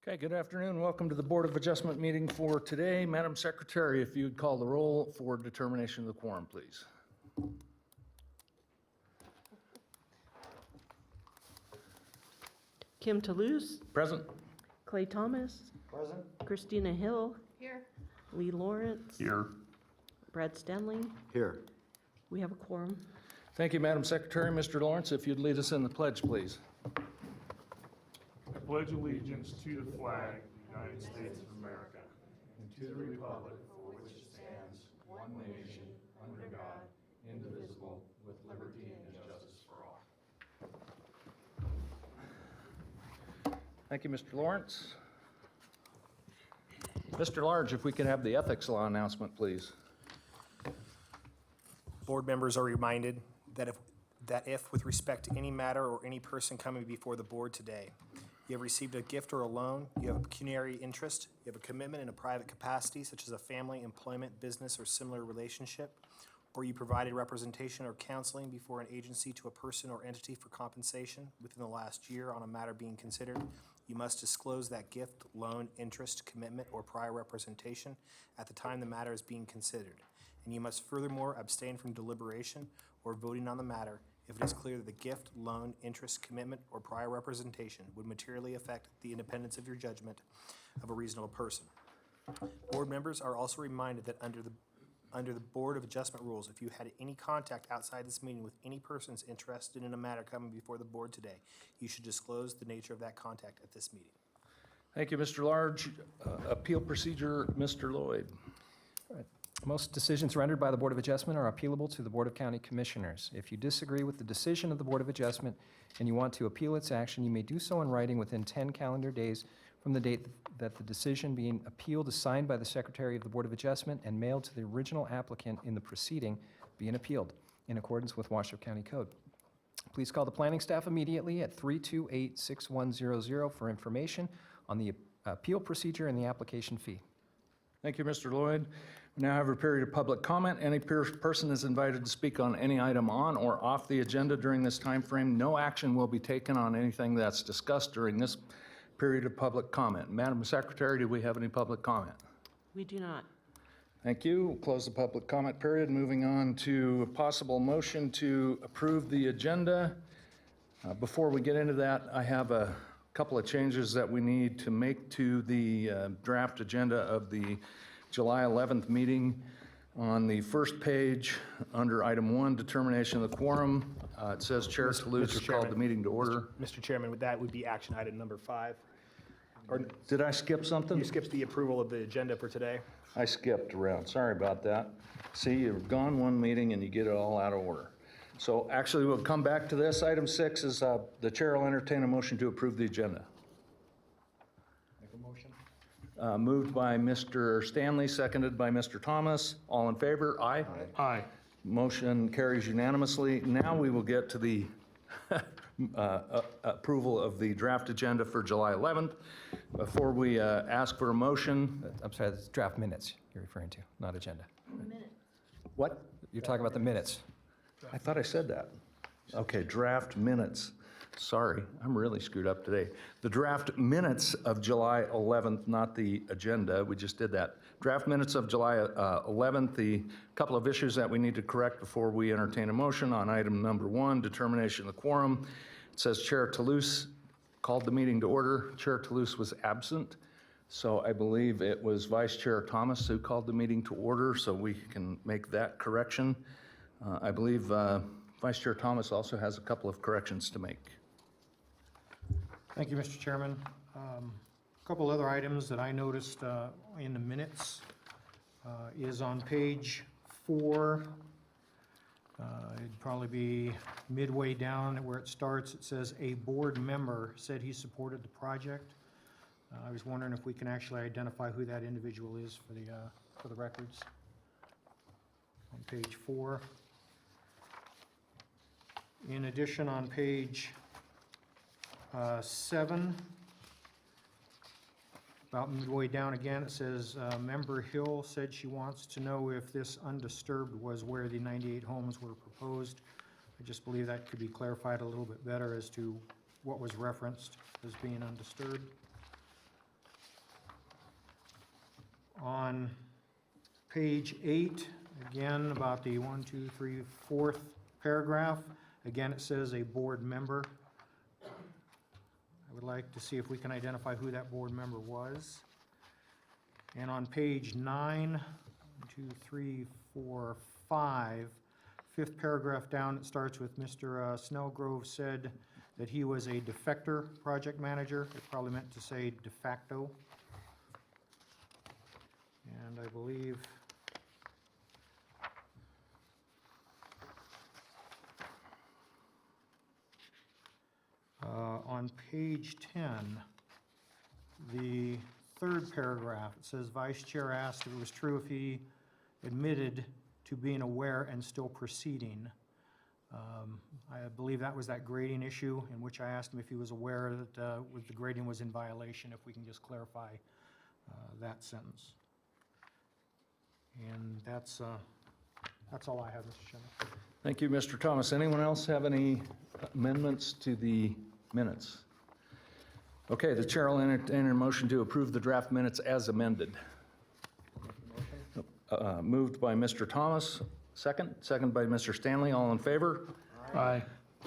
Okay, good afternoon. Welcome to the Board of Adjustment meeting for today. Madam Secretary, if you'd call the roll for determination of the quorum, please. Kim Toulouse, Present. Clay Thomas, Present. Christina Hill, Here. Lee Lawrence, Here. Brad Stanley. Here. We have a quorum. Thank you, Madam Secretary. Mr. Lawrence, if you'd lead us in the pledge, please. I pledge allegiance to the flag of the United States of America and to the republic for which it stands, one nation, under God, indivisible, with liberty and justice for all. Thank you, Mr. Lawrence. Mr. Large, if we could have the ethics law announcement, please. Board members are reminded that if with respect to any matter or any person coming before the board today, you have received a gift or a loan, you have a pecuniary interest, you have a commitment in a private capacity such as a family, employment, business, or similar relationship, or you provided representation or counseling before an agency to a person or entity for compensation within the last year on a matter being considered, you must disclose that gift, loan, interest, commitment, or prior representation at the time the matter is being considered. And you must furthermore abstain from deliberation or voting on the matter if it is clear that the gift, loan, interest, commitment, or prior representation would materially affect the independence of your judgment of a reasonable person. Board members are also reminded that under the Board of Adjustment rules, if you had any contact outside this meeting with any persons interested in a matter coming before the board today, you should disclose the nature of that contact at this meeting. Thank you, Mr. Large. Appeal procedure, Mr. Lloyd. Most decisions rendered by the Board of Adjustment are appealable to the Board of County Commissioners. If you disagree with the decision of the Board of Adjustment and you want to appeal its action, you may do so in writing within 10 calendar days from the date that the decision being appealed is signed by the Secretary of the Board of Adjustment and mailed to the original applicant in the proceeding being appealed, in accordance with Washoe County Code. Please call the planning staff immediately at 328-6100 for information on the appeal procedure and the application fee. Thank you, Mr. Lloyd. We now have a period of public comment. Any person is invited to speak on any item on or off the agenda during this time frame. No action will be taken on anything that's discussed during this period of public comment. Madam Secretary, do we have any public comment? We do not. Thank you. We'll close the public comment period. Moving on to a possible motion to approve the agenda. Before we get into that, I have a couple of changes that we need to make to the draft agenda of the July 11th meeting. On the first page, under item 1, determination of the quorum, it says Chair Toulouse called the meeting to order. Mr. Chairman, that would be action item number 5. Or Did I skip something? you skipped the approval of the agenda for today. I skipped around. Sorry about that. See, you've gone one meeting and you get it all out of order. So actually, we'll come back to this. Item 6 is the chair will entertain a motion to approve the agenda. Make a motion. Moved by Mr. Stanley, seconded by Mr. Thomas. All in favor? Aye. Aye. Motion carries unanimously. Now we will get to the approval of the draft agenda for July 11th. Before we ask for a motion. I'm sorry, that's draft minutes you're referring to, not agenda. What? You're talking about the minutes. I thought I said that. Okay, draft minutes. Sorry, I'm really screwed up today. The draft minutes of July 11th, not the agenda. We just did that. Draft minutes of July 11th, the couple of issues that we need to correct before we entertain a motion on item number 1, determination of the quorum. It says Chair Toulouse called the meeting to order. Chair Toulouse was absent, so I believe it was Vice Chair Thomas who called the meeting to order, so we can make that correction. I believe Vice Chair Thomas also has a couple of corrections to make. Thank you, Mr. Chairman. A couple other items that I noticed in the minutes is on page 4. It'd probably be midway down where it starts. It says a board member said he supported the project. I was wondering if we can actually identify who that individual is for the records. On page 4. In addition, on page 7, about midway down again, it says, Member Hill said she wants to know if this undisturbed was where the 98 homes were proposed. I just believe that could be clarified a little bit better as to what was referenced as being undisturbed. On page 8, again, about the 1, 2, 3, 4th paragraph, again, it says a board member. I would like to see if we can identify who that board member was. And on page 9, 1, 2, 3, 4, 5, 5th paragraph down, it starts with Mr. Snellgrove said that he was a defector project manager. It probably meant to say de facto. And I believe on page 10, the 3rd paragraph, it says Vice Chair asked if it was true if he admitted to being aware and still proceeding. I believe that was that grading issue in which I asked him if he was aware that the grading was in violation, if we can just clarify that sentence. And that's all I have, Mr. Chairman. Thank you, Mr. Thomas. Anyone else have any amendments to the minutes? Okay, the chair will entertain a motion to approve the draft minutes as amended. Moved by Mr. Thomas, second by Mr. Stanley. All in favor? Aye.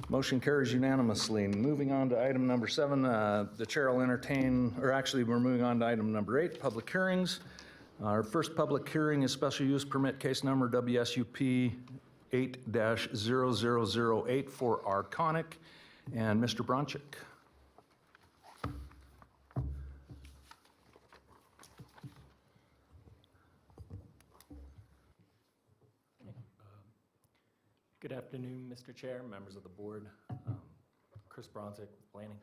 Motion carries unanimously. Moving on to item number 7, the chair will entertain, or actually, we're moving on to item number 8, public hearings. Our first public hearing is special use permit case number WSUP 8-0008 for Arconic. And Mr. Bronchick. Good afternoon, Mr. Chair, members of the board. Chris Bronzick with Planning.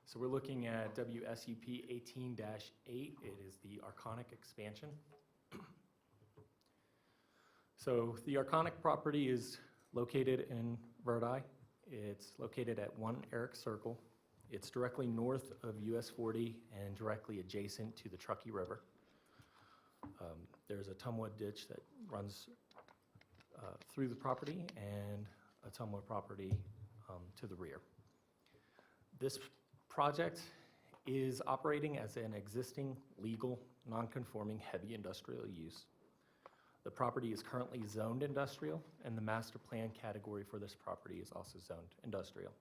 So we're looking at WSUP 18-8. It is the Arconic expansion. So the Arconic property is located in Verdi. It's located at 1 Eric Circle. It's directly north of US 40 and directly adjacent to the Truckee River. There's a tumwood ditch that runs through the property and a tumwood property to the rear. This project is operating as an existing legal non-conforming heavy industrial use. The property is currently zoned industrial, and the master plan category for this property is also zoned industrial.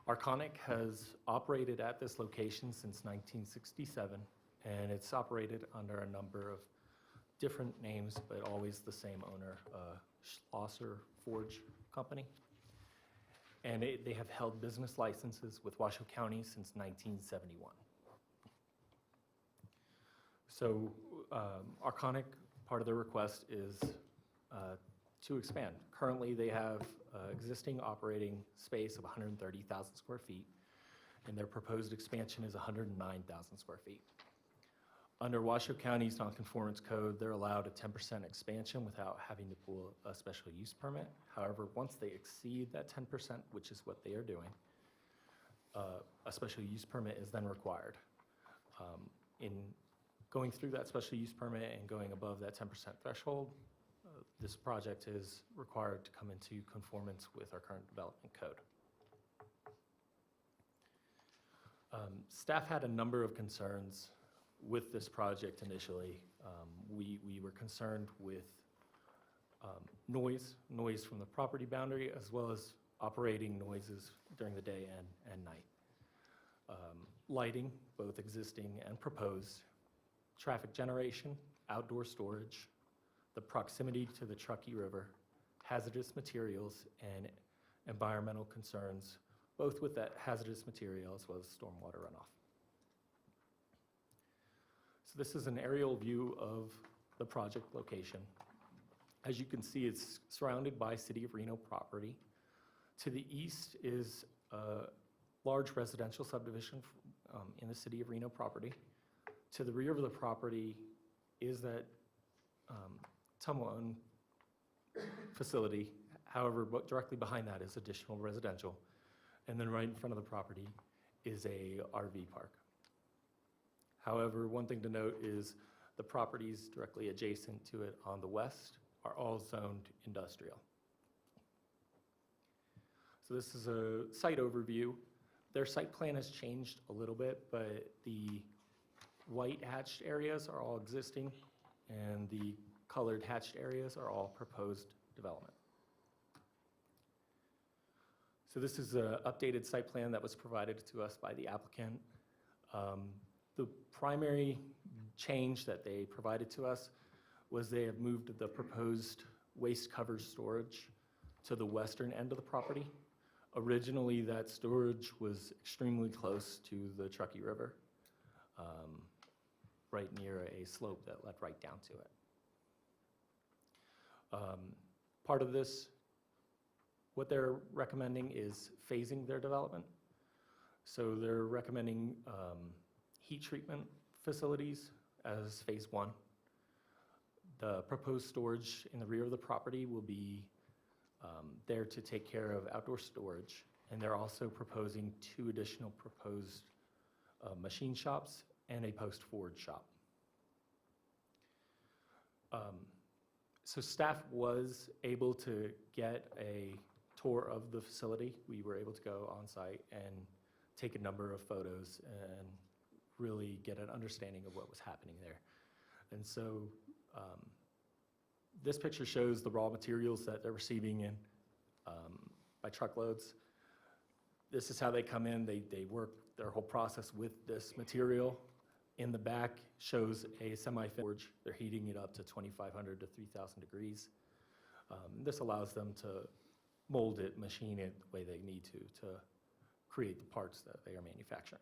Arconic has operated at this location since 1967, and it's operated under a number of different names, but always the same owner, Schlosser Forge Company. And they have held business licenses with Washoe County since 1971. So Arconic, part of their request is to expand. Currently, they have existing operating space of 130,000 square feet, and their proposed expansion is 109,000 square feet. Under Washoe County's nonconformance code, they're allowed a 10% expansion without having to pull a special use permit. However, once they exceed that 10%, which is what they are doing, a special use permit is then required. In going through that special use permit and going above that 10% threshold, this project is required to come into conformance with our current development code. Staff had a number of concerns with this project initially. We were concerned with noise from the property boundary, as well as operating noises during the day and night. Lighting, both existing and proposed, traffic generation, outdoor storage, the proximity to the Truckee River, hazardous materials, and environmental concerns, both with that hazardous material as well as stormwater runoff. So this is an aerial view of the project location. As you can see, it's surrounded by City of Reno property. To the east is a large residential subdivision in the City of Reno property. To the rear of the property is that Tumwa-owned facility. However, directly behind that is additional residential. And then right in front of the property is a RV park. However, one thing to note is the properties directly adjacent to it on the west are all zoned industrial. So this is a site overview. Their site plan has changed a little bit, but the white hatched areas are all existing, and the colored hatched areas are all proposed development. So this is an updated site plan that was provided to us by the applicant. The primary change that they provided to us was they have moved the proposed waste cover storage to the western end of the property. Originally, that storage was extremely close to the Truckee River, right near a slope that led right down to it. Part of this, what they're recommending is phasing their development. So they're recommending heat treatment facilities as phase one. The proposed storage in the rear of the property will be there to take care of outdoor storage, and they're also proposing 2 additional proposed machine shops and a post-forward shop. So staff was able to get a tour of the facility. We were able to go on site and take a number of photos and really get an understanding of what was happening there. And so this picture shows the raw materials that they're receiving in by truckloads. This is how they come in. They work their whole process with this material. In the back shows a semi-forge. They're heating it up to 2,500 to 3,000 degrees. This allows them to mold it, machine it the way they need to create the parts that they are manufacturing.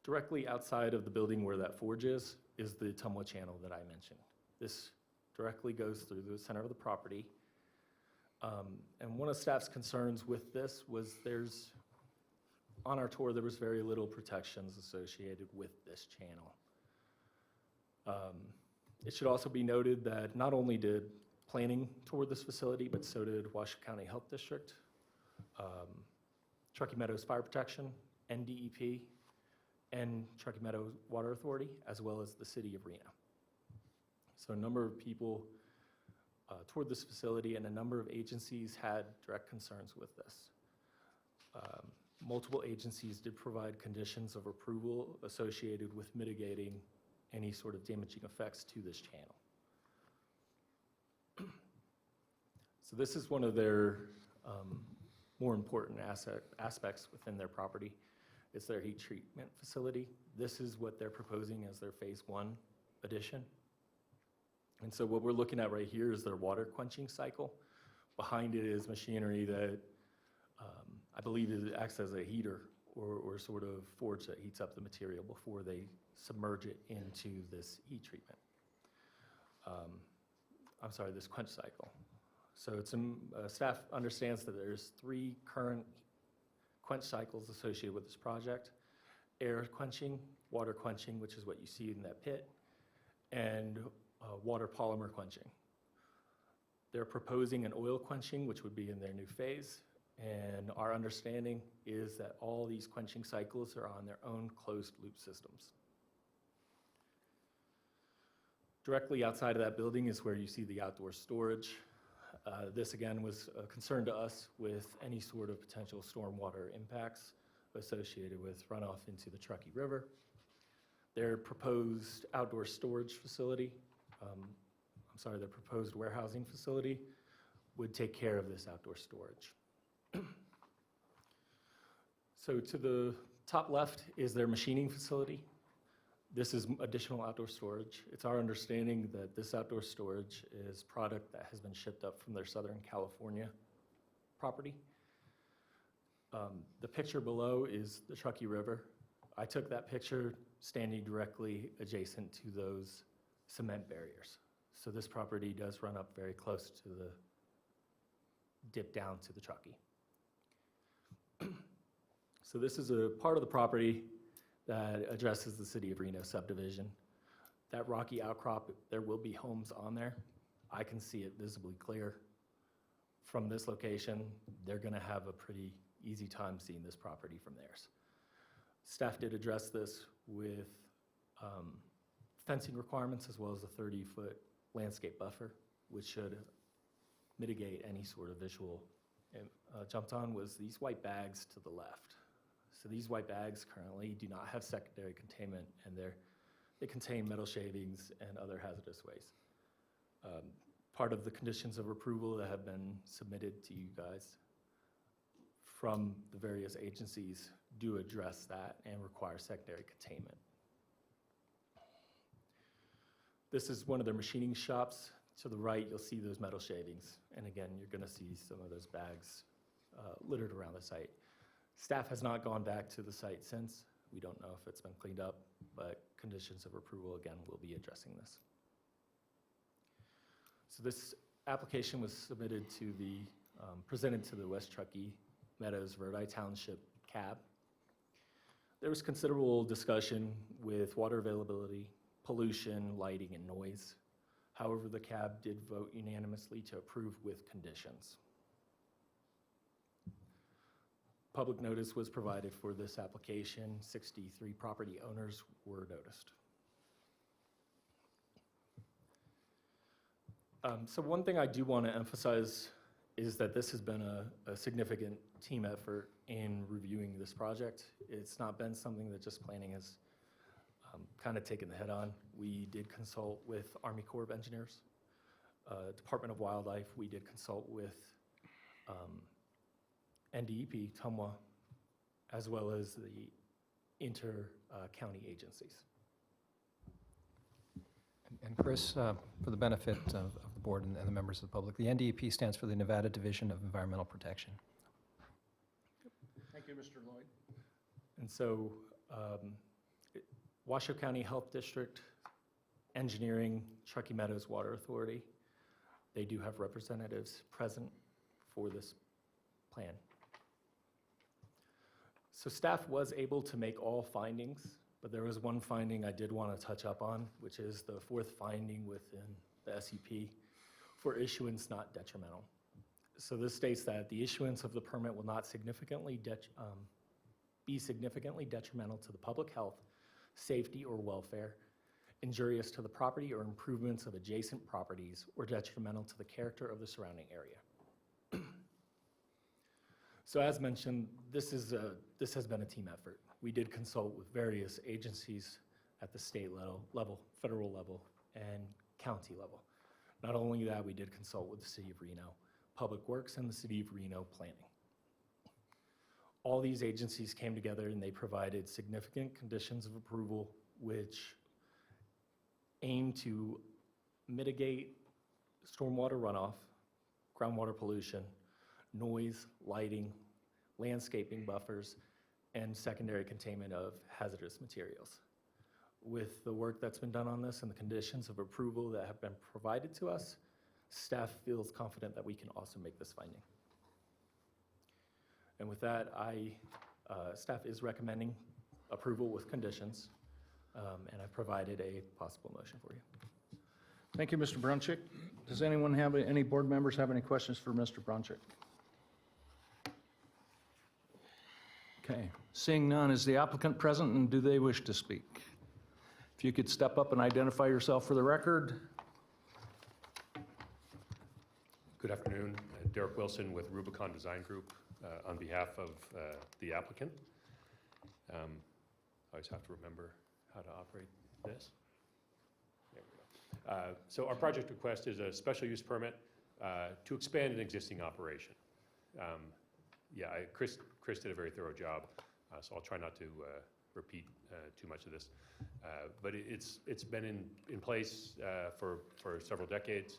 Directly outside of the building where that forge is the Tumwa channel that I mentioned. This directly goes through the center of the property. And one of staff's concerns with this was on our tour, there was very little protections associated with this channel. It should also be noted that not only did planning tour this facility, but so did Washoe County Health District, Truckee Meadows Fire Protection, NDEP, and Truckee Meadows Water Authority, as well as the city of Reno. So a number of people toured this facility, and a number of agencies had direct concerns with this. Multiple agencies did provide conditions of approval associated with mitigating any sort of damaging effects to this channel. So this is one of their more important aspects within their property. It's their heat treatment facility. This is what they're proposing as their phase one addition. And so what we're looking at right here is their water quenching cycle. Behind it is machinery that I believe it acts as a heater or sort of forge that heats up the material before they submerge it into this heat treatment. This quench cycle. So staff understands that there's 3 current quench cycles associated with this project: air quenching, water quenching, which is what you see in that pit, and water polymer quenching. They're proposing an oil quenching, which would be in their new phase, and our understanding is that all these quenching cycles are on their own closed loop systems. Directly outside of that building is where you see the outdoor storage. This again was a concern to us with any sort of potential stormwater impacts associated with runoff into the Truckee River. Their proposed outdoor storage facility, their proposed warehousing facility would take care of this outdoor storage. So to the top left is their machining facility. This is additional outdoor storage. It's our understanding that this outdoor storage is product that has been shipped up from their Southern California property. The picture below is the Truckee River. I took that picture standing directly adjacent to those cement barriers. So this property does run up very close to the dip down to the Truckee. So this is a part of the property that addresses the City of Reno subdivision. That rocky outcrop, there will be homes on there. I can see it visibly clear. From this location, they're gonna have a pretty easy time seeing this property from theirs. Staff did address this with fencing requirements as well as a 30-foot landscape buffer, which should mitigate any sort of visual. Jumped on was these white bags to the left. So these white bags currently do not have secondary containment, and they contain metal shavings and other hazardous waste. Part of the conditions of approval that have been submitted to you guys from the various agencies do address that and require secondary containment. This is one of their machining shops. To the right, you'll see those metal shavings. And again, you're gonna see some of those bags littered around the site. Staff has not gone back to the site since. We don't know if it's been cleaned up, but conditions of approval, again, will be addressing this. So this application was submitted to the, presented to the West Truckee Meadows Verdi Township CAB. There was considerable discussion with water availability, pollution, lighting, and noise. However, the CAB did vote unanimously to approve with conditions. Public notice was provided for this application. 63 property owners were noticed. So one thing I do want to emphasize is that this has been a significant team effort in reviewing this project. It's not been something that just planning has kind of taken the head on. We did consult with Army Corps of Engineers, Department of Wildlife. We did consult with NDEP, TUMWA, as well as the inter-county agencies. And Chris, for the benefit of the board and the members of the public, the NDEP stands for the Nevada Division of Environmental Protection. Thank you, Mr. Lloyd. And so Washoe County Health District, Engineering, Truckee Meadows Water Authority, they do have representatives present for this plan. So staff was able to make all findings, but there was one finding I did want to touch up on, which is the fourth finding within the SEP for issuance not detrimental. So this states that the issuance of the permit will not be significantly detrimental to the public health, safety, or welfare, injurious to the property or improvements of adjacent properties, or detrimental to the character of the surrounding area. So as mentioned, this has been a team effort. We did consult with various agencies at the state level, federal level, and county level. Not only that, we did consult with the City of Reno, Public Works, and the City of Reno Planning. All these agencies came together and they provided significant conditions of approval which aim to mitigate stormwater runoff, groundwater pollution, noise, lighting, landscaping buffers, and secondary containment of hazardous materials. With the work that's been done on this and the conditions of approval that have been provided to us, staff feels confident that we can also make this finding. And with that, staff is recommending approval with conditions, and I've provided a possible motion for you. Thank you, Mr. Brunchick. Does anyone have, any board members have any questions for Mr. Brunchick? Okay, seeing none, is the applicant present and do they wish to speak? If you could step up and identify yourself for the record. Good afternoon. Derek Wilson with Rubicon Design Group on behalf of the applicant. I always have to remember how to operate this. There we go. So our project request is a special use permit to expand an existing operation. Yeah, Chris did a very thorough job, so I'll try not to repeat too much of this. But it's been in place for several decades.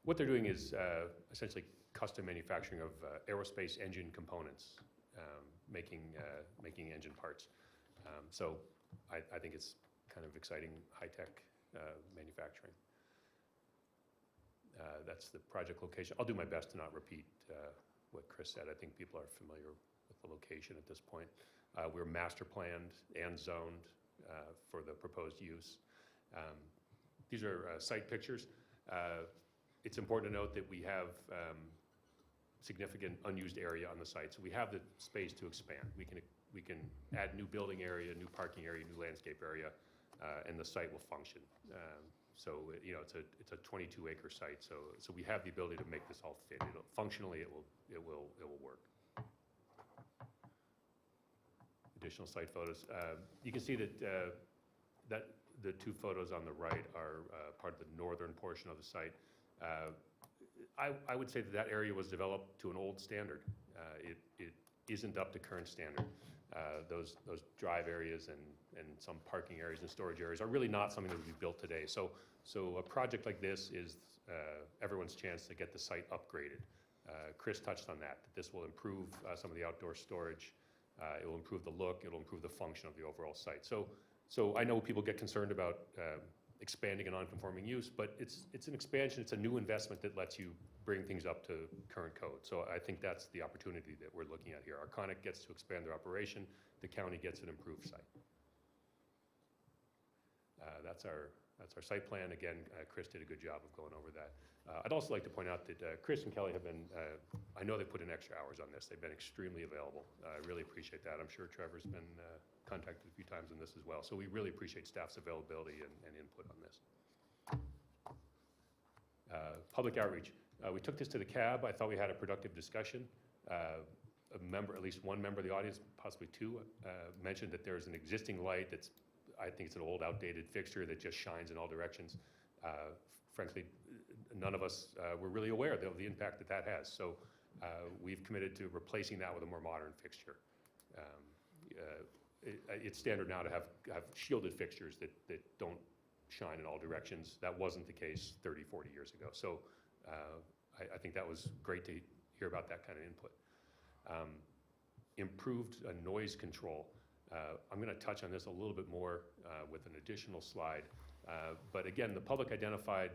What they're doing is essentially custom manufacturing of aerospace engine components, making engine parts. So I think it's kind of exciting, high-tech manufacturing. That's the project location. I'll do my best to not repeat what Chris said. I think people are familiar with the location at this point. We're master planned and zoned for the proposed use. These are site pictures. It's important to note that we have significant unused area on the site, so we have the space to expand. We can add new building area, new parking area, new landscape area, and the site will function. So you know, it's a 22-acre site, so we have the ability to make this all fit. Functionally, it will work. additional site photos. You can see that the two photos on the right are part of the northern portion of the site. I would say that area was developed to an old standard. It isn't up to current standard. Those drive areas and some parking areas and storage areas are really not something that would be built today. So a project like this is everyone's chance to get the site upgraded. Chris touched on that this will improve some of the outdoor storage. It will improve the look. It will improve the function of the overall site. So I know people get concerned about expanding a non-conforming use, but it's an expansion. It's a new investment that lets you bring things up to current code. So I think that's the opportunity that we're looking at here. Arconic gets to expand their operation. The county gets an improved site. That's our site plan. Again, Chris did a good job of going over that. I'd also like to point out that Chris and Kelly have been, I know they put in extra hours on this. They've been extremely available. I really appreciate that. I'm sure Trevor's been contacted a few times on this as well. So we really appreciate staff's availability and input on this. Public outreach. We took this to the CAB. I thought we had a productive discussion. A member, at least one member of the audience, possibly two, mentioned that there's an existing light that's, I think it's an old outdated fixture that just shines in all directions. Frankly, none of us were really aware of the impact that that has. So we've committed to replacing that with a more modern fixture. It's standard now to have shielded fixtures that don't shine in all directions. That wasn't the case 30, 40 years ago. So I think that was great to hear about that kind of input. Improved noise control. I'm going to touch on this a little bit more with an additional slide. But again, the public identified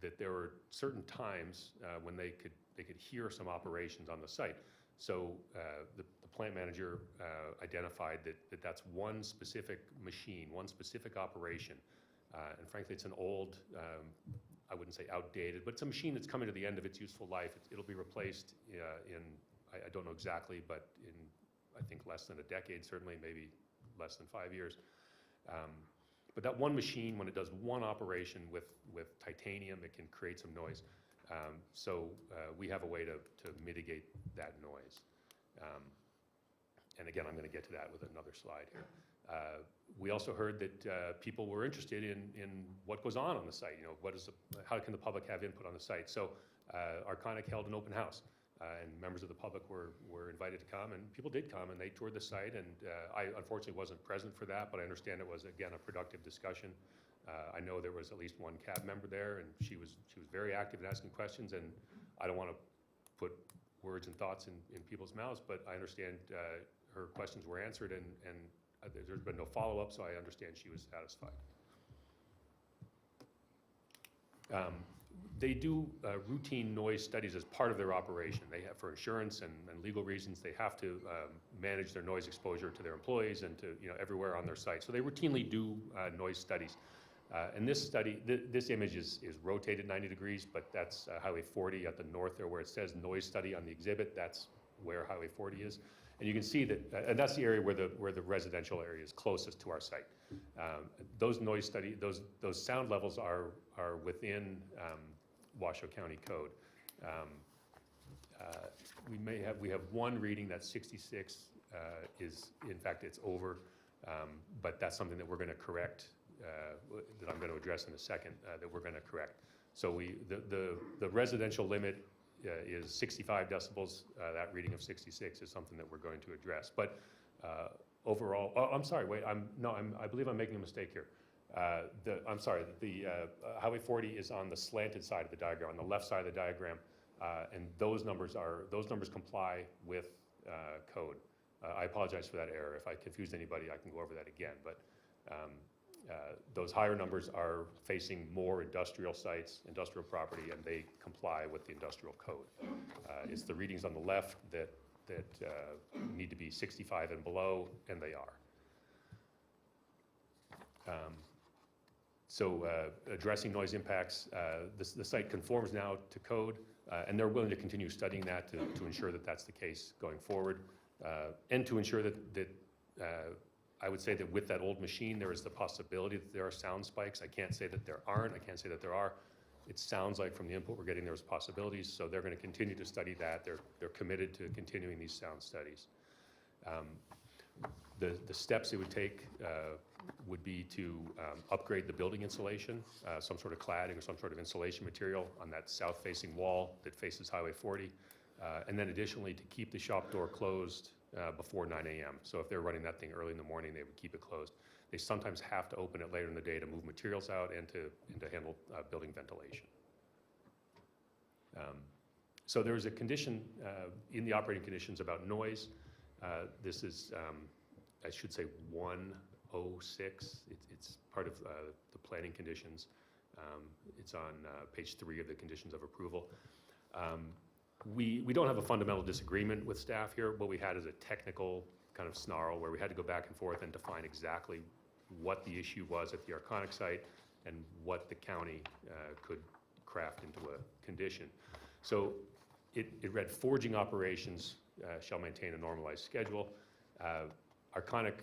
that there were certain times when they could hear some operations on the site. So the plant manager identified that that's one specific machine, one specific operation. And frankly, it's an old, I wouldn't say outdated, but it's a machine that's coming to the end of its useful life. It'll be replaced in, I don't know exactly, but in, I think, less than a decade, certainly maybe less than 5 years. But that one machine, when it does one operation with titanium, it can create some noise. So we have a way to mitigate that noise. And again, I'm going to get to that with another slide here. We also heard that people were interested in what goes on the site. You know, how can the public have input on the site? So Arconic held an open house. And members of the public were invited to come, and people did come, and they toured the site. And I unfortunately wasn't present for that, but I understand it was, again, a productive discussion. I know there was at least one CAB member there, and she was very active in asking questions. And I don't want to put words and thoughts in people's mouths, but I understand her questions were answered, and there's been no follow-up, so I understand she was satisfied. They do routine noise studies as part of their operation. They have, for insurance and legal reasons, they have to manage their noise exposure to their employees and to everywhere on their site. So they routinely do noise studies. And this study, this image is rotated 90 degrees, but that's Highway 40 at the north there, where it says noise study on the exhibit. That's where Highway 40 is. And you can see that, and that's the area where the residential area is closest to our site. Those noise study, those sound levels are within Washoe County Code. We have one reading that's 66 is, in fact, it's over, but that's something that we're going to correct, that I'm going to address in a second, that we're going to correct. So the residential limit is 65 decibels. That reading of 66 is something that we're going to address. But overall, I'm sorry, wait, I believe I'm making a mistake here. I'm sorry, the Highway 40 is on the slanted side of the diagram, on the left side of the diagram, and those numbers comply with code. I apologize for that error. If I confused anybody, I can go over that again. But those higher numbers are facing more industrial sites, industrial property, and they comply with the industrial code. It's the readings on the left that need to be 65 and below, and they are. So addressing noise impacts, the site conforms now to code, and they're willing to continue studying that to ensure that that's the case going forward, and to ensure that I would say that with that old machine, there is the possibility that there are sound spikes. I can't say that there aren't. I can't say that there are. It sounds like from the input we're getting, there's possibilities, so they're going to continue to study that. They're committed to continuing these sound studies. The steps it would take would be to upgrade the building insulation, some sort of cladding or some sort of insulation material on that south-facing wall that faces Highway 40, and then additionally to keep the shop door closed before 9 a.m. So if they're running that thing early in the morning, they would keep it closed. They sometimes have to open it later in the day to move materials out and to handle building ventilation. So there was a condition in the operating conditions about noise. This is, I should say, 106. It's part of the planning conditions. It's on page 3 of the conditions of approval. We don't have a fundamental disagreement with staff here. What we had is a technical kind of snarl where we had to go back and forth and define exactly what the issue was at the Arconic site and what the county could craft into a condition. So it read forging operations shall maintain a normalized schedule. Arconic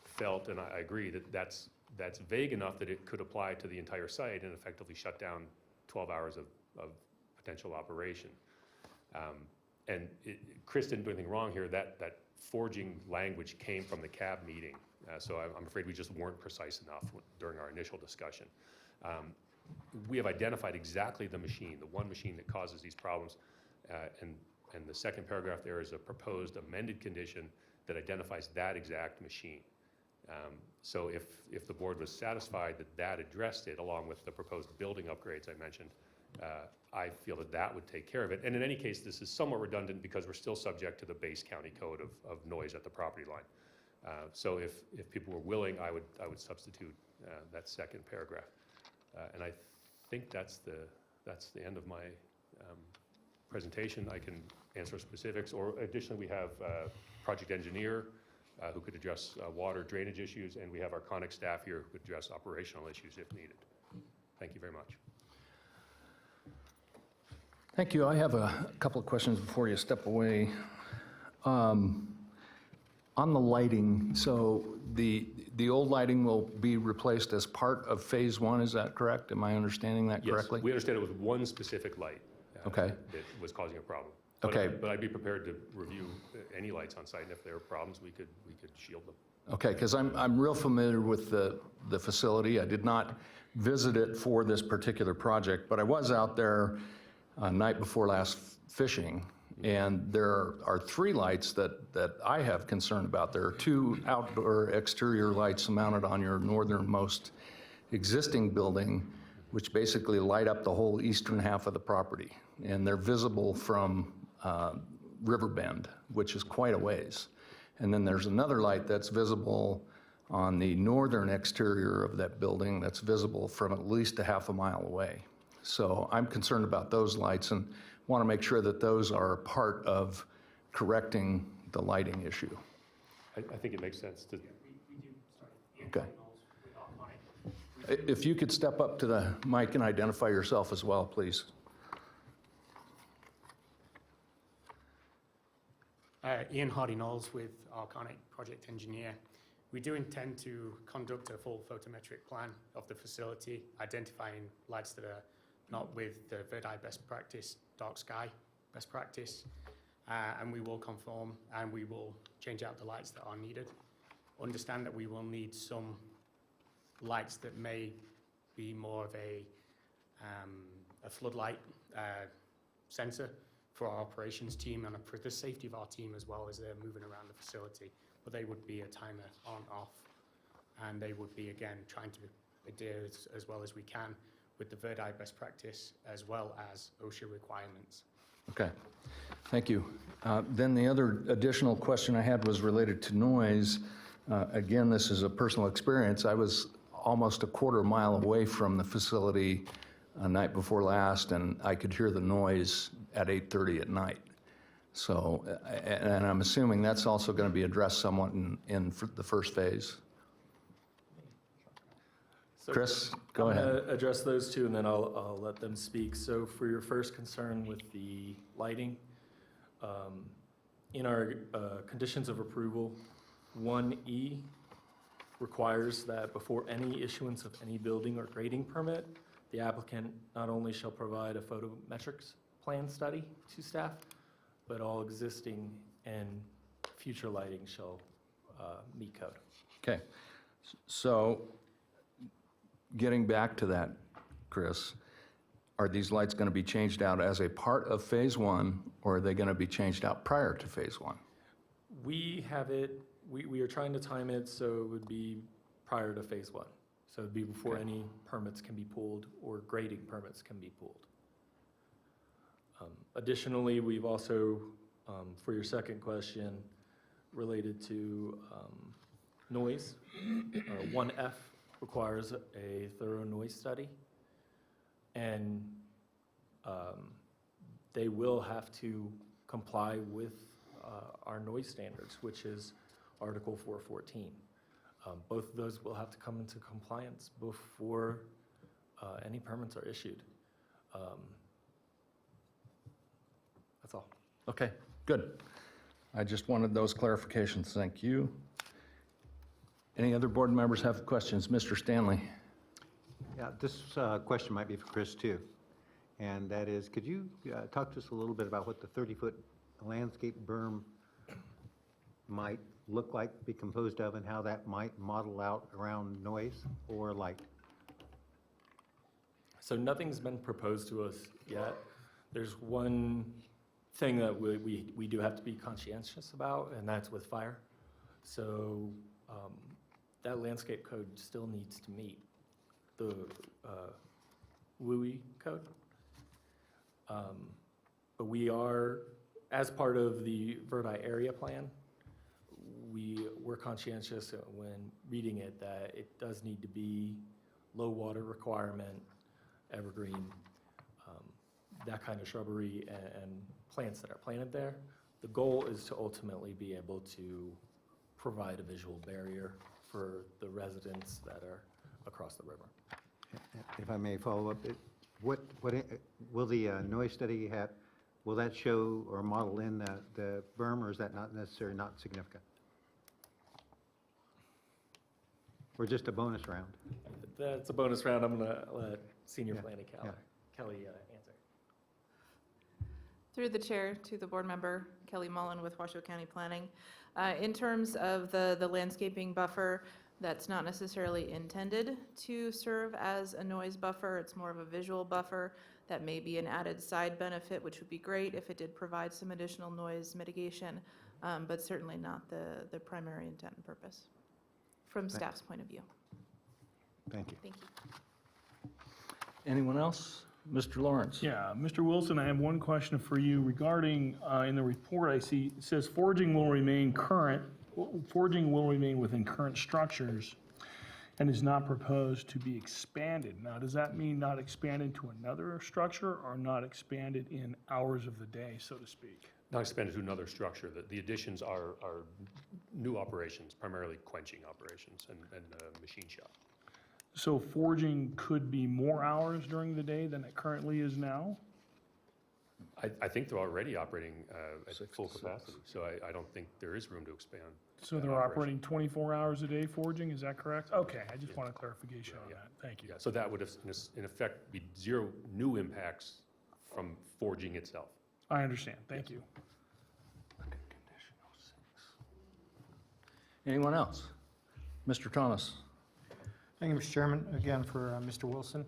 felt, and I agree, that that's vague enough that it could apply to the entire site and effectively shut down 12 hours of potential operation. And Chris didn't do anything wrong here. That forging language came from the CAB meeting. So I'm afraid we just weren't precise enough during our initial discussion. We have identified exactly the machine, the one machine that causes these problems. And the second paragraph there is a proposed amended condition that identifies that exact machine. So if the board was satisfied that that addressed it along with the proposed building upgrades I mentioned, I feel that that would take care of it. And in any case, this is somewhat redundant because we're still subject to the base county code of noise at the property line. So if people were willing, I would substitute that second paragraph. And I think that's the end of my presentation. I can answer specifics, or additionally, we have project engineer who could address water drainage issues, and we have our Arconic staff here who could address operational issues if needed. Thank you very much. Thank you. I have a couple of questions before you step away. On the lighting, so the old lighting will be replaced as part of phase 1, is that correct? Am I understanding that correctly? Yes, we understand it was one specific light Okay. that was causing a problem. Okay. But I'd be prepared to review any lights on site, and if there are problems, we could shield them. Okay, because I'm real familiar with the facility. I did not visit it for this particular project, but I was out there night before last fishing, and there are 3 lights that I have concern about. There are 2 outdoor exterior lights mounted on your northernmost existing building, which basically light up the whole eastern half of the property, and they're visible from Riverbend, which is quite a ways. And then there's another light that's visible on the northern exterior of that building that's visible from at least a half a mile away. So I'm concerned about those lights and want to make sure that those are part of correcting the lighting issue. I think it makes sense to. Okay. If you could step up to the mic and identify yourself as well, please. Ian Hardy-Knowles with Arconic Project Engineer. We do intend to conduct a full photometric plan of the facility, identifying lights that are not with the VERDI best practice, dark sky best practice, and we will conform and we will change out the lights that are needed. Understand that we will need some lights that may be more of a floodlight sensor for our operations team and for the safety of our team as well as they're moving around the facility. But they would be a timer on, off, and they would be, again, trying to adhere as well as we can with the VERDI best practice as well as OSHA requirements. Okay, thank you. Then the other additional question I had was related to noise. Again, this is a personal experience. I was almost a quarter mile away from the facility night before last, and I could hear the noise at 8:30 at night. So, and I'm assuming that's also going to be addressed somewhat in the first phase. So Chris, go I'm ahead. gonna address those 2, and then I'll let them speak. So for your first concern with the lighting, in our conditions of approval, 1E requires that before any issuance of any building or grading permit, the applicant not only shall provide a photometrics plan study to staff, but all existing and future lighting shall meet code. Okay, so getting back to that, Chris, are these lights going to be changed out as a part of Phase 1, or are they going to be changed out prior to Phase 1? We have it, we are trying to time it so it would be prior to Phase 1. So it'd be before Okay. any permits can be pulled or grading permits can be pulled. Additionally, we've also, for your second question, related to noise, 1F requires a thorough noise study, and they will have to comply with our noise standards, which is Article 414. Both of those will have to come into compliance before any permits are issued. That's all. Okay, good. I just wanted those clarifications. Thank you. Any other board members have questions? Mr. Stanley? Yeah, this question might be for Chris, too. And that is, could you talk to us a little bit about what the 30-foot landscape berm might look like, be composed of, and how that might model out around noise or light? So nothing's been proposed to us yet. There's one thing that we do have to be conscientious about, and that's with fire. So that landscape code still needs to meet the WUI code. But we are, as part of the Verdi area plan, we're conscientious when reading it that it does need to be low water requirement, evergreen, that kind of shrubbery and plants that are planted there. The goal is to ultimately be able to provide a visual barrier for the residents that are across the river. If I may follow up, will the noise study have, will that show or model in the berm, or is that not necessarily not significant? Or just a bonus round? That's a bonus round. I'm gonna let Senior Yeah, Planning yeah. Kelly answer. Through the chair to the board member, Kelly Mullen with Washoe County Planning. In terms of the landscaping buffer, that's not necessarily intended to serve as a noise buffer. It's more of a visual buffer. That may be an added side benefit, which would be great if it did provide some additional noise mitigation, but certainly not the primary intent and purpose from staff's point of view. Thank you. Thank you. Anyone else? Mr. Lawrence? Yeah, Mr. Wilson, I have one question for you regarding, in the report I see, it says forging will remain within current structures and is not proposed to be expanded. Now, does that mean not expanded to another structure or not expanded in hours of the day, so to speak? Not expanded to another structure. The additions are new operations, primarily quenching operations and machine shop. So forging could be more hours during the day than it currently is now? I think they're already operating at 6 full to 6. capacity, so I don't think there is room to expand. So that they're operation. operating 24 hours a day forging, is that correct? Okay, I just want a clarification on Yeah. that. Thank you. Yeah, so that would, in effect, be zero new impacts from forging itself. I understand, thank you. Anyone else? Mr. Thomas? Thank you, Mr. Chairman. Again, for Mr. Wilson.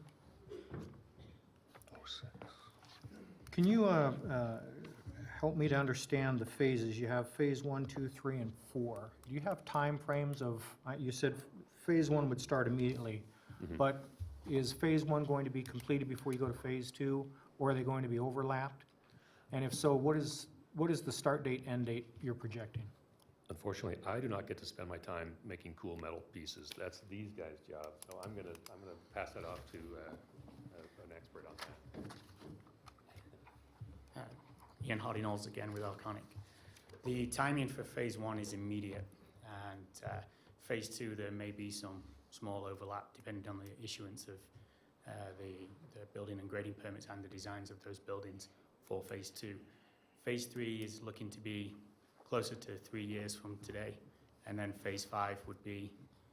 Can you help me to understand the phases? You have Phase 1, 2, 3, and 4. Do you have time frames of, you said Phase 1 would start immediately, but is Phase 1 going to be completed before you go to Phase 2, or are they going to be overlapped? And if so, what is the start date, end date you're projecting? Unfortunately, I do not get to spend my time making cool metal pieces. That's these guys' job. So I'm gonna pass that off to an expert on that. Ian Hardy-Knowles again with Arconic. The timing for Phase 1 is immediate, and Phase 2, there may be some small overlap depending on the issuance of the building and grading permits and the designs of those buildings for Phase 2. Phase 3 is looking to be closer to 3 years from today, and then Phase 5 would be,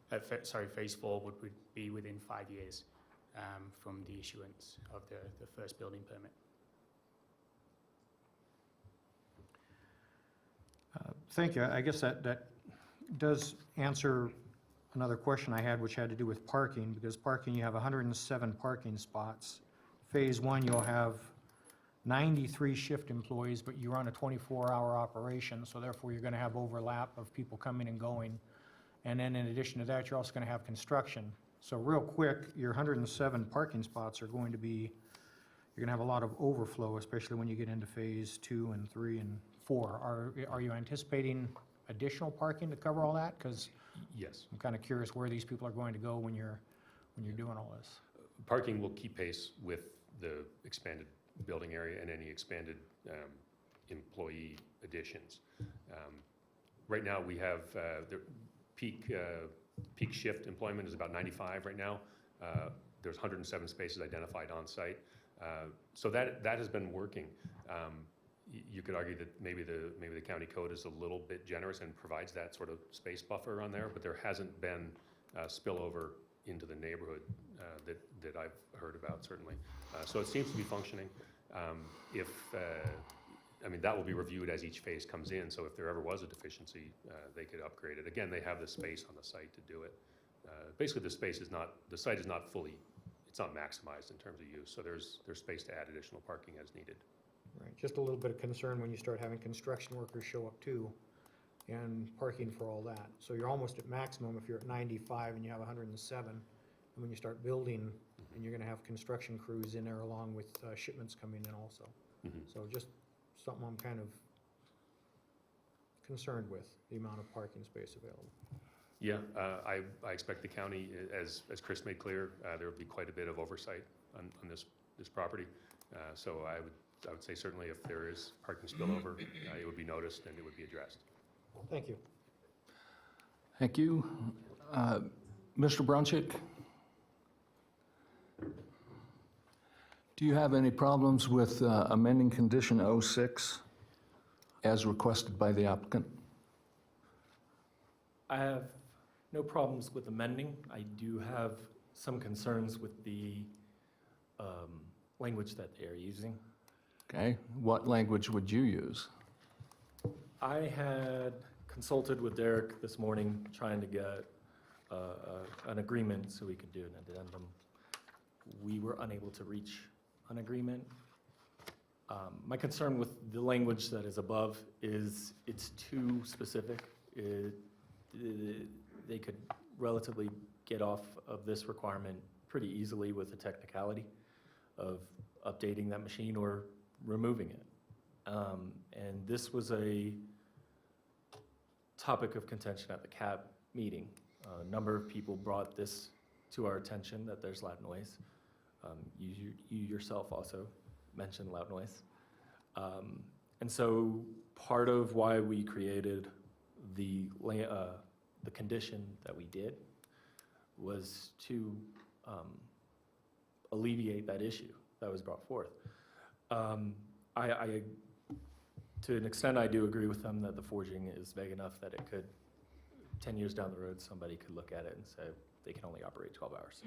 Phase 4 would be within 5 years from the issuance of the first building permit. Thank you. I guess that does answer another question I had, which had to do with parking, because parking, you have 107 parking spots. Phase 1, you'll have 93 shift employees, but you run a 24-hour operation, so therefore you're going to have overlap of people coming and going. And then in addition to that, you're also going to have construction. So real quick, your 107 parking spots are going to be, you're going to have a lot of overflow, especially when you get into Phase 2 and 3 and 4. Are you anticipating additional parking to cover all that? Because Yes. I'm kind of curious where these people are going to go when you're doing all this. Parking will keep pace with the expanded building area and any expanded employee additions. Right now, we have the peak shift employment is about 95 right now. There's 107 spaces identified on site. So that has been working. You could argue that maybe the county code is a little bit generous and provides that sort of space buffer on there, but there hasn't been spillover into the neighborhood that I've heard about, certainly. So it seems to be functioning. I mean, that will be reviewed as each phase comes in, so if there ever was a deficiency, they could upgrade it. Again, they have the space on the site to do it. Basically, the site is not fully, it's not maximized in terms of use, so there's space to add additional parking as needed. Right, just a little bit of concern when you start having construction workers show up too, and parking for all that. So you're almost at maximum if you're at 95 and you have 107. And when you start building, and you're gonna have construction crews in there along with shipments coming in also. So just something I'm kind of concerned with, the amount of parking space available. Yeah, I expect the county, as Chris made clear, there will be quite a bit of oversight on this property. So I would say certainly if there is parking spillover, it would be noticed and it would be addressed. Thank you. Thank you. Mr. Bronchick? Do you have any problems with amending condition 06 as requested by the applicant? I have no problems with amending. I do have some concerns with the language that they are using. Okay, what language would you use? I had consulted with Derek this morning trying to get an agreement so we could do an addendum. We were unable to reach an agreement. My concern with the language that is above is it's too specific. They could relatively get off of this requirement pretty easily with the technicality of updating that machine or removing it. And this was a topic of contention at the CAB meeting. A number of people brought this to our attention, that there's loud noise. You yourself also mentioned loud noise. And so part of why we created the condition that we did was to alleviate that issue that was brought forth. To an extent, I do agree with them that the forging is vague enough that it could, 10 years down the road, somebody could look at it and say they can only operate 12 hours.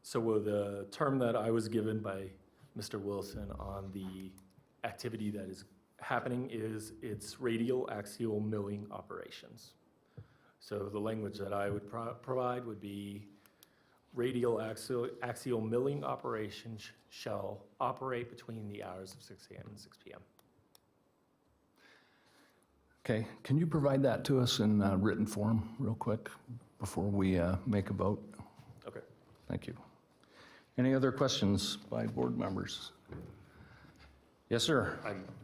So the term that I was given by Mr. Wilson on the activity that is happening is it's radial axial milling operations. So the language that I would provide would be radial axial milling operations shall operate between the hours of 6 a.m. and 6 p.m. Okay, can you provide that to us in written form real quick before we make a vote? Okay. Thank you. Any other questions by board members? Yes, sir.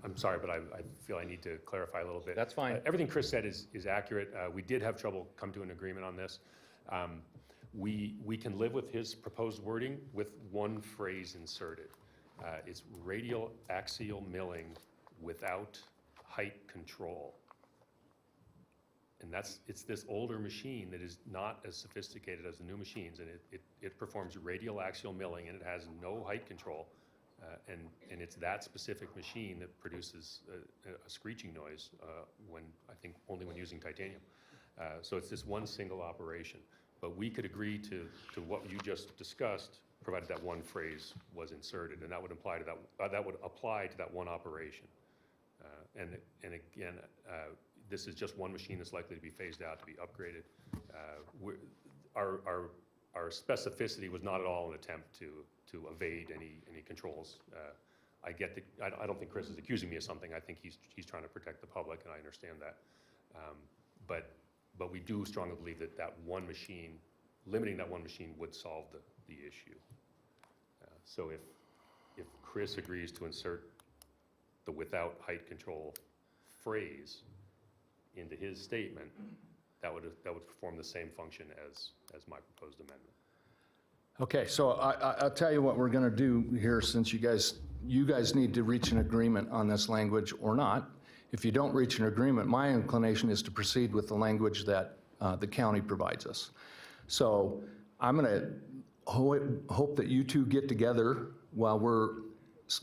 I'm sorry, but I feel I need to clarify a little bit. That's fine. Everything Chris said is accurate. We did have trouble come to an agreement on this. We can live with his proposed wording with one phrase inserted. It's radial axial milling without height control. And it's this older machine that is not as sophisticated as the new machines, and it performs radial axial milling, and it has no height control. And it's that specific machine that produces a screeching noise when, I think, only when using titanium. So it's this one single operation. But we could agree to what you just discussed, provided that one phrase was inserted, and that would apply to that one operation. And again, this is just one machine that's likely to be phased out, to be upgraded. Our specificity was not at all an attempt to evade any controls. I don't think Chris is accusing me of something. I think he's trying to protect the public, and I understand that. But we do strongly believe that one machine, limiting that one machine would solve the issue. So if Chris agrees to insert the without height control phrase into his statement, that would perform the same function as my proposed amendment. Okay, so I'll tell you what we're going to do here, since you guys need to reach an agreement on this language or not. If you don't reach an agreement, my inclination is to proceed with the language that the county provides us. So I'm going to hope that you two get together while we're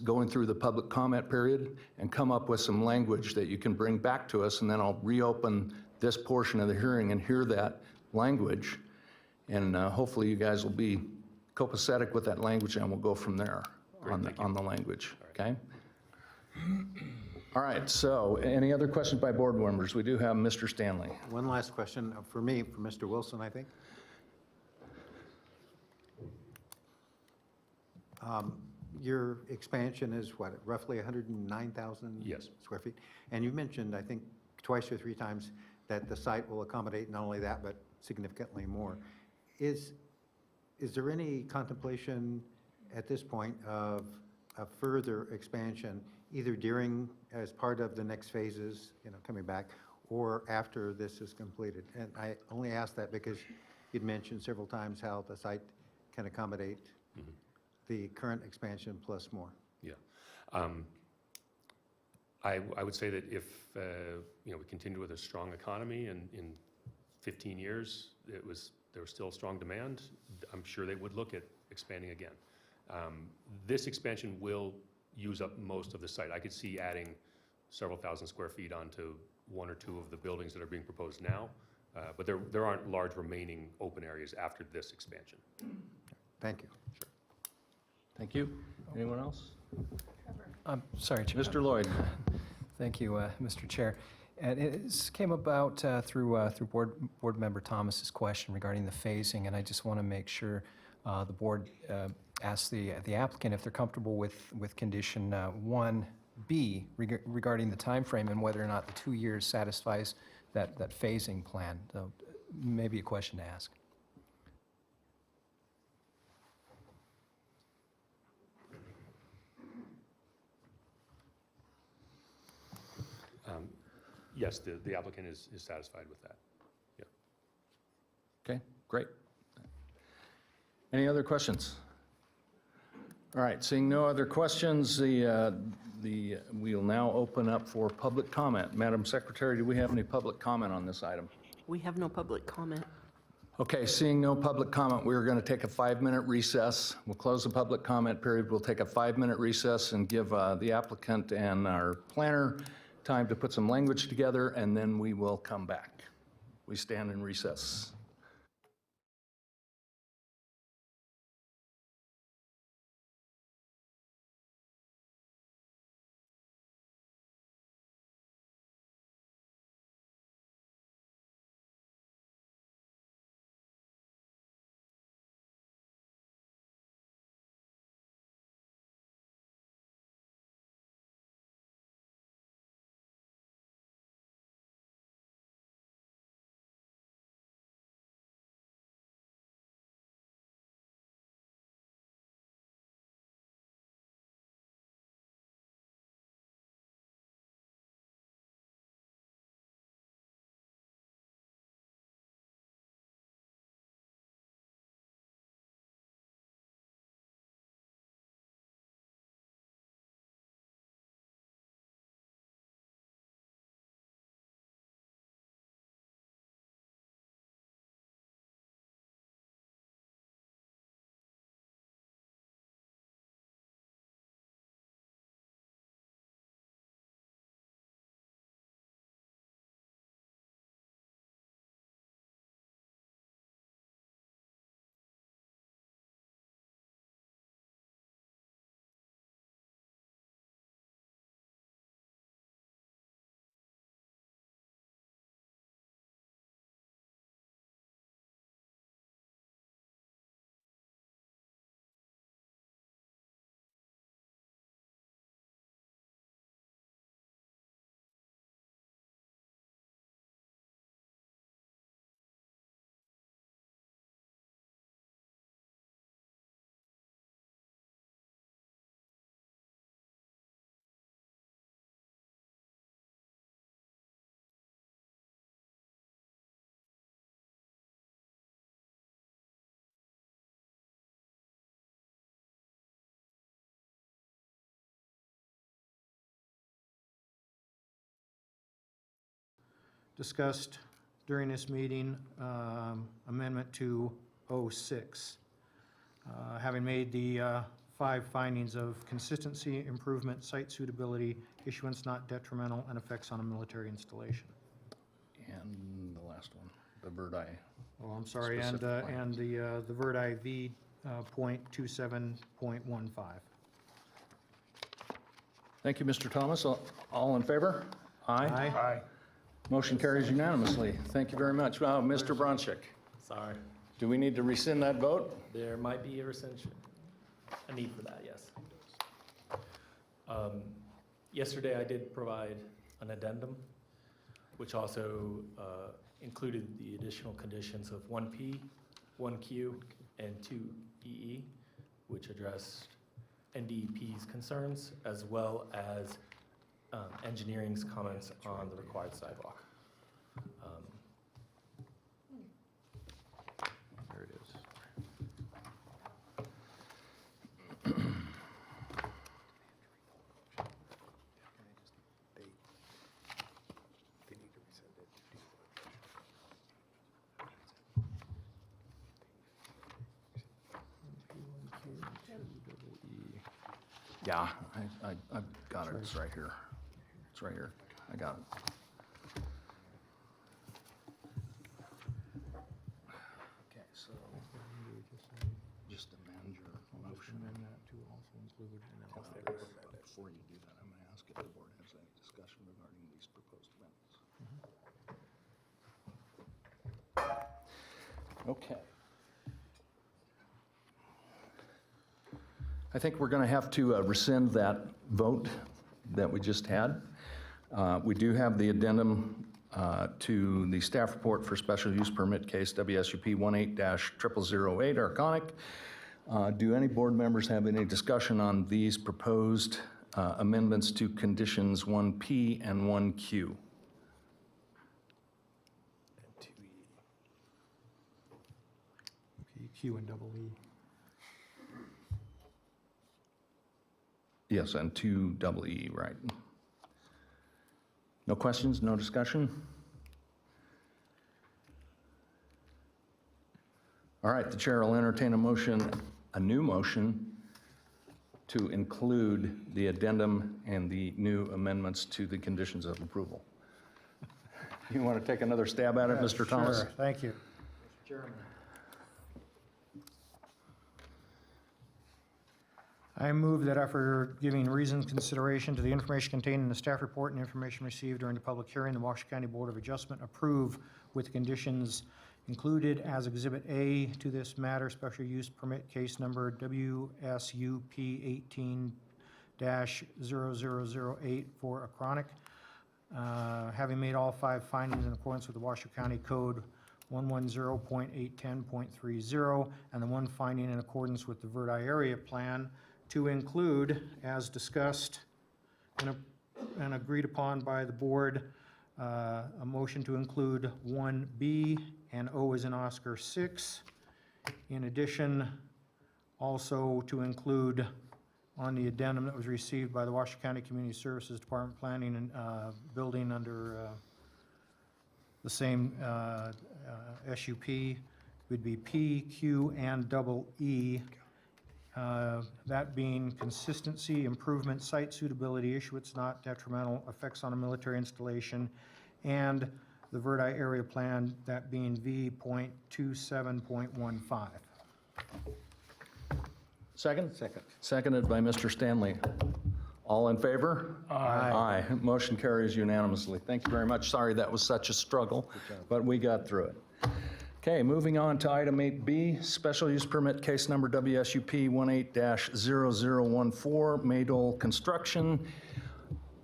going through the public comment period and come up with some language that you can bring back to us, and then I'll reopen this portion of the hearing and hear that language. And hopefully you guys will be copacetic with that language, and we'll go from there on the language, okay? All right, so any other questions by board members? We do have Mr. Stanley. One last question for me, for Mr. Wilson, I think. Your expansion is what, roughly 109,000? Yes. Square feet? And you mentioned, I think, twice or three times that the site will accommodate not only that, but significantly more. Is there any contemplation at this point of a further expansion, either during, as part of the next phases, coming back, or after this is completed? And I only ask that because you'd mentioned several times how the site can accommodate the current expansion plus more. Yeah. I would say that if we continue with a strong economy and in 15 years there was still strong demand, I'm sure they would look at expanding again. This expansion will use up most of the site. I could see adding several thousand square feet onto one or two of the buildings that are being proposed now, but there aren't large remaining open areas after this expansion. Thank you. Sure. Thank you. Anyone else? I'm sorry, Chair. Mr. Lloyd. Thank you, Mr. Chair. And it came about through Board Member Thomas's question regarding the phasing, and I just want to make sure the board asks the applicant if they're comfortable with condition 1B regarding the time frame and whether or not the 2 years satisfies that phasing plan. So maybe a question to ask. Yes, the applicant is satisfied with that. Yeah. Okay, great. Any other questions? All right, seeing no other questions, we'll now open up for public comment. Madam Secretary, do we have any public comment on this item? We have no public comment. Okay, seeing no public comment, we're going to take a 5-minute recess. We'll close the public comment period. We'll take a 5-minute recess and give the applicant and our planner time to put some language together, and then we will come back. We stand in recess. discussed during this meeting, amendment to 06. Having made the 5 findings of consistency, improvement, site suitability, issuance not detrimental, and effects on a military installation. And the last one, the Verdi. Oh, I'm sorry, and, Specific plans. the Verdi V, .27.15. Thank you, Mr. Thomas. All in favor? Aye. Aye. Motion carries unanimously. Thank you very much. Mr. Bronchick, Sorry. do we need to rescind that vote? There might be a rescission, a need for that, yes. Yesterday, I did provide an addendum, which also included the additional conditions of 1P, 1Q, and 2EE, which addressed NDEP's concerns, as well as engineering's comments on the required sidewalk. There it is. They need to resend it. Yeah, I've got it. It's right here. It's right here. I got it. Okay, so just amend your motion. Before you do that, I'm going to ask if the board has any discussion regarding these proposed amendments. Okay. I think we're going to have to rescind that vote that we just had. We do have the addendum to the staff report for special use permit case WSUP 18-0008 Arconic. Do any board members have any discussion on these proposed amendments to conditions 1P and 1Q? Q and double E. Yes, and 2EE, right. No questions, no discussion? All right, the chair will entertain a new motion to include the addendum and the new amendments to the conditions of approval. You want to take another stab at it, Mr. Thomas? Sure, thank you. Mr. Chairman. I move that after giving reasoned consideration to the information contained in the staff report and information received during the public hearing, the Washoe County Board of Adjustment approve with conditions included as Exhibit A to this matter, special use permit case number WSUP 18-0008 for Acronic. Having made all 5 findings in accordance with the Washoe County Code 110.810.30 and the 1 finding in accordance with the Verdi Area Plan, to include, as discussed and agreed upon by the board, a motion to include 1B and O as in Oscar 6. In addition, also to include on the addendum that was received by the Washoe County Community Services Department Planning and Building under the same SUP would be P, Q, and double E. That being consistency, improvement, site suitability, issuance not detrimental, effects on a military installation, and the Verdi Area Plan, that being V.27.15. Second? Second. Seconded by Mr. Stanley. All in favor? Aye. Aye. Motion carries unanimously. Thank you very much. Sorry that was such a struggle, but we got through it. Okay, moving on to item 8B, special use permit case number WSUP 18-0014, Maydole Construction.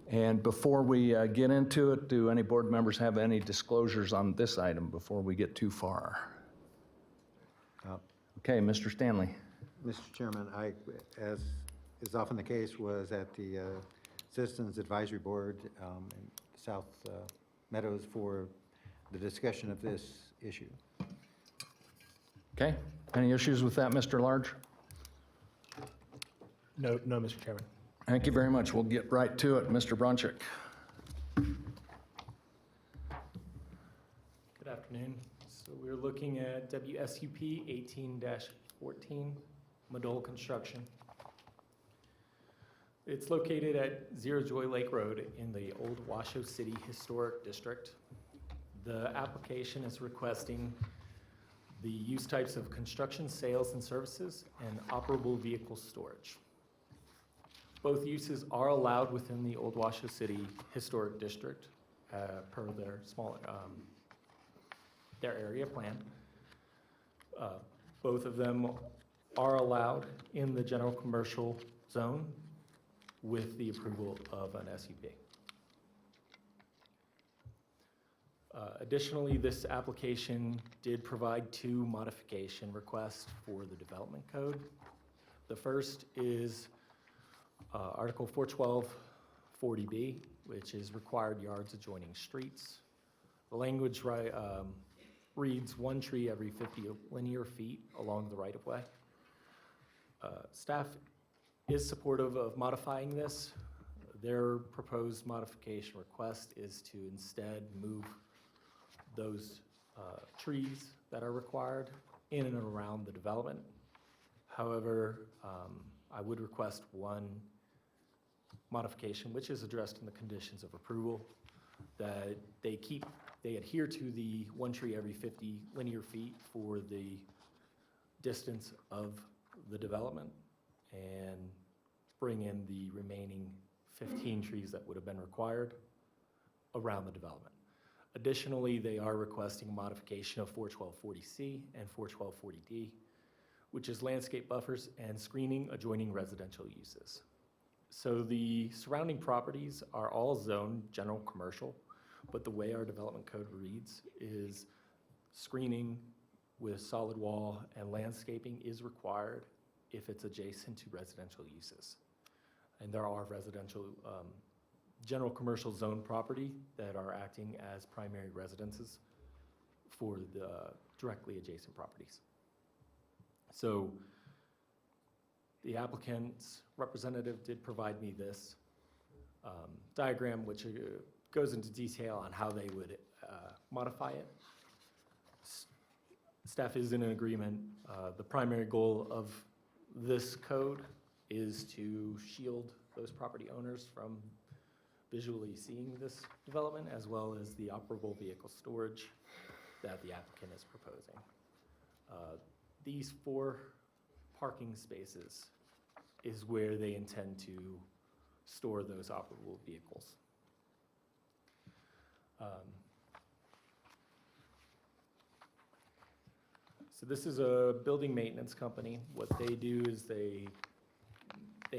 And before we get into it, do any board members have any disclosures on this item before we get too far? Okay, Mr. Stanley. Mr. Chairman, I, as is often the case, was at the Citizens Advisory Board in South Meadows for the discussion of this issue. Okay, any issues with that, Mr. Large? No, Mr. Chairman. Thank you very much. We'll get right to it. Mr. Bronchick. afternoon. So we're looking at WSUP 18-14, Madole Construction. It's located at 0 Joy Lake Road in the Old Washoe City Historic District. The application is requesting the use types of construction, sales, and services, and operable vehicle storage. Both uses are allowed within the Old Washoe City Historic District per their area plan. Both of them are allowed in the general commercial zone with the approval of an SUP. Additionally, this application did provide 2 modification requests for the development code. The first is Article 412-40B, which is required yards adjoining streets. The language reads 1 tree every 50 linear feet along the right-of-way. Staff is supportive of modifying this. Their proposed modification request is to instead move those trees that are required in and around the development. However, I would request one modification, which is addressed in the conditions of approval, that they adhere to the 1 tree every 50 linear feet for the distance of the development and bring in the remaining 15 trees that would have been required around the development. Additionally, they are requesting a modification of 412-40C and 412-40D, which is landscape buffers and screening adjoining residential uses. So the surrounding properties are all zoned general commercial, but the way our development code reads is screening with solid wall and landscaping is required if it's adjacent to residential uses. And there are residential general commercial zone property that are acting as primary residences for the directly adjacent properties. So the applicant's representative did provide me this diagram, which goes into detail on how they would modify it. Staff is in agreement. The primary goal of this code is to shield those property owners from visually seeing this development, as well as the operable vehicle storage that the applicant is proposing. These 4 parking spaces is where they intend to store those operable vehicles. So this is a building maintenance company. What they do is they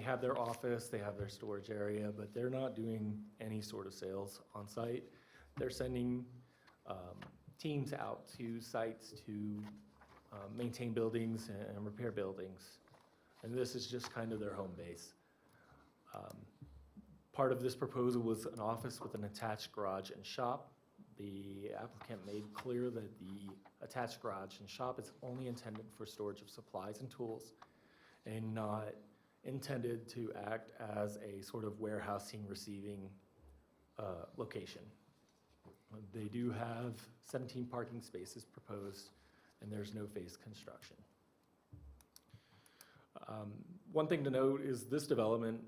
have their office, they have their storage area, but they're not doing any sort of sales on site. They're sending teams out to sites to maintain buildings and repair buildings. And this is just kind of their home base. Part of this proposal was an office with an attached garage and shop. The applicant made clear that the attached garage and shop is only intended for storage of supplies and tools and not intended to act as a sort of warehousing, receiving location. They do have 17 parking spaces proposed, and there's no phased construction. One thing to note is this development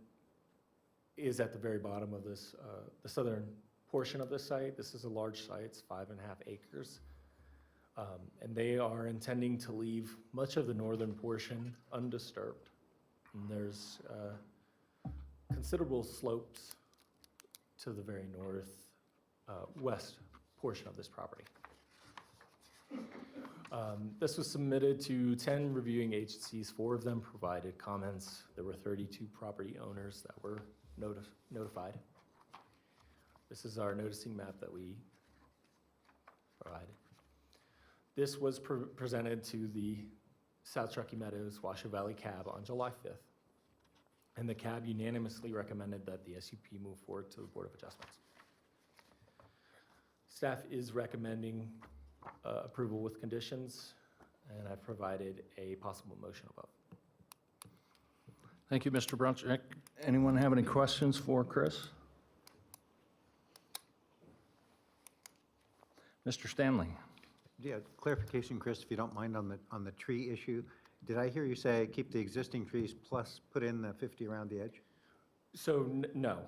is at the very bottom of this, the southern portion of the site. This is a large site, it's 5.5 acres. And they are intending to leave much of the northern portion undisturbed. And there's considerable slopes to the very west portion of this property. This was submitted to 10 reviewing agencies. 4 of them provided comments. There were 32 property owners that were notified. This is our noticing map that we provided. This was presented to the South Truckee Meadows Washoe Valley CAB on July 5th. And the CAB unanimously recommended that the SUP move forward to the Board of Adjustments. Staff is recommending approval with conditions, and I've provided a possible motion above. Thank you, Mr. Brunchick. Anyone have any questions for Chris? Mr. Stanley? Yeah, clarification, Chris, if you don't mind, on the tree issue. Did I hear you say keep the existing trees plus put in the 50 around the edge? So, no.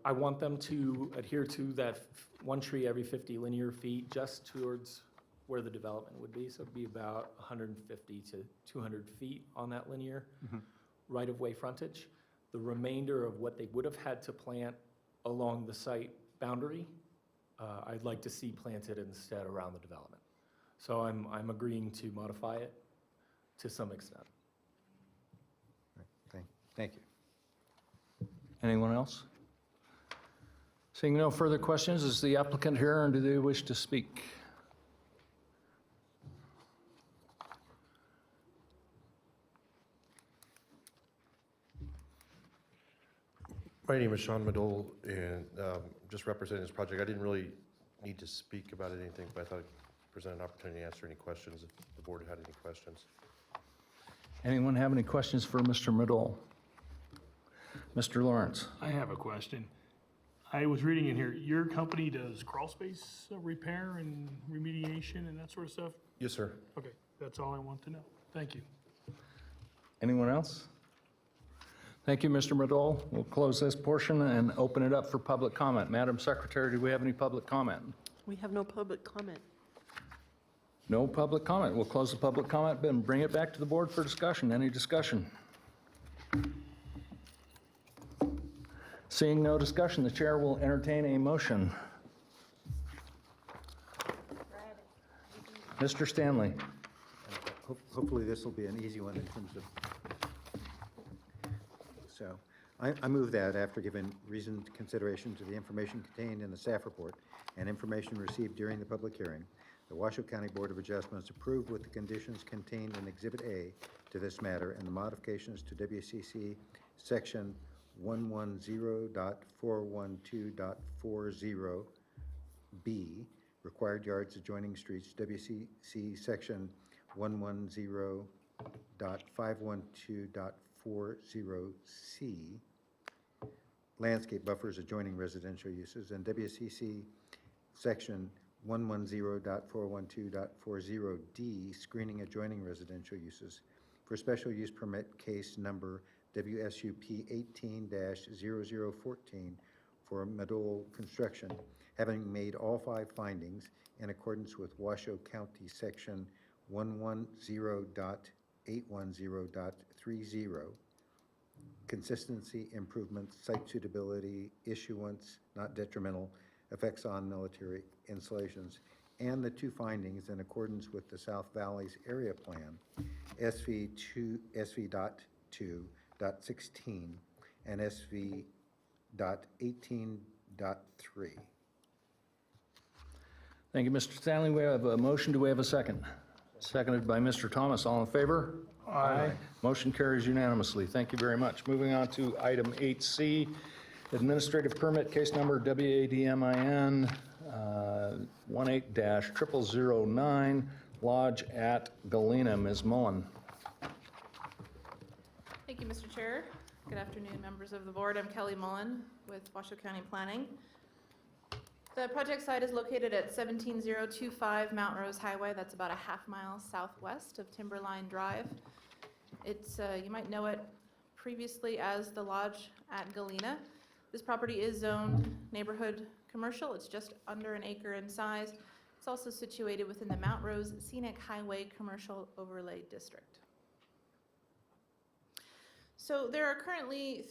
I want them to adhere to that one tree every 50 linear feet just towards where the development would be. So it'd be about 150 to 200 feet on that linear right-of-way frontage. The remainder of what they would have had to plant along the site boundary, I'd like to see planted instead around the development. So I'm agreeing to modify it to some extent. Thank you. Anyone else? Seeing no further questions, is the applicant here and do they wish to speak? My name is Sean Madole, and just representing this project. I didn't really need to speak about anything, but I thought I'd present an opportunity to answer any questions if the board had any questions. Anyone have any questions for Mr. Madole? Mr. Lawrence? I have a question. I was reading in here, your company does crawl space repair and remediation and that sort of stuff? Yes, sir. Okay, that's all I want to know. Thank you. Anyone else? Thank you, Mr. Madole. We'll close this portion and open it up for public comment. Madam Secretary, do we have any public comment? We have no public comment. No public comment. We'll close the public comment and bring it back to the board for discussion. Any discussion? Seeing no discussion, the chair will entertain a motion. Mr. Stanley. Hopefully this will be an easy one in terms of, so I move that after giving reasoned consideration to the information contained in the staff report and information received during the public hearing, the Washoe County Board of Adjustments approved with the conditions contained in Exhibit A to this matter and the modifications to WCC Section 110.412.40B, required yards adjoining streets, WCC Section 110.512.40C, landscape buffers adjoining residential uses, and WCC Section 110.412.40D, screening adjoining residential uses, for special use permit case number WSUP 18-0014 for Madole Construction, having made all 5 findings in accordance with Washoe County Section 110.810.30, consistency, improvements, site suitability, issuance, not detrimental, effects on military installations, and the 2 findings in accordance with the South Valley's area plan, SV.2.16 and SV.18.3. Thank you, Mr. Stanley. We have a motion. Do we have a second? Seconded by Mr. Thomas. All in favor? Aye. Motion carries unanimously. Thank you very much. Moving on to item 8C, administrative permit, case number WADMIN 18-0009, Lodge at Galena. Ms. Mullen. Thank you, Mr. Chair. Good afternoon, members of the board. I'm Kelly Mullen with Washoe County Planning. The project site is located at 17025 Mount Rose Highway. That's about a half-mile southwest of Timberline Drive. It's, you might know it previously as the Lodge at Galena. This property is zoned neighborhood commercial. It's just under an acre in size. It's also situated within the Mount Rose Scenic Highway Commercial Overlay District. So there are currently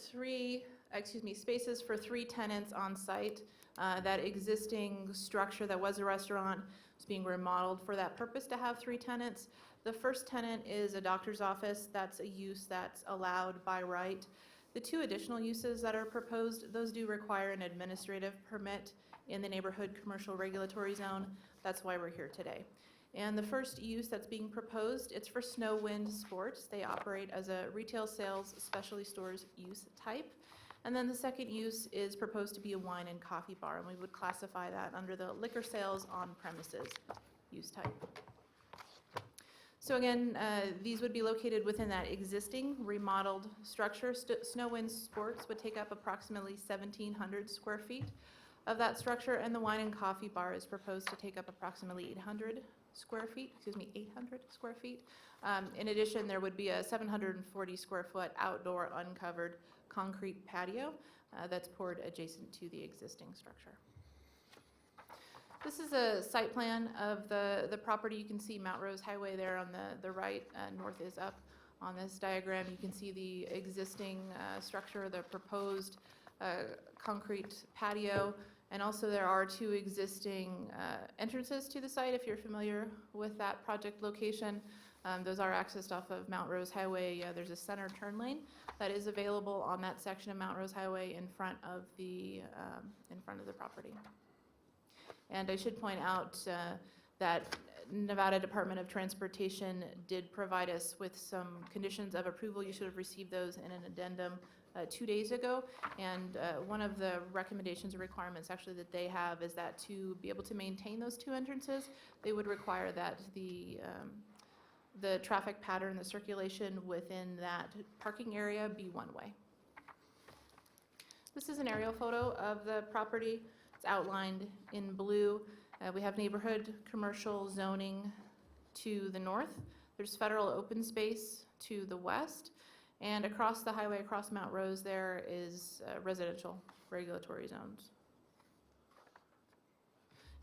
spaces for 3 tenants on site. That existing structure that was a restaurant is being remodeled for that purpose to have 3 tenants. The first tenant is a doctor's office. That's a use that's allowed by right. The 2 additional uses that are proposed, those do require an administrative permit in the neighborhood commercial regulatory zone. That's why we're here today. And the first use that's being proposed, it's for Snow Wind Sports. They operate as a retail sales specialty stores use type. And then the second use is proposed to be a wine and coffee bar, and we would classify that under the liquor sales on premises use type. So again, these would be located within that existing remodeled structure. Snow Wind Sports would take up approximately 1,700 square feet of that structure, and the wine and coffee bar is proposed to take up approximately 800 square feet, 800 square feet. In addition, there would be a 740 square foot outdoor uncovered concrete patio that's poured adjacent to the existing structure. This is a site plan of the property. You can see Mount Rose Highway there on the right, north is up. On this diagram, you can see the existing structure, the proposed concrete patio, and also there are two existing entrances to the site, if you're familiar with that project location. Those are accessed off of Mount Rose Highway. There's a center turn lane that is available on that section of Mount Rose Highway in front of the property. And I should point out that Nevada Department of Transportation did provide us with some conditions of approval. You should have received those in an addendum 2 days ago. And one of the recommendations or requirements actually that they have is that to be able to maintain those two entrances, they would require that the traffic pattern, the circulation within that parking area be one way. This is an aerial photo of the property. It's outlined in blue. We have neighborhood commercial zoning to the north. There's federal open space to the west. And across the highway, across Mount Rose, there is residential regulatory zones.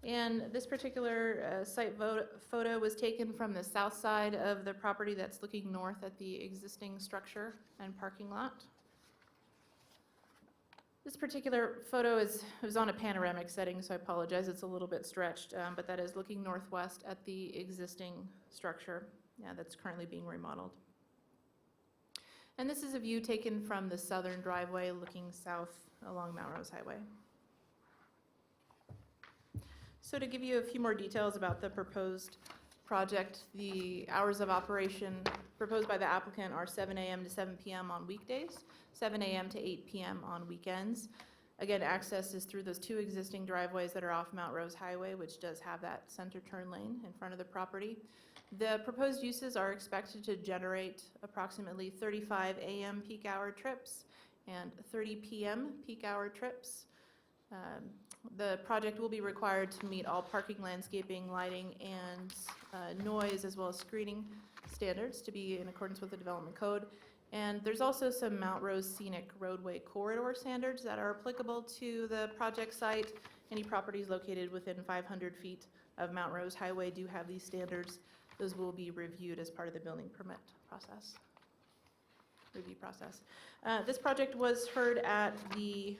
And this particular site photo was taken from the south side of the property that's looking north at the existing structure and parking lot. This particular photo was on a panoramic setting, so I apologize, it's a little bit stretched, but that is looking northwest at the existing structure that's currently being remodeled. And this is a view taken from the southern driveway looking south along Mount Rose Highway. So to give you a few more details about the proposed project, the hours of operation proposed by the applicant are 7 a.m. to 7 p.m. on weekdays, 7 a.m. to 8 p.m. on weekends. Again, access is through those two existing driveways that are off Mount Rose Highway, which does have that center turn lane in front of the property. The proposed uses are expected to generate approximately 35 a.m. peak hour trips and 30 p.m. peak hour trips. The project will be required to meet all parking, landscaping, lighting, and noise, as well as screening standards to be in accordance with the development code. And there's also some Mount Rose Scenic Roadway Corridor standards that are applicable to the project site. Any properties located within 500 feet of Mount Rose Highway do have these standards. Those will be reviewed as part of the building permit process, review process. This project was heard at the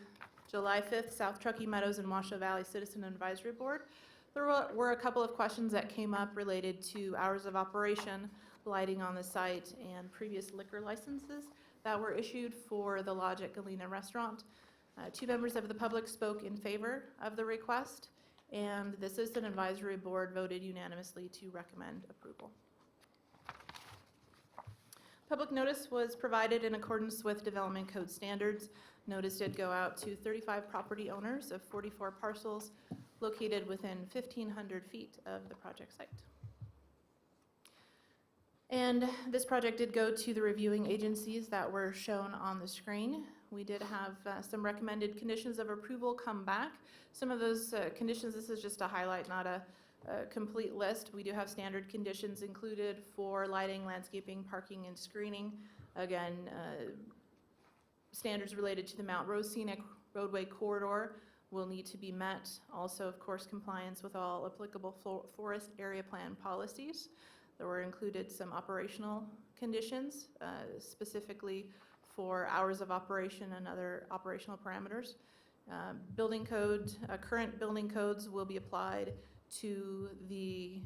July 5th South Truckee Meadows and Washoe Valley Citizen Advisory Board. There were a couple of questions that came up related to hours of operation, lighting on the site, and previous liquor licenses that were issued for the lodge at Galena Restaurant. Two members of the public spoke in favor of the request, and the Citizen Advisory Board voted unanimously to recommend approval. Public notice was provided in accordance with Development Code standards. Notice did go out to 35 property owners of 44 parcels located within 1,500 feet of the project site. And this project did go to the reviewing agencies that were shown on the screen. We did have some recommended conditions of approval come back. Some of those conditions, this is just a highlight, not a complete list. We do have standard conditions included for lighting, landscaping, parking, and screening. Again, standards related to the Mount Rose Scenic Roadway Corridor will need to be met. Also, of course, compliance with all applicable forest area plan policies. There were included some operational conditions, specifically for hours of operation and other operational parameters. Building code, current building codes will be applied to the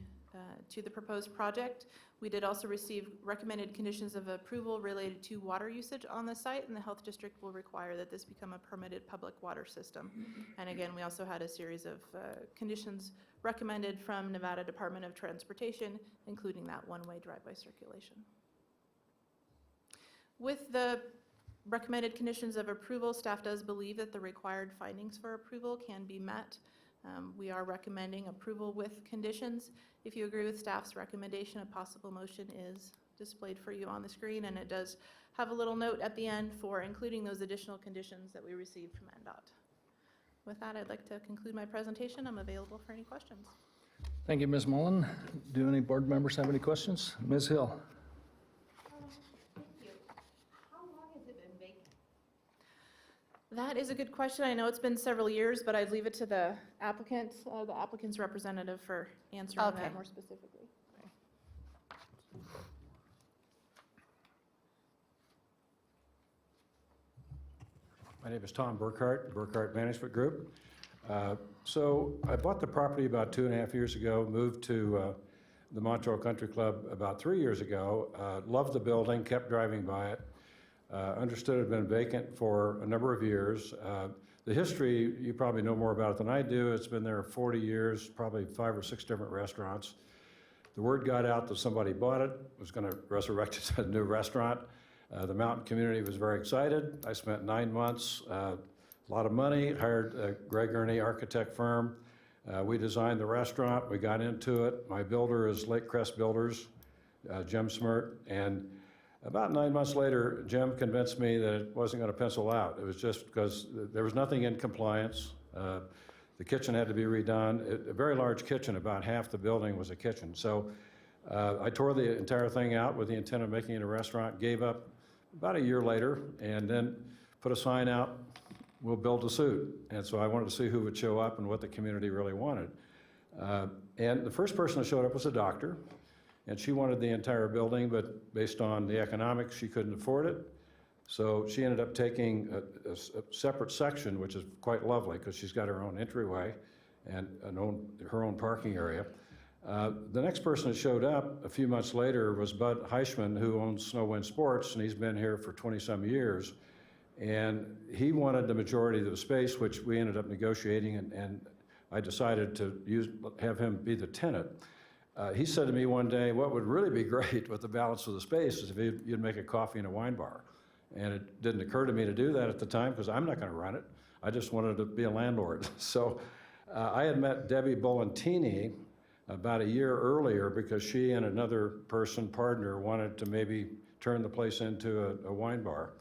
proposed project. We did also receive recommended conditions of approval related to water usage on the site, and the health district will require that this become a permitted public water system. And again, we also had a series of conditions recommended from Nevada Department of Transportation, including that one-way driveway circulation. With the recommended conditions of approval, staff does believe that the required findings for approval can be met. We are recommending approval with conditions. If you agree with staff's recommendation, a possible motion is displayed for you on the screen, and it does have a little note at the end for including those additional conditions that we received from NDOT. With that, I'd like to conclude my presentation. I'm available for any questions. Thank you, Ms. Mullen. Do any board members have any questions? Ms. Hill? Thank you. How long has it been vacant? That is a good question. I know it's been several years, but I'd leave it to the applicant's representative for answering Okay. that more specifically. My name is Tom Burkhart, Burkhart Management Group. So I bought the property about 2.5 years ago, moved to the Montrose Country Club about 3 years ago. Loved the building, kept driving by it. Understood it had been vacant for a number of years. The history, you probably know more about it than I do. It's been there 40 years, probably 5 or 6 different restaurants. The word got out that somebody bought it, was going to resurrect it as a new restaurant. The mountain community was very excited. I spent 9 months, a lot of money, hired a Greg Ernie architect firm. We designed the restaurant, we got into it. My builder is Lake Crest Builders, Jim Smirt, and about 9 months later, Jim convinced me that it wasn't going to pencil out. It was just because there was nothing in compliance. The kitchen had to be redone. A very large kitchen, about half the building was a kitchen. So I tore the entire thing out with the intent of making it a restaurant, gave up about a year later, and then put a sign out, we'll build a suit. And so I wanted to see who would show up and what the community really wanted. And the first person that showed up was a doctor, and she wanted the entire building, but based on the economics, she couldn't afford it. So she ended up taking a separate section, which is quite lovely because she's got her own entryway and her own parking area. The next person that showed up a few months later was Bud Heischman, who owns Snow Wind Sports, and he's been here for 20-some years. And he wanted the majority of the space, which we ended up negotiating, and I decided to have him be the tenant. He said to me one day, what would really be great with the balance of the space is if you'd make a coffee and a wine bar. And it didn't occur to me to do that at the time because I'm not going to run it. I just wanted to be a landlord. So I had met Debbie Bolentini about a year earlier because she and another partner, wanted to maybe turn the place into a wine bar.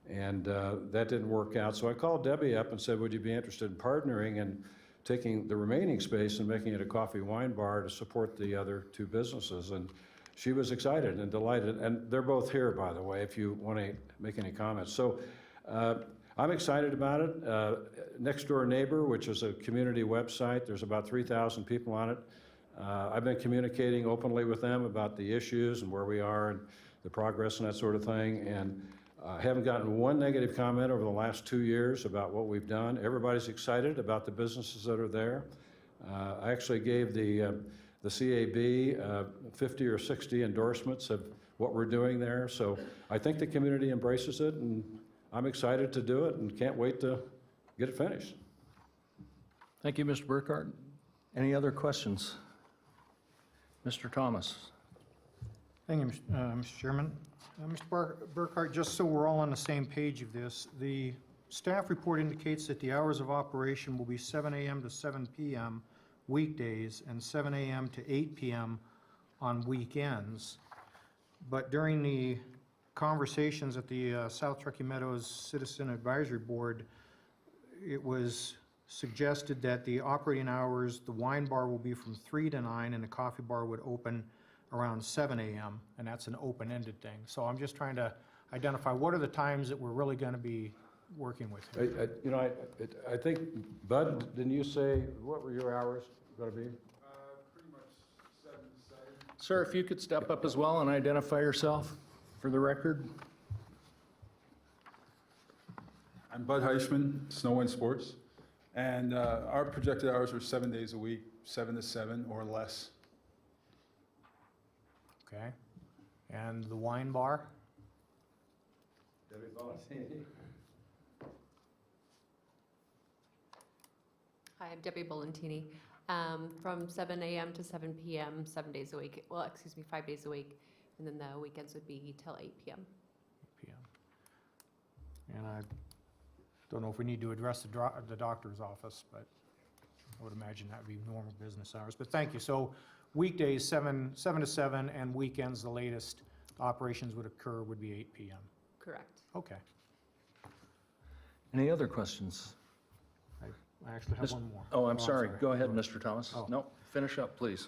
And that didn't work out. So I called Debbie up and said, would you be interested in partnering and taking the remaining space and making it a coffee wine bar to support the other 2 businesses? And she was excited and delighted. And they're both here, by the way, if you want to make any comments. So I'm excited about it. Next Door Neighbor, which is a community website, there's about 3,000 people on it. I've been communicating openly with them about the issues and where we are and the progress and that sort of thing. And I haven't gotten one negative comment over the last 2 years about what we've done. Everybody's excited about the businesses that are there. I actually gave the CAB 50 or 60 endorsements of what we're doing there. So I think the community embraces it, and I'm excited to do it and can't wait to get it finished. Thank you, Mr. Burkhart. Any other questions? Mr. Thomas? Thank you, Mr. Chairman. Mr. Burkhart, just so we're all on the same page of this, the staff report indicates that the hours of operation will be 7 a.m. to 7 p.m. weekdays and 7 a.m. to 8 p.m. on weekends. But during the conversations at the South Truckee Meadows Citizen Advisory Board, it was suggested that the operating hours, the wine bar will be from 3 to 9 and the coffee bar would open around 7 a.m. and that's an open-ended thing. So I'm just trying to identify what are the times that we're really going to be working with here. I think, Bud, didn't you say, what were your hours going to be? Pretty much 7 to 7. Sir, if you could step up as well and identify yourself for the record. I'm Bud Heischman, Snow Wind Sports, and our projected hours are 7 days a week, 7 to 7 or less. Okay. And the wine bar? Hi, I'm Debbie Bolentini. From 7 a.m. to 7 p.m., 7 days a week. Well, excuse me, 5 days a week. And then the weekends would be till 8 p.m. 8 p.m. And I don't know if we need to address the doctor's office, but I would imagine that would be normal business hours. But thank you. So weekdays, 7 to 7, and weekends, the latest operations would occur would be 8 p.m. Correct. Okay. Any other questions? I actually have one more. Oh, I'm sorry. Go ahead, Mr. Thomas. Oh. No. Finish up, please.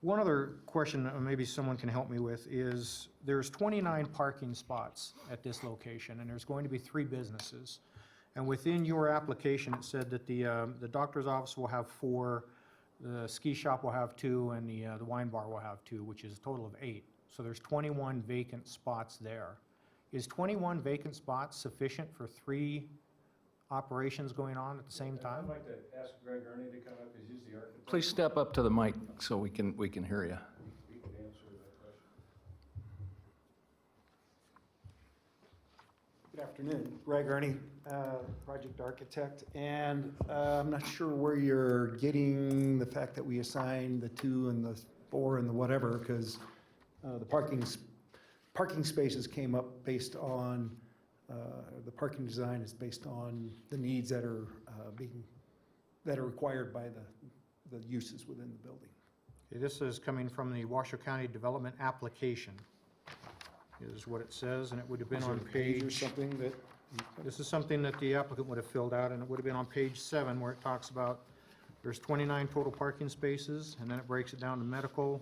One other question that maybe someone can help me with is, there's 29 parking spots at this location, and there's going to be 3 businesses. And within your application, it said that the doctor's office will have 4, the ski shop will have 2, and the wine bar will have 2, which is a total of 8. So there's 21 vacant spots there. Is 21 vacant spots sufficient for 3 operations going on at the same time? I'd like to ask Greg Ernie to come up, because he's the architect. Please step up to the mic so we can hear you. He can answer that question. Good afternoon, Greg Ernie, project architect, and I'm not sure where you're getting the fact that we assigned the 2 and the 4 and the whatever, because the parking spaces came up based on, the parking design is based on the needs that are required by the uses within the building. Okay, this is coming from the Washoe County Development Application, is what it says, and it would have been Is there on a page or page, something that? this is something that the applicant would have filled out, and it would have been on page 7, where it talks about there's 29 total parking spaces, and then it breaks it down to medical,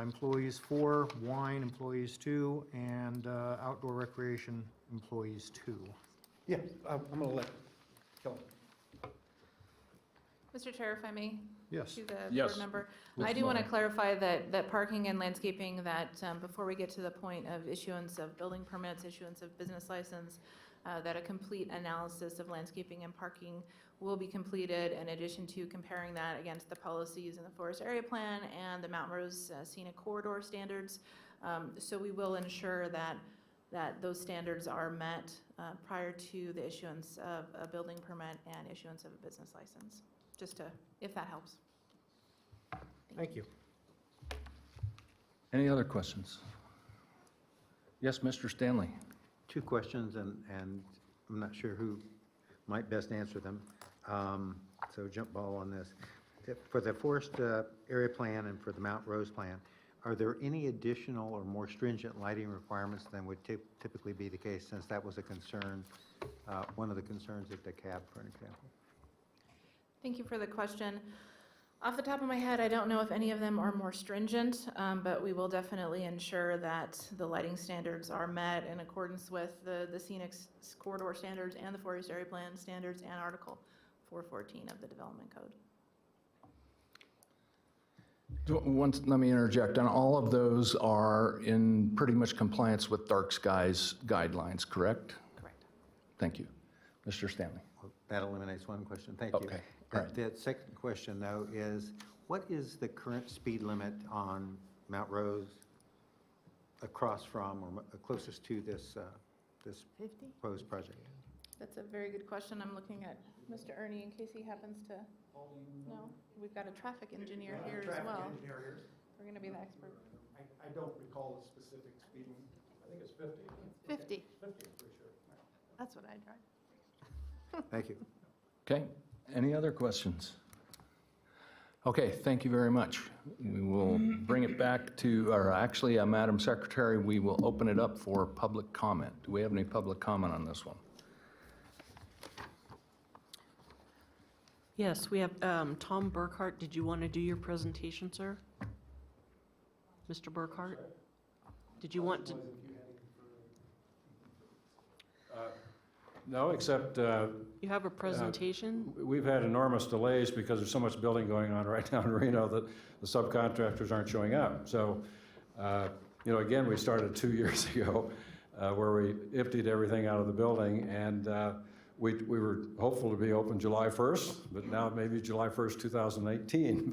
employees 4, wine employees 2, and outdoor recreation employees 2. Yeah, I'm going to let Kelly. Mr. Chair, if I may? Yes. To the Yes. board member. Ms. I do want to Muller. clarify that parking and landscaping, that before we get to the point of issuance of building permits, issuance of business license, that a complete analysis of landscaping and parking will be completed, in addition to comparing that against the policies in the Forest Area Plan and the Mount Rose Scenic Corridor standards. So we will ensure that those standards are met prior to the issuance of a building permit and issuance of a business license, just to, if that helps. Thank you. Any other questions? Yes, Mr. Stanley. 2 questions, and I'm not sure who might best answer them. So jump ball on this. For the Forest Area Plan and for the Mount Rose Plan, are there any additional or more stringent lighting requirements than would typically be the case, since that was a concern, one of the concerns at the cab, for an example? Thank you for the question. Off the top of my head, I don't know if any of them are more stringent, but we will definitely ensure that the lighting standards are met in accordance with the scenic corridor standards and the Forest Area Plan standards and Article 414 of the Development Code. Let me interject, and all of those are in pretty much compliance with dark skies guidelines, correct? Correct. Thank you. Mr. Stanley. Well, that eliminates one question. Thank you. Okay, all right. The second question, though, is what is the current speed limit on Mount Rose across from or closest to this 50? proposed project? That's a very good question. I'm looking at Mr. Ernie in case he happens to know. We've got a traffic engineer here as well. We're going to be the expert. I don't recall the specific speed limit. I think it's 50. 50. 50, I'm pretty sure. That's what I drive. Thank you. Okay, any other questions? Okay, thank you very much. We will bring it back to, or actually, Madam Secretary, we will open it up for public comment. Do we have any public comment on this one? Yes, we have Tom Burkhart. Did you want to do your presentation, sir? Mr. Burkhart? Did you want to? No, except You have a presentation? we've had enormous delays because there's so much building going on right now in Reno that the subcontractors aren't showing up. So, again, we started 2 years ago where we emptied everything out of the building, and we were hopeful to be open July 1st, but now it may be July 1st, 2018.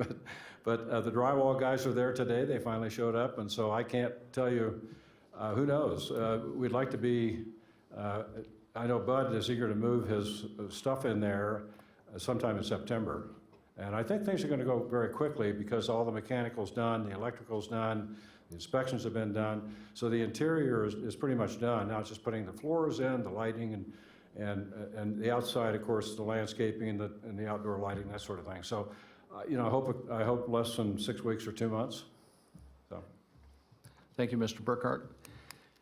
But the drywall guys are there today. They finally showed up, and so I can't tell you, who knows? We'd like to be, I know Bud is eager to move his stuff in there sometime in September. And I think things are going to go very quickly because all the mechanical's done, the electrical's done, the inspections have been done. So the interior is pretty much done. Now it's just putting the floors in, the lighting, and the outside, of course, the landscaping and the outdoor lighting, that sort of thing. So, I hope less than 6 weeks or 2 months. So, Thank you, Mr. Burkhart.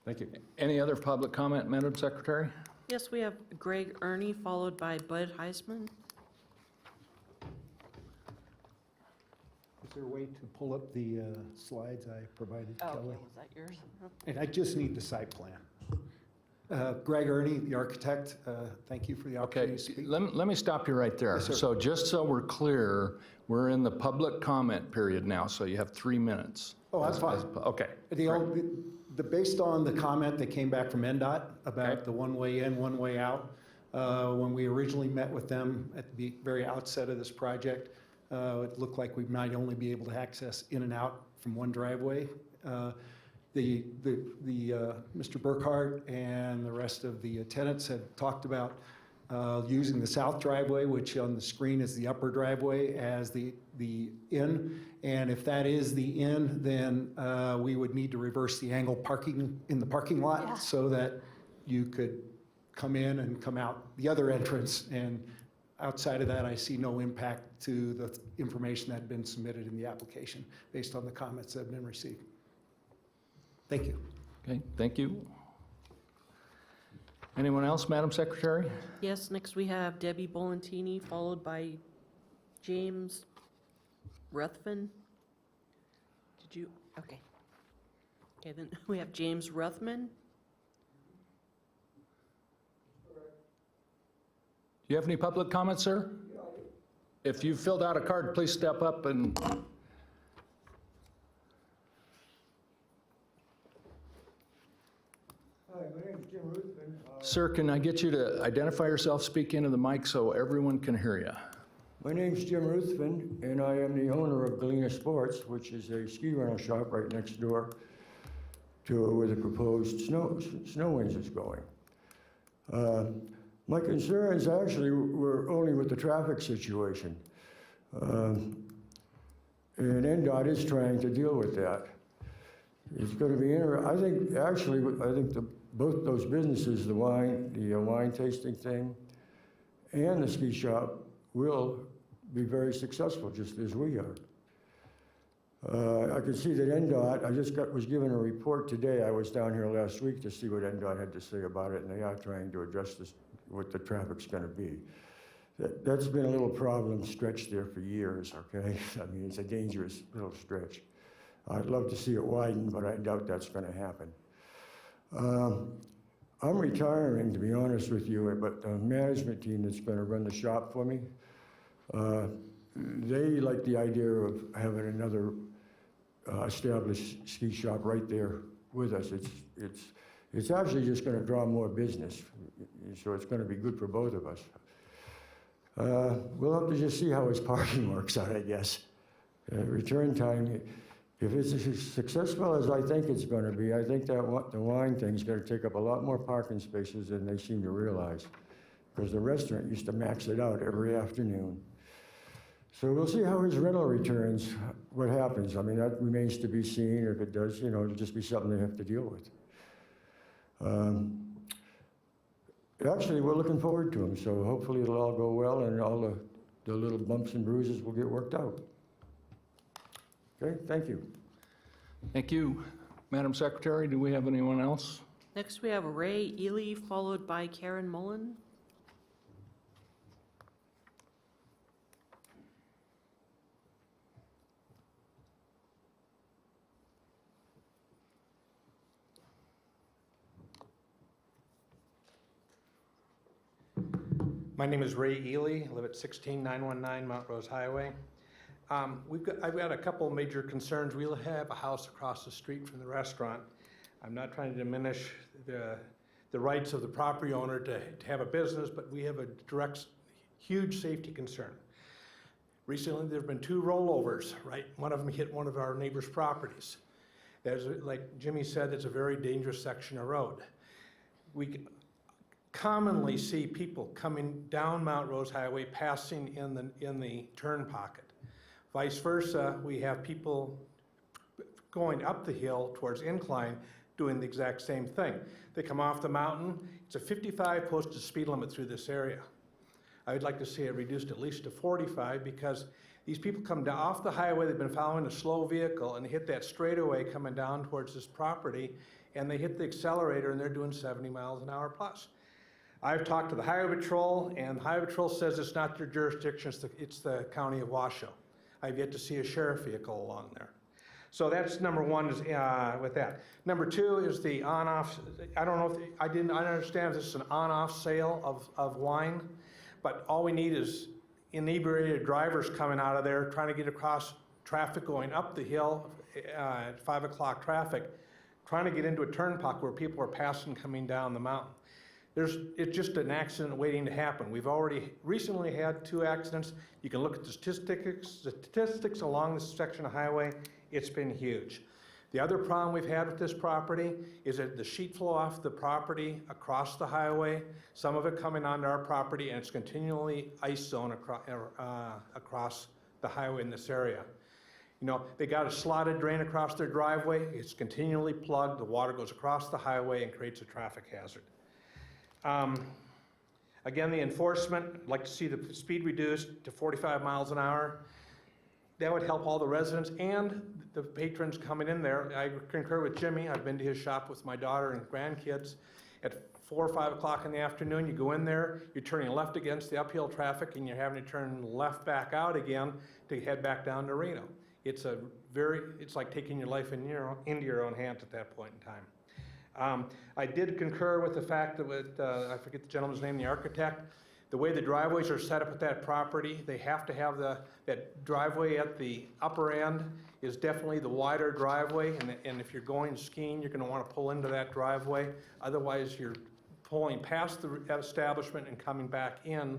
thank you. Any other public comment, Madam Secretary? Yes, we have Greg Ernie, followed by Bud Heisman. there a way to pull up the slides I provided Oh, Kelly? was that yours? And I just need the site plan. Greg Ernie, the architect, thank you for the opportunity Okay, to speak. let me stop you right there. Yes, sir. So just so we're clear, we're in the public comment period now, so you have 3 minutes. Oh, that's fine. Okay. Based on the comment that came back from NDOT about Okay. the one-way in, one-way out, when we originally met with them at the very outset of this project, it looked like we might only be able to access in and out from one driveway. Mr. Burkhart and the rest of the tenants had talked about using the south driveway, which on the screen is the upper driveway, as the in. And if that is the in, then we would need to reverse the angle parking in the parking lot so that you could come in and come out the other entrance. And outside of that, I see no impact to the information that had been submitted in the application based on the comments that have been received. Thank you. Okay, thank you. Anyone else, Madam Secretary? Yes, next we have Debbie Bolentini, followed by James Ruthven. Did you, okay. Okay, then we have James Ruthman. Do you have any public comments, sir? If you filled out a card, please step up and... Hi, my name is Jim Ruthven. Sir, can I get you to identify yourself, speak into the mic so everyone can hear you? My name's Jim Ruthven, and I am the owner of Galena Sports, which is a ski rental shop right next door to where the proposed snow winds is going. My concerns actually were only with the traffic situation. And NDOT is trying to deal with that. It's going to be interesting. I think both those businesses, the wine tasting thing and the ski shop, will be very successful, just as we are. I can see that NDOT, was given a report today. I was down here last week to see what NDOT had to say about it, and they are trying to address what the traffic's going to be. That's been a little problem stretched there for years, okay? I mean, it's a dangerous little stretch. I'd love to see it widen, but I doubt that's going to happen. I'm retiring, to be honest with you, but the management team that's going to run the shop for me, they like the idea of having another established ski shop right there with us. It's actually just going to draw more business, so it's going to be good for both of us. We'll have to just see how his parking works out, I guess. Return time, if it's as successful as I think it's going to be, I think that the wine thing is going to take up a lot more parking spaces than they seem to realize, because the restaurant used to max it out every afternoon. So we'll see how his rental returns, what happens. I mean, that remains to be seen. If it does, it'll just be something they have to deal with. Actually, we're looking forward to him, so hopefully it'll all go well and all the little bumps and bruises will get worked out. Okay, thank you. Thank you. Madam Secretary, do we have anyone else? Next we have Ray Ely, followed by Karen Mullen. My name is Ray Ely. I live at 16919 Mount Rose Highway. I've got a couple major concerns. We have a house across the street from the restaurant. I'm not trying to diminish the rights of the property owner to have a business, but we have a huge safety concern. Recently, there have been 2 rollovers, right? One of them hit one of our neighbor's properties. Like Jimmy said, it's a very dangerous section of road. We commonly see people coming down Mount Rose Highway, passing in the turn pocket. Vice versa, we have people going up the hill towards incline doing the exact same thing. They come off the mountain. It's a 55 posted speed limit through this area. I would like to see it reduced at least to 45, because these people come down off the highway, they've been following a slow vehicle, and they hit that straightaway coming down towards this property, and they hit the accelerator and they're doing 70 miles an hour plus. I've talked to the Highway Patrol, and the Highway Patrol says it's not their jurisdiction, it's the County of Washoe. I've yet to see a sheriff vehicle along there. So that's number one is with that. Number two is the on-off, I don't know if, I understand if this is an on-off sale of wine, but all we need is inebriated drivers coming out of there trying to get across traffic going up the hill at 5 o'clock traffic, trying to get into a turnpike where people are passing coming down the mountain. It's just an accident waiting to happen. We've already recently had 2 accidents. You can look at the statistics along this section of highway. It's been huge. The other problem we've had with this property is that the sheet flow off the property across the highway, some of it coming onto our property, and it's continually ice zone across the highway in this area. You know, they got a slotted drain across their driveway. It's continually plugged. The water goes across the highway and creates a traffic hazard. Again, the enforcement, I'd like to see the speed reduced to 45 miles an hour. That would help all the residents and the patrons coming in there. I concur with Jimmy. I've been to his shop with my daughter and grandkids. At 4 or 5 o'clock in the afternoon, you go in there, you're turning left against the uphill traffic, and you're having to turn left back out again to head back down to Reno. It's like taking your life into your own hands at that point in time. I did concur with the fact that with, I forget the gentleman's name, the architect, the way the driveways are set up at that property, they have to have that driveway at the upper end is definitely the wider driveway, and if you're going skiing, you're going to want to pull into that driveway. Otherwise, you're pulling past the establishment and coming back in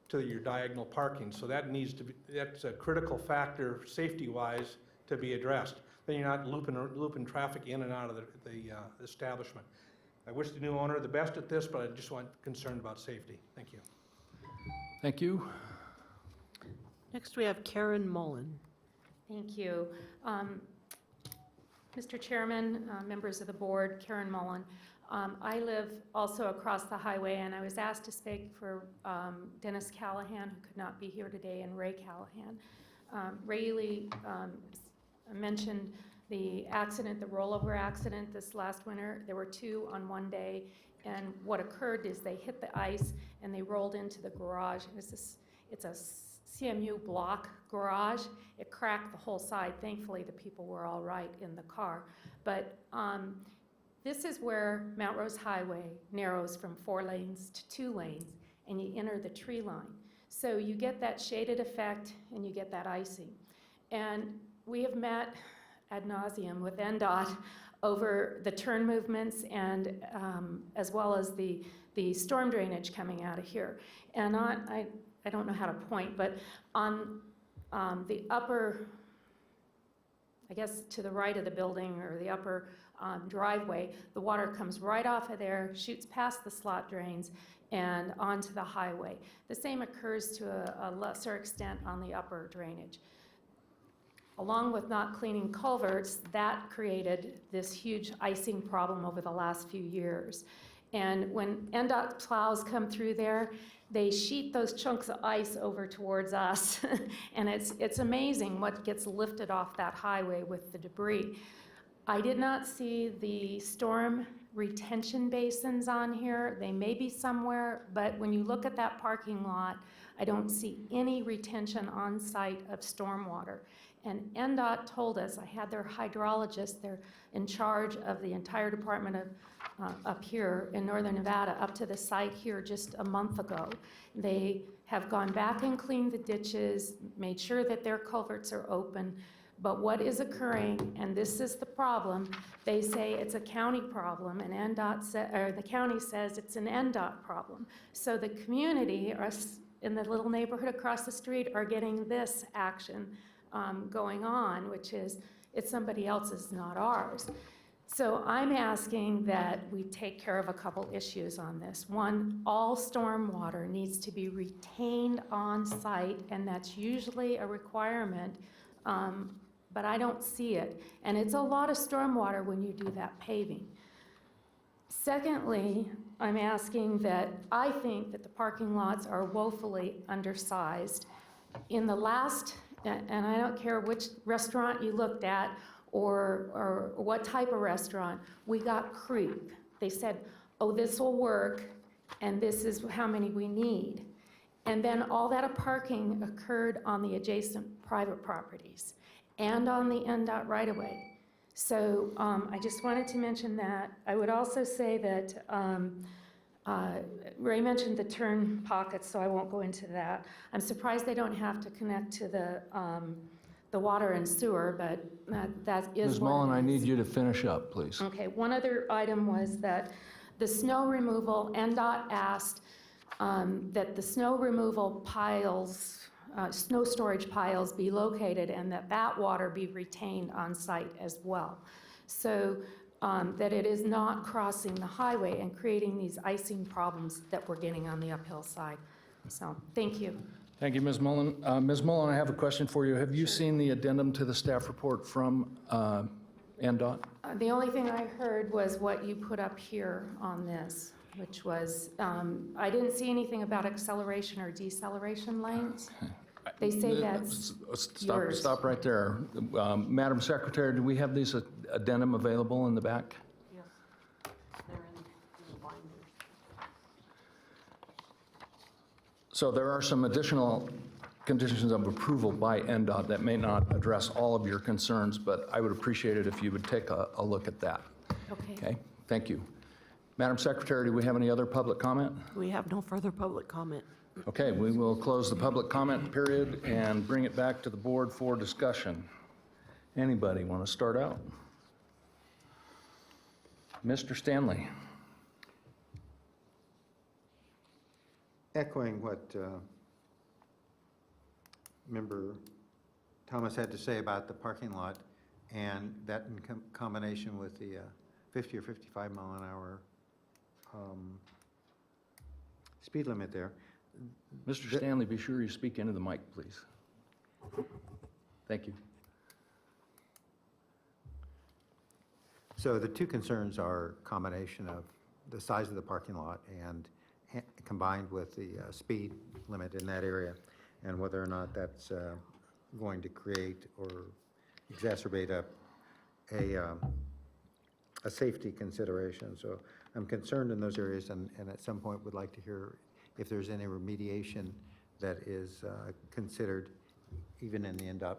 to your diagonal parking. So that needs to be, that's a critical factor safety-wise to be addressed. Then you're not looping traffic in and out of the establishment. I wish the new owner the best at this, but I just want concerned about safety. Thank you. Thank you. Next, we have Karen Mullen. Thank you. Mr. Chairman, members of the board, Karen Mullen. I live also across the highway, and I was asked to speak for Dennis Callahan, who could not be here today, and Ray Callahan. Ray Lee mentioned the accident, the rollover accident this last winter. There were 2 on one day, and what occurred is they hit the ice and they rolled into the garage. It's a CMU block garage. It cracked the whole side. Thankfully, the people were all right in the car. But this is where Mount Rose Highway narrows from 4 lanes to 2 lanes, and you enter the tree line. So you get that shaded effect and you get that icing. And we have met ad nauseum with NDOT over the turn movements and as well as the storm drainage coming out of here. And I don't know how to point, but on the upper, I guess to the right of the building or the upper driveway, the water comes right off of there, shoots past the slot drains and onto the highway. The same occurs to a lesser extent on the upper drainage. Along with not cleaning culverts, that created this huge icing problem over the last few years. And when NDOT plows come through there, they sheet those chunks of ice over towards us. And it's amazing what gets lifted off that highway with the debris. I did not see the storm retention basins on here. They may be somewhere, but when you look at that parking lot, I don't see any retention on site of stormwater. And NDOT told us, I had their hydrologist, they're in charge of the entire department of up here in northern Nevada, up to the site here just a month ago. They have gone back and cleaned the ditches, made sure that their culverts are open. But what is occurring, and this is the problem, they say it's a county problem, and the county says it's an NDOT problem. So the community in the little neighborhood across the street are getting this action going on, which is it's somebody else's, not ours. So I'm asking that we take care of a couple issues on this. One, all stormwater needs to be retained on site, and that's usually a requirement, but I don't see it. And it's a lot of stormwater when you do that paving. Secondly, I'm asking that I think that the parking lots are woefully undersized. In the last, and I don't care which restaurant you looked at or what type of restaurant, we got creep. They said, oh, this will work, and this is how many we need. And then all that parking occurred on the adjacent private properties and on the NDOT right-of-way. So I just wanted to mention that. I would also say that Ray mentioned the turn pockets, so I won't go into that. I'm surprised they don't have to connect to the water and sewer, but that is Ms. what Mullen, it I need is. you to finish up, please. Okay, one other item was that the snow removal, NDOT asked that the snow removal piles, snow storage piles be located and that water be retained on site as well. So that it is not crossing the highway and creating these icing problems that we're getting on the uphill side. So, thank you. Thank you, Ms. Mullen. Ms. Mullen, I have a question for you. Have you seen the addendum to the staff report from NDOT? The only thing I heard was what you put up here on this, which was, I didn't see anything about acceleration or deceleration lanes. They say that's yours. Stop right there. Madam Secretary, do we have these addendum available in the back? Yes, they're in the binders. So there are some additional conditions of approval by NDOT that may not address all of your concerns, but I would appreciate it if you would take a look at that. Okay, thank you. Madam Secretary, do we have any other public comment? We have no further public comment. Okay, we will close the public comment period and bring it back to the board for discussion. Anybody want to start out? Mr. Stanley. Echoing what Member Thomas had to say about the parking lot, and that in combination with the 50 or 55 mile an hour speed limit there. Mr. Stanley, be sure you speak into the mic, please. Thank you. So the two concerns are combination of the size of the parking lot and combined with the speed limit in that area, and whether or not that's going to create or exacerbate a safety consideration. So I'm concerned in those areas, and at some point would like to hear if there's any remediation that is considered, even in the NDOT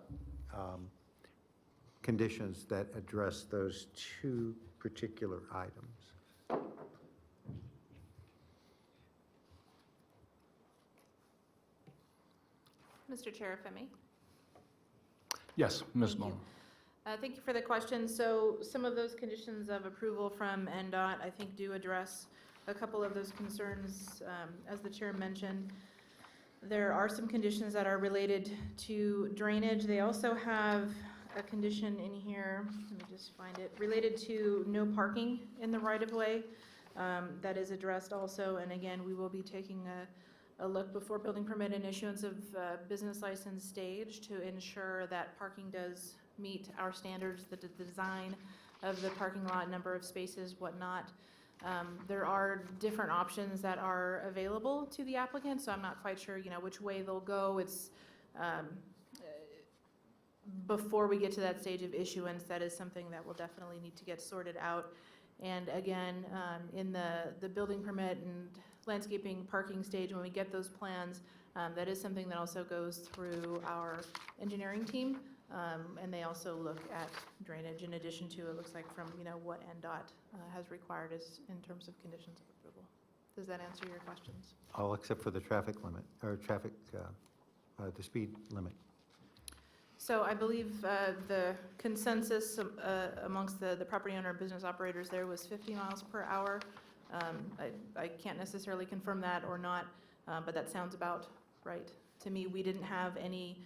conditions that address those two particular items. Mr. Chair, if I may. Yes, Ms. Mullen. Thank you for the question. So some of those conditions of approval from NDOT, I think, do address a couple of those concerns. As the chair mentioned, there are some conditions that are related to drainage. They also have a condition in here, let me just find it, related to no parking in the right-of-way. That is addressed also, and again, we will be taking a look before building permit and issuance of business license stage to ensure that parking does meet our standards, the design of the parking lot, number of spaces, whatnot. There are different options that are available to the applicant, so I'm not quite sure, which way they'll go. It's before we get to that stage of issuance, that is something that will definitely need to get sorted out. And again, in the building permit and landscaping parking stage, when we get those plans, that is something that also goes through our engineering team. And they also look at drainage in addition to, it looks like, from what NDOT has required as in terms of conditions of approval. Does that answer your questions? All except for the traffic limit, or traffic, the speed limit. So I believe the consensus amongst the property owner and business operators there was 50 miles per hour. I can't necessarily confirm that or not, but that sounds about right to me. We didn't have any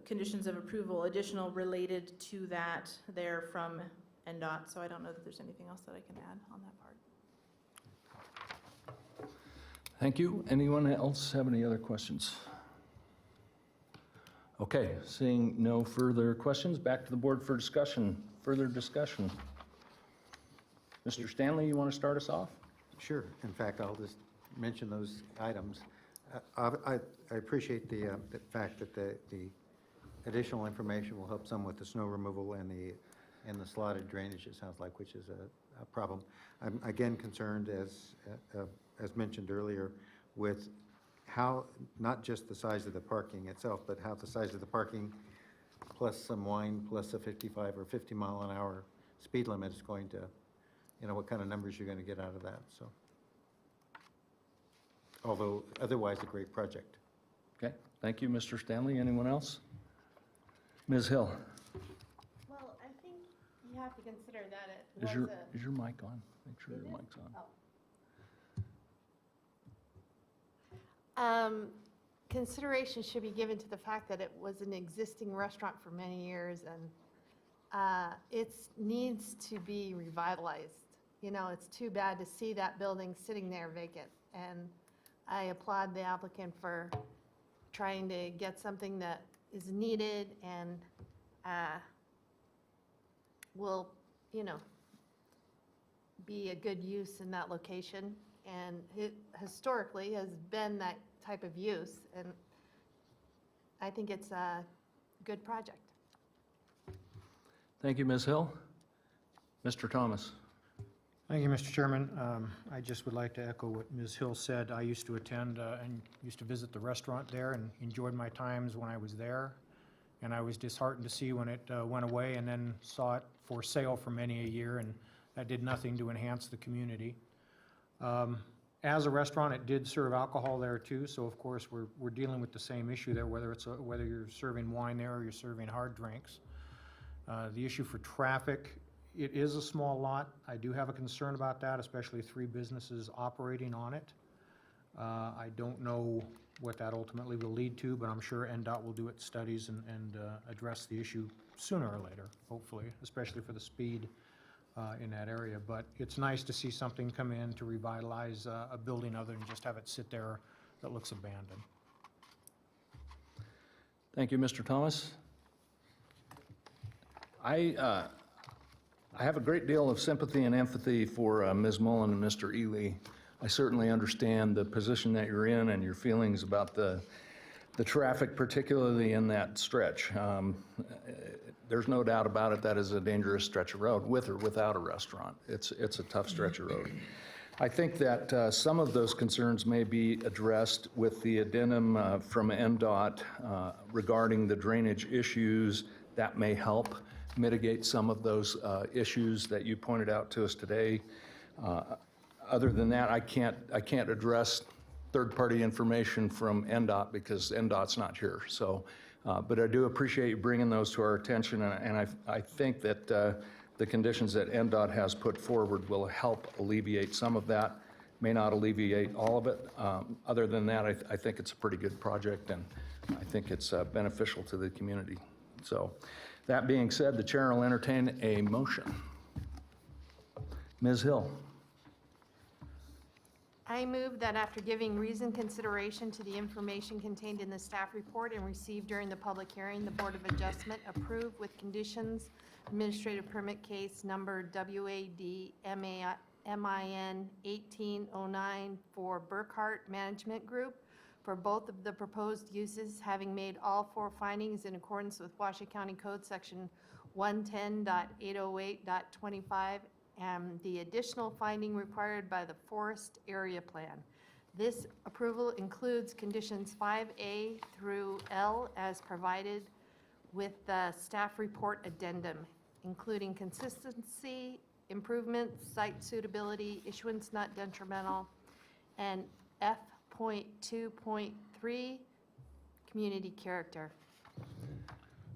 conditions of approval additional related to that there from NDOT, so I don't know that there's anything else that I can add on that part. Thank you. Anyone else have any other questions? Okay, seeing no further questions, back to the board for discussion, further discussion. Mr. Stanley, you want to start us off? Sure. In fact, I'll just mention those items. I appreciate the fact that the additional information will help some with the snow removal and the slotted drainage, it sounds like, which is a problem. I'm again concerned, as mentioned earlier, with how, not just the size of the parking itself, but how the size of the parking plus some wine, plus a 55 or 50 mile an hour speed limit is going to, what kind of numbers you're going to get out of that, so. Although otherwise a great project. Okay, thank you, Mr. Stanley. Anyone else? Ms. Hill, Well, I think you have to consider that it is was your, a. is your mic on? Make sure Is your it? mic's on. Consideration should be given to the fact that it was an existing restaurant for many years and it needs to be revitalized. It's too bad to see that building sitting there vacant. And I applaud the applicant for trying to get something that is needed and will, be a good use in that location. And it historically has been that type of use, and I think it's a good project. Thank you, Ms. Hill. Mr. Thomas. Thank you, Mr. Chairman. I just would like to echo what Ms. Hill said. I used to attend and used to visit the restaurant there and enjoyed my times when I was there. And I was disheartened to see when it went away, and then saw it for sale for many a year, and that did nothing to enhance the community. As a restaurant, it did serve alcohol there too, so of course we're dealing with the same issue there, whether you're serving wine there or you're serving hard drinks. The issue for traffic, it is a small lot. I do have a concern about that, especially 3 businesses operating on it. I don't know what that ultimately will lead to, but I'm sure NDOT will do its studies and address the issue sooner or later, hopefully, especially for the speed in that area. But it's nice to see something come in to revitalize a building other than just have it sit there that looks abandoned. Thank you, Mr. Thomas. I have a great deal of sympathy and empathy for Ms. Mullen and Mr. Ely. I certainly understand the position that you're in and your feelings about the traffic, particularly in that stretch. There's no doubt about it, that is a dangerous stretch of road, with or without a restaurant. It's a tough stretch of road. I think that some of those concerns may be addressed with the addendum from NDOT regarding the drainage issues. That may help mitigate some of those issues that you pointed out to us today. Other than that, I can't address third-party information from NDOT because NDOT's not here. So, but I do appreciate you bringing those to our attention, and I think that the conditions that NDOT has put forward will help alleviate some of that. May not alleviate all of it. Other than that, I think it's a pretty good project, and I think it's beneficial to the community. So, that being said, the chair will entertain a motion. Ms. Hill. I move that after giving reasoned consideration to the information contained in the staff report and received during the public hearing, the Board of Adjustment approve with conditions administrative permit case number WADMIN 1809 for Burkhart Management Group for both of the proposed uses, having made all 4 findings in accordance with Washoe County Code Section 110.808.25 and the additional finding required by the Forest Area Plan. This approval includes conditions 5A through L as provided with the staff report addendum, including consistency, improvements, site suitability, issuance not detrimental, and F.2.3, community character.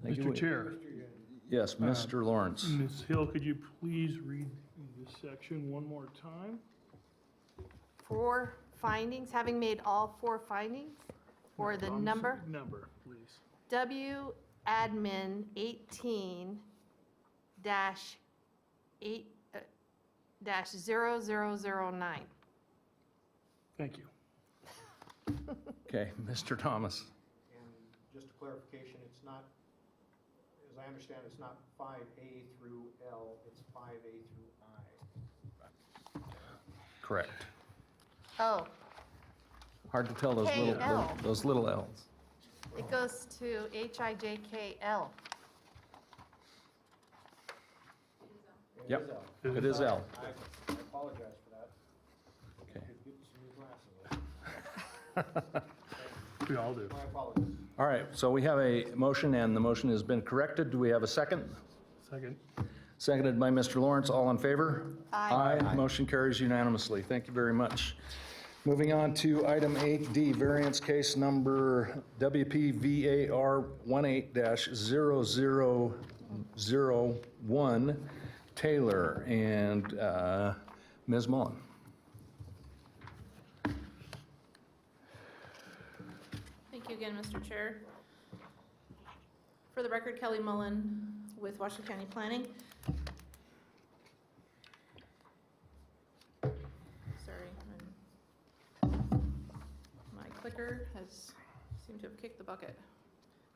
Thank you. Mr. Chair. Yes, Mr. Lawrence. Ms. Hill, could you please read this section one more time? 4 findings, having made all 4 findings, or the number? Number, please. W admin 18-0009. Thank you. Okay, Mr. Thomas. And just a clarification, it's not, as I understand, it's not 5A through L, it's 5A through I. Correct. Oh, Hard to tell those KL. those little L's. it goes to HIJKL. Yep, it is L. I apologize for that. Okay. Could get some new glasses. We all do. My apologies. All right, so we have a motion, and the motion has been corrected. Do we have a second? Second. Seconded by Mr. Lawrence. All in favor? Aye. Aye. Motion carries unanimously. Thank you very much. Moving on to item 8D, variance case number WPVAR 18-0001, Taylor, and Ms. Mullen. Thank you again, Mr. Chair. For the record, Kelly Mullen with Washoe County Planning. Sorry, my clicker has seemed to have kicked the bucket.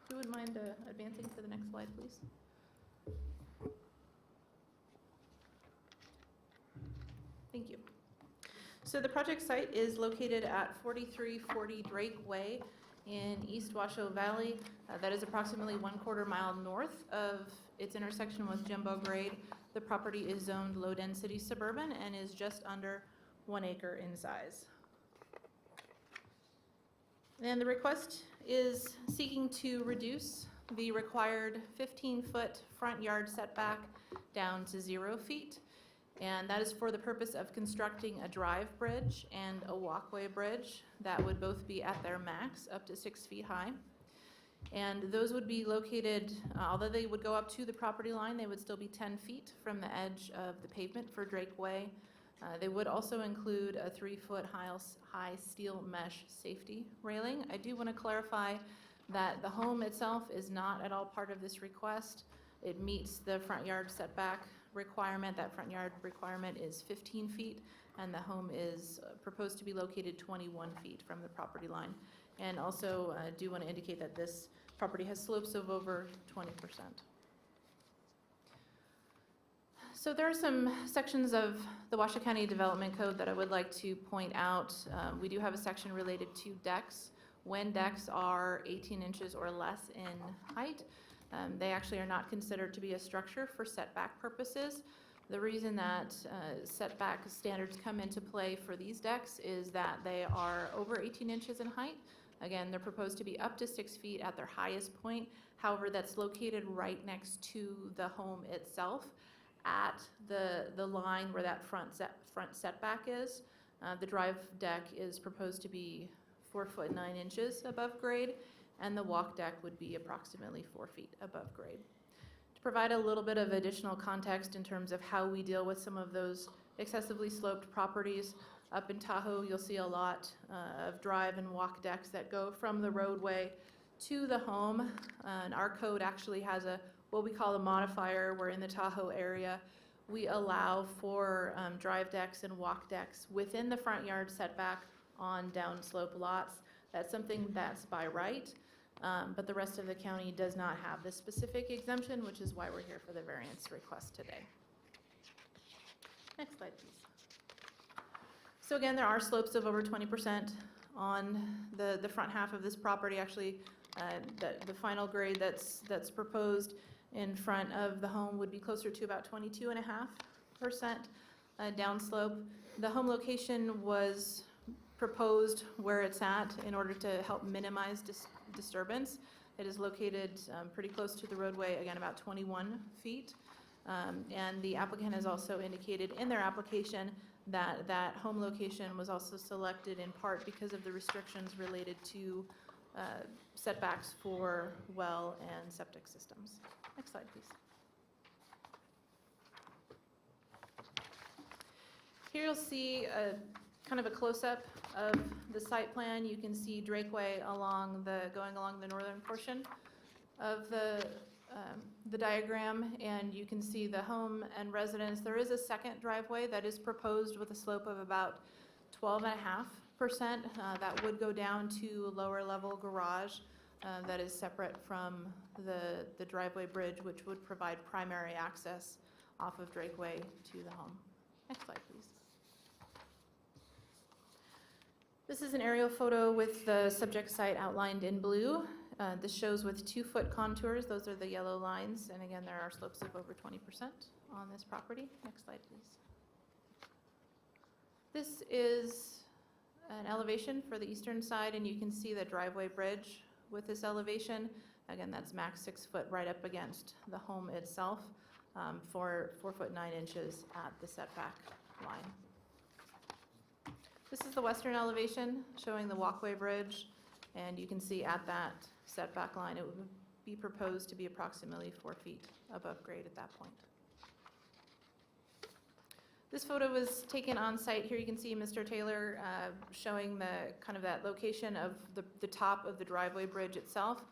Who would mind advancing to the next slide, please? Thank you. So the project site is located at 4340 Drake Way in East Washoe Valley. That is approximately 1/4 mile north of its intersection with Jumbo Grade. The property is zoned low-density suburban and is just under 1 acre in size. And the request is seeking to reduce the required 15-foot front yard setback down to 0 feet. And that is for the purpose of constructing a drive bridge and a walkway bridge that would both be at their max, up to 6 feet high. And those would be located, although they would go up to the property line, they would still be 10 feet from the edge of the pavement for Drake Way. They would also include a 3-foot high steel mesh safety railing. I do want to clarify that the home itself is not at all part of this request. It meets the front yard setback requirement. That front yard requirement is 15 feet, and the home is proposed to be located 21 feet from the property line. And also, I do want to indicate that this property has slopes of over 20%. So there are some sections of the Washoe County Development Code that I would like to point out. We do have a section related to decks. When decks are 18 inches or less in height, they actually are not considered to be a structure for setback purposes. The reason that setback standards come into play for these decks is that they are over 18 inches in height. Again, they're proposed to be up to 6 feet at their highest point. However, that's located right next to the home itself at the line where that front setback is. The drive deck is proposed to be 4 foot 9 inches above grade, and the walk deck would be approximately 4 feet above grade. To provide a little bit of additional context in terms of how we deal with some of those excessively sloped properties, up in Tahoe, you'll see a lot of drive and walk decks that go from the roadway to the home. And our code actually has what we call a modifier, where in the Tahoe area, we allow for drive decks and walk decks within the front yard setback on downslope lots. That's something that's by right, but the rest of the county does not have this specific exemption, which is why we're here for the variance request today. Next slide, please. So again, there are slopes of over 20% on the front half of this property. Actually, the final grade that's proposed in front of the home would be closer to about 22.5% downslope. The home location was proposed where it's at in order to help minimize disturbance. It is located pretty close to the roadway, again about 21 feet. And the applicant has also indicated in their application that that home location was also selected in part because of the restrictions related to setbacks for well and septic systems. Next slide, please. Here you'll see kind of a close-up of the site plan. You can see Drake Way going along the northern portion of the diagram, and you can see the home and residence. There is a second driveway that is proposed with a slope of about 12.5%. That would go down to a lower level garage that is separate from the driveway bridge, which would provide primary access off of Drake Way to the home. Next slide, please. This is an aerial photo with the subject site outlined in blue. This shows with 2-foot contours. Those are the yellow lines. And again, there are slopes of over 20% on this property. Next slide, please. This is an elevation for the eastern side, and you can see the driveway bridge with this elevation. Again, that's max 6 foot right up against the home itself, 4 foot 9 inches at the setback line. This is the western elevation showing the walkway bridge, and you can see at that setback line, it would be proposed to be approximately 4 feet above grade at that point. This photo was taken on site. Here you can see Mr. Taylor showing the kind of that location of the top of the driveway bridge itself.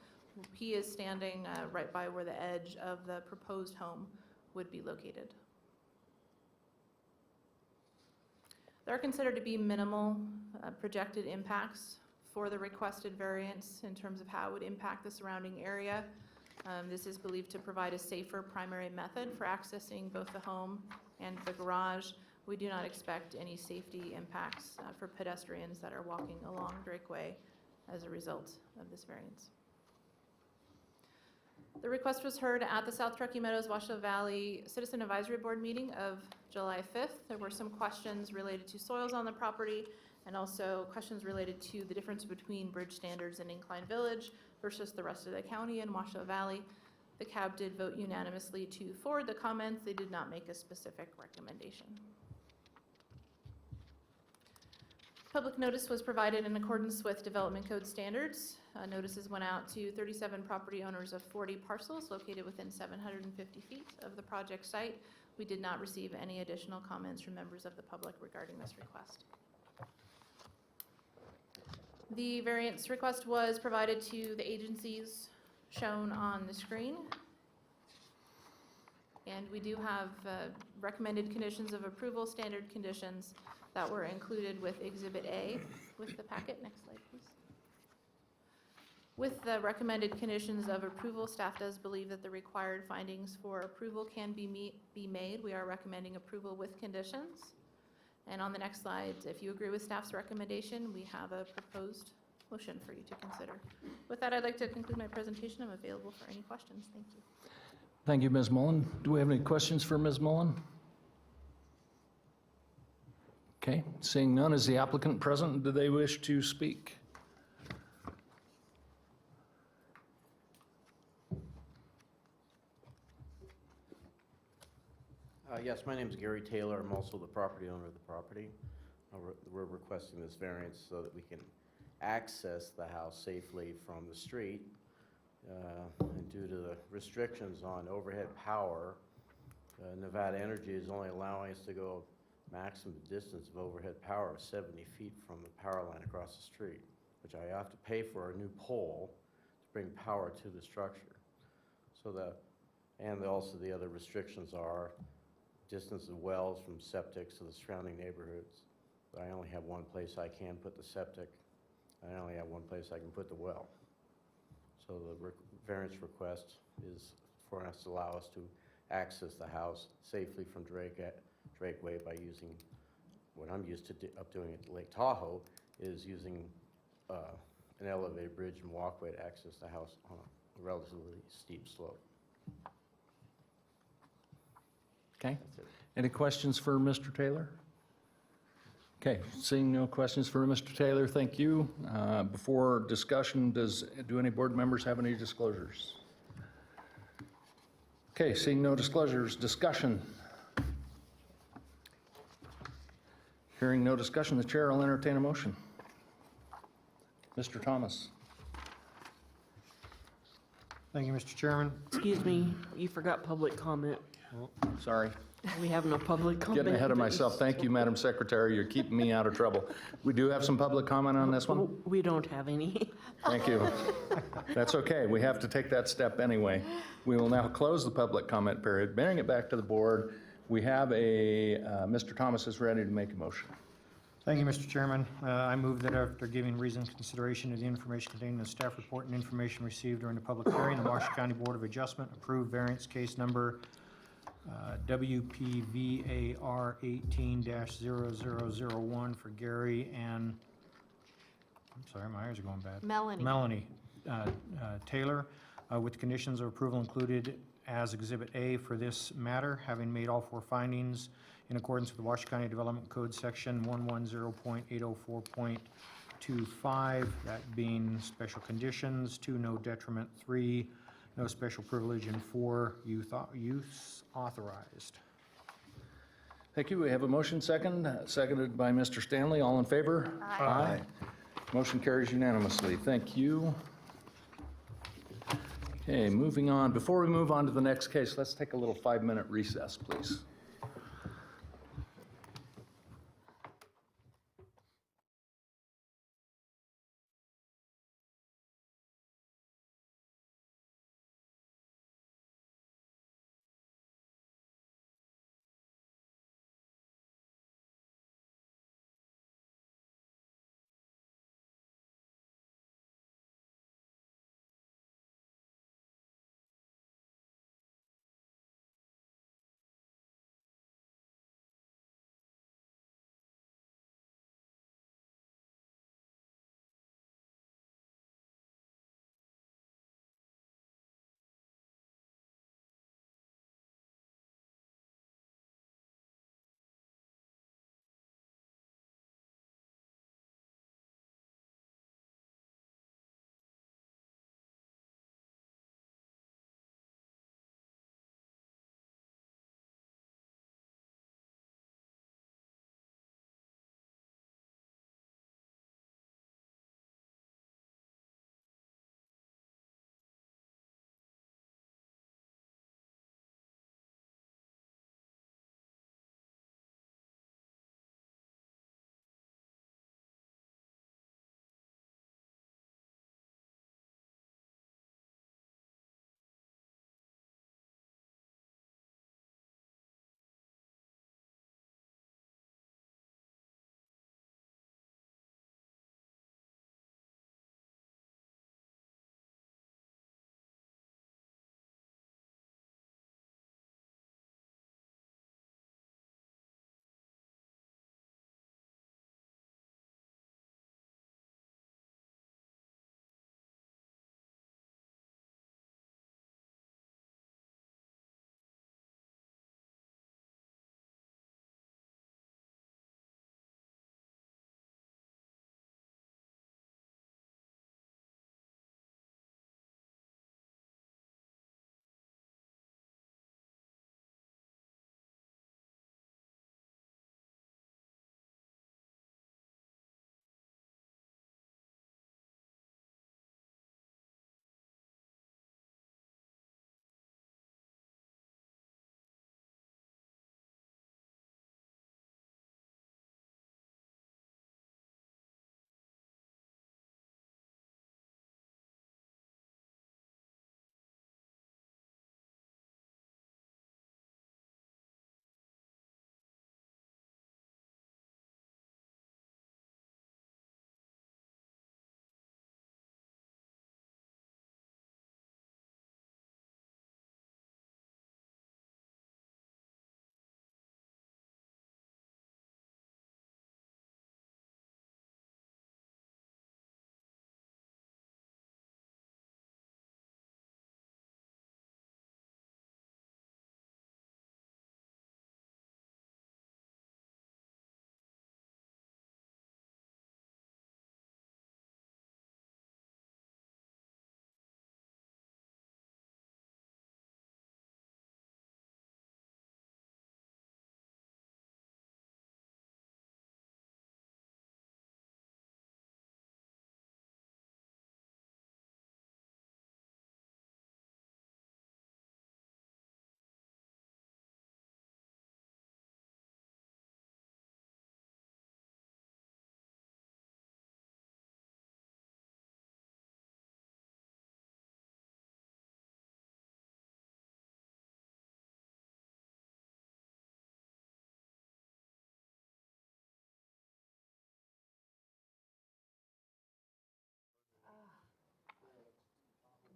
He is standing right by where the edge of the proposed home would be located. There are considered to be minimal projected impacts for the requested variance in terms of how it would impact the surrounding area. This is believed to provide a safer primary method for accessing both the home and the garage. We do not expect any safety impacts for pedestrians that are walking along Drakeway as a result of this variance. The request was heard at the South Truckee Meadows Washoe Valley Citizen Advisory Board meeting of July 5th. There were some questions related to soils on the property and also questions related to the difference between bridge standards in Incline Village versus the rest of the county and Washoe Valley. The CAB did vote unanimously to forward the comments. They did not make a specific recommendation. Public notice was provided in accordance with Development Code standards. Notices went out to 37 property owners of 40 parcels located within 750 feet of the project site. We did not receive any additional comments from members of the public regarding this request. The variance request was provided to the agencies shown on the screen. And we do have recommended conditions of approval, standard conditions that were included with Exhibit A with the packet. Next slide, please. With the recommended conditions of approval, staff does believe that the required findings for approval can be made. We are recommending approval with conditions. And on the next slide, if you agree with staff's recommendation, we have a proposed motion for you to consider. With that, I'd like to conclude my presentation. I'm available for any questions. Thank you. Thank you, Ms. Mullen. Do we have any questions for Ms. Mullen? Okay, seeing none, is the applicant present? Do they wish to speak? Yes, my name is Gary Taylor. I'm also the property owner of the property. We're requesting this variance so that we can access the house safely from the street. And due to the restrictions on overhead power, Nevada Energy is only allowing us to go maximum distance of overhead power of 70 feet from the power line across the street, which I have to pay for a new pole to bring power to the structure. So and also the other restrictions are distance of wells from septics to the surrounding neighborhoods. I only have one place I can put the septic. I only have one place I can put the well. So the variance request is for us to allow us to access the house safely from Drakeway by using what I'm used to doing at Lake Tahoe, is using an elevated bridge and walkway to access the house on a relatively steep slope. Okay. Any questions for Mr. Taylor? Okay, seeing no questions for Mr. Taylor, thank you. Before discussion, do any board members have any disclosures? Okay, seeing no disclosures, discussion. Hearing no discussion, the chair will entertain a motion. Mr. Thomas. Thank you, Mr. Chairman. Excuse me, you forgot public comment. Sorry. We have no public comment. Getting ahead of myself. Thank you, Madam Secretary. You're keeping me out of trouble. We do have some public comment on this one? We don't have any. Thank you. That's okay. We have to take that step anyway. We will now close the public comment period, bring it back to the board. We have Mr. Thomas is ready to make a motion. Thank you, Mr. Chairman. I move that after giving reasoned consideration to the information contained in the staff report and information received during the public hearing, the Washoe County Board of Adjustment approved variance case number WPVAR 18-0001 for Gary and, I'm sorry, my eyes are going bad. Melanie. Melanie Taylor, with conditions of approval included as Exhibit A for this matter, having made all four findings in accordance with the Washoe County Development Code, Section 110.804.25, that being special conditions, 2, no detriment, 3, no special privilege, and 4, use authorized. Thank you. We have a motion seconded by Mr. Stanley. All in favor? Aye. Motion carries unanimously. Thank you. Okay, moving on. Before we move on to the next case, let's take a little 5-minute recess, please.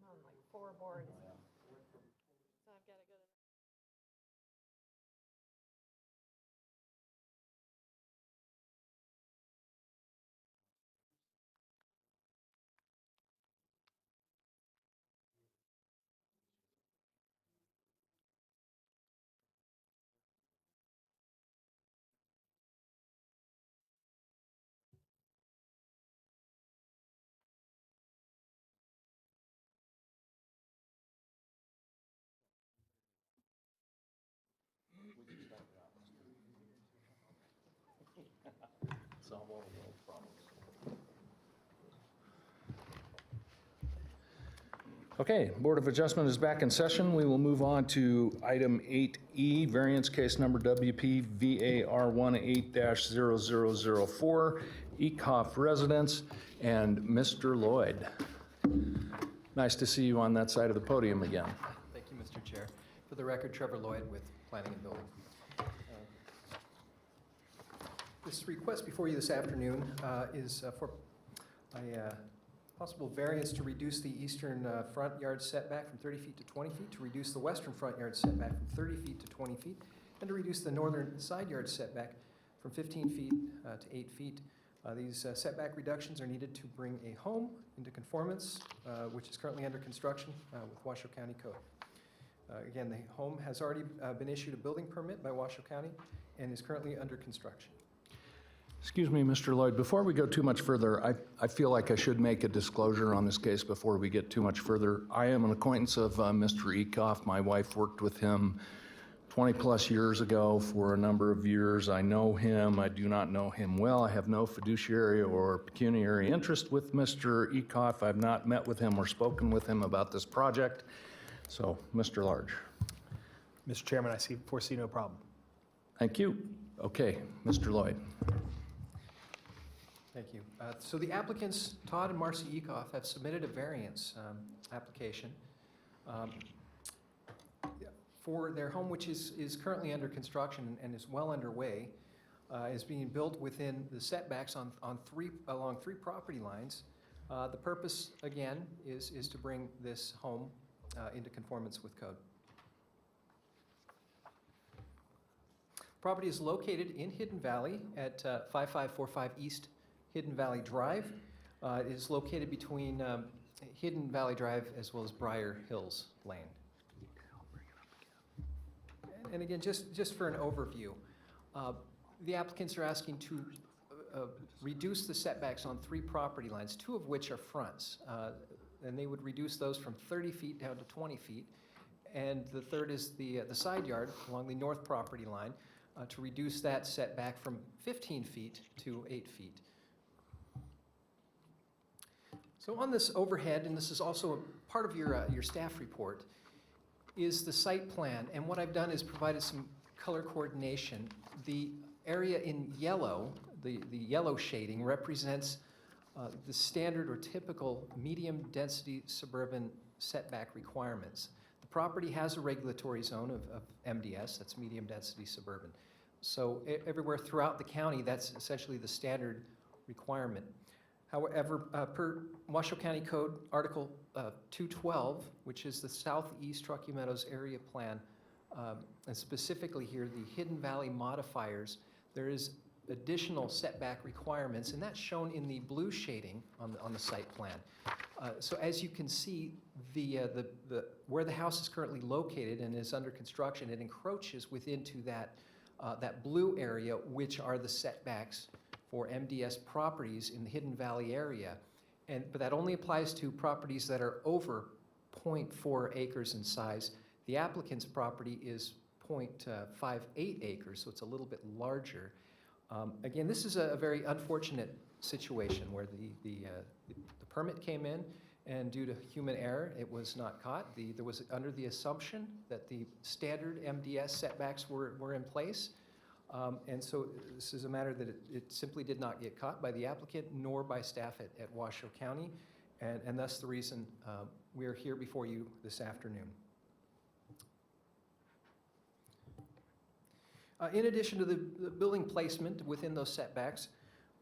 I'm on like 4 boards. So I've got to go to. solve all the world's problems. Okay, Board of Adjustment is back in session. We will move on to item 8E, variance case number WP VAR 18-0004, Ecoff Residence, and Mr. Lloyd. Nice to see you on that side of the podium again. Thank you, Mr. Chair. For the record, Trevor Lloyd with Planning and Building. This request before you this afternoon is for a possible variance to reduce the eastern front yard setback from 30 feet to 20 feet, to reduce the western front yard setback from 30 feet to 20 feet, and to reduce the northern side yard setback from 15 feet to 8 feet. These setback reductions are needed to bring a home into conformance, which is currently under construction with Washoe County Code. Again, the home has already been issued a building permit by Washoe County and is currently under construction. Excuse me, Mr. Lloyd, before we go too much further, I feel like I should make a disclosure on this case before we get too much further. I am an acquaintance of Mr. Ecoff. My wife worked with him 20-plus years ago for a number of years. I know him. I do not know him well. I have no fiduciary or pecuniary interest with Mr. Ecoff. I've not met with him or spoken with him about this project. So, Mr. Large. Mr. Chairman, I foresee no problem. Thank you. Okay, Mr. Lloyd. Thank you. So the applicants, Todd and Marcy Ecoff, have submitted a variance application for their home, which is currently under construction and is well underway, is being built within the setbacks along three property lines. The purpose, again, is to bring this home into conformance with code. Property is located in Hidden Valley at 5545 East Hidden Valley Drive. It is located between Hidden Valley Drive as well as Briar Hills Lane. And again, just for an overview, the applicants are asking to reduce the setbacks on three property lines, two of which are fronts. And they would reduce those from 30 feet down to 20 feet. And the third is the side yard along the north property line to reduce that setback from 15 feet to 8 feet. So on this overhead, and this is also a part of your staff report, is the site plan. And what I've done is provided some color coordination. The area in yellow, the yellow shading, represents the standard or typical medium-density suburban setback requirements. The property has a regulatory zone of MDS, that's medium-density suburban. So everywhere throughout the county, that's essentially the standard requirement. However, per Washoe County Code Article 212, which is the Southeast Truckee Meadows Area Plan, and specifically here, the Hidden Valley modifiers, there is additional setback requirements, and that's shown in the blue shading on the site plan. So as you can see, where the house is currently located and is under construction, it encroaches into that blue area, which are the setbacks for MDS properties in the Hidden Valley area. But that only applies to properties that are over 0.4 acres in size. The applicant's property is 0.58 acres, so it's a little bit larger. Again, this is a very unfortunate situation where the permit came in, and due to human error, it was not caught. There was under the assumption that the standard MDS setbacks were in place. And so this is a matter that it simply did not get caught by the applicant nor by staff at Washoe County, and thus the reason we are here before you this afternoon. In addition to the building placement within those setbacks,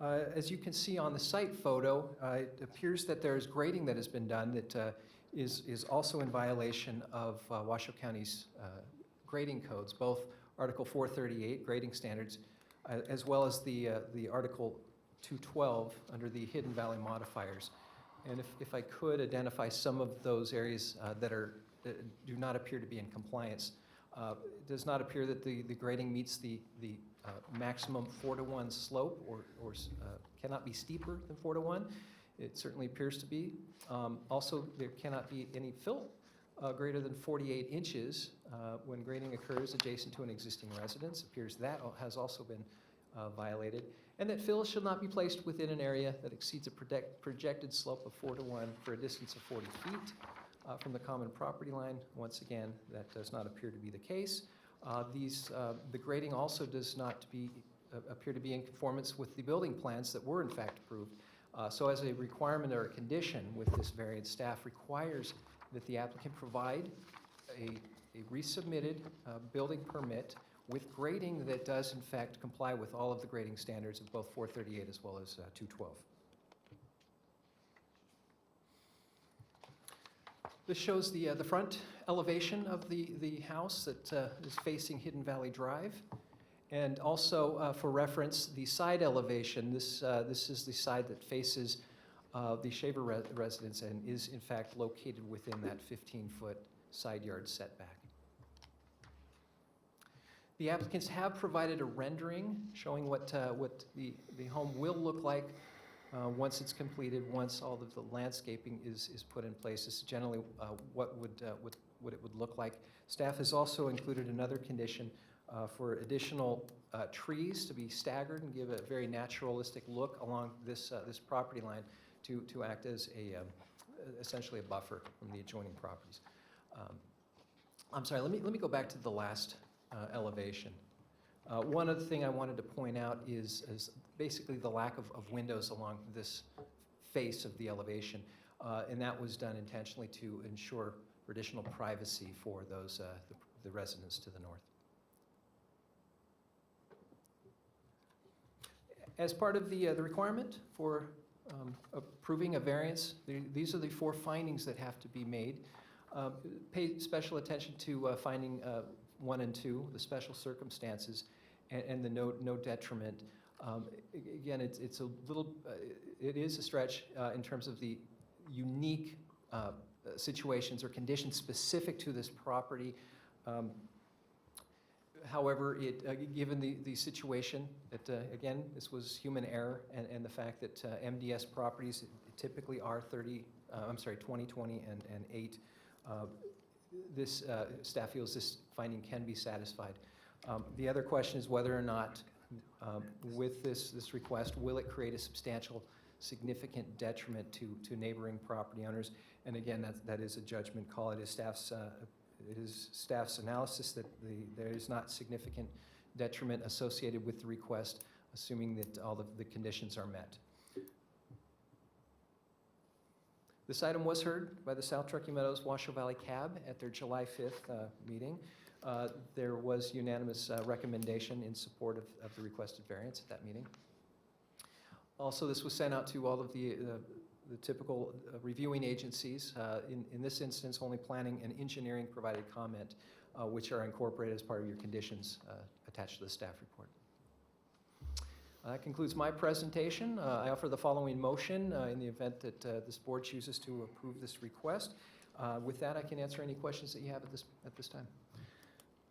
as you can see on the site photo, it appears that there is grading that has been done that is also in violation of Washoe County's grading codes, both Article 438, grading standards, as well as the Article 212 under the Hidden Valley modifiers. And if I could identify some of those areas that do not appear to be in compliance. It does not appear that the grading meets the maximum 4-to-1 slope or cannot be steeper than 4-to-1. It certainly appears to be. Also, there cannot be any fill greater than 48 inches when grading occurs adjacent to an existing residence. It appears that has also been violated. and that fill shall not be placed within an area that exceeds a projected slope of 4 to 1 for a distance of 40 feet from the common property line. Once again, that does not appear to be the case. The grading also does not appear to be in conformance with the building plans that were in fact approved. So as a requirement or a condition with this variance, staff requires that the applicant provide a resubmitted building permit with grading that does in fact comply with all of the grading standards of both 438 as well as 212. This shows the front elevation of the house that is facing Hidden Valley Drive. And also, for reference, the side elevation, this is the side that faces the Shaver residence and is in fact located within that 15-foot side yard setback. The applicants have provided a rendering showing what the home will look like once it's completed, once all of the landscaping is put in place. This is generally what it would look like. Staff has also included another condition for additional trees to be staggered and give a very naturalistic look along this property line to act as essentially a buffer from the adjoining properties. I'm sorry, let me go back to the last elevation. One other thing I wanted to point out is basically the lack of windows along this face of the elevation, and that was done intentionally to ensure additional privacy for those the residents to the north. As part of the requirement for approving a variance, these are the 4 findings that have to be made. Pay special attention to finding 1 and 2, the special circumstances, and the no detriment. Again, it's a little, it is a stretch in terms of the unique situations or conditions specific to this property. However, given the situation that, again, this was human error and the fact that MDS properties typically are 20, 20, and 8, this staff feels this finding can be satisfied. The other question is whether or not with this request, will it create a substantial, significant detriment to neighboring property owners? And again, that is a judgment call. It is staff's analysis that there is not significant detriment associated with the request, assuming that all of the conditions are met. This item was heard by the South Truckee Meadows Washoe Valley Cab at their July 5th meeting. There was unanimous recommendation in support of the requested variance at that meeting. Also, this was sent out to all of the typical reviewing agencies. In this instance, only planning and engineering provided comment, which are incorporated as part of your conditions attached to the staff report. That concludes my presentation. I offer the following motion in the event that this board chooses to approve this request. With that, I can answer any questions that you have at this time.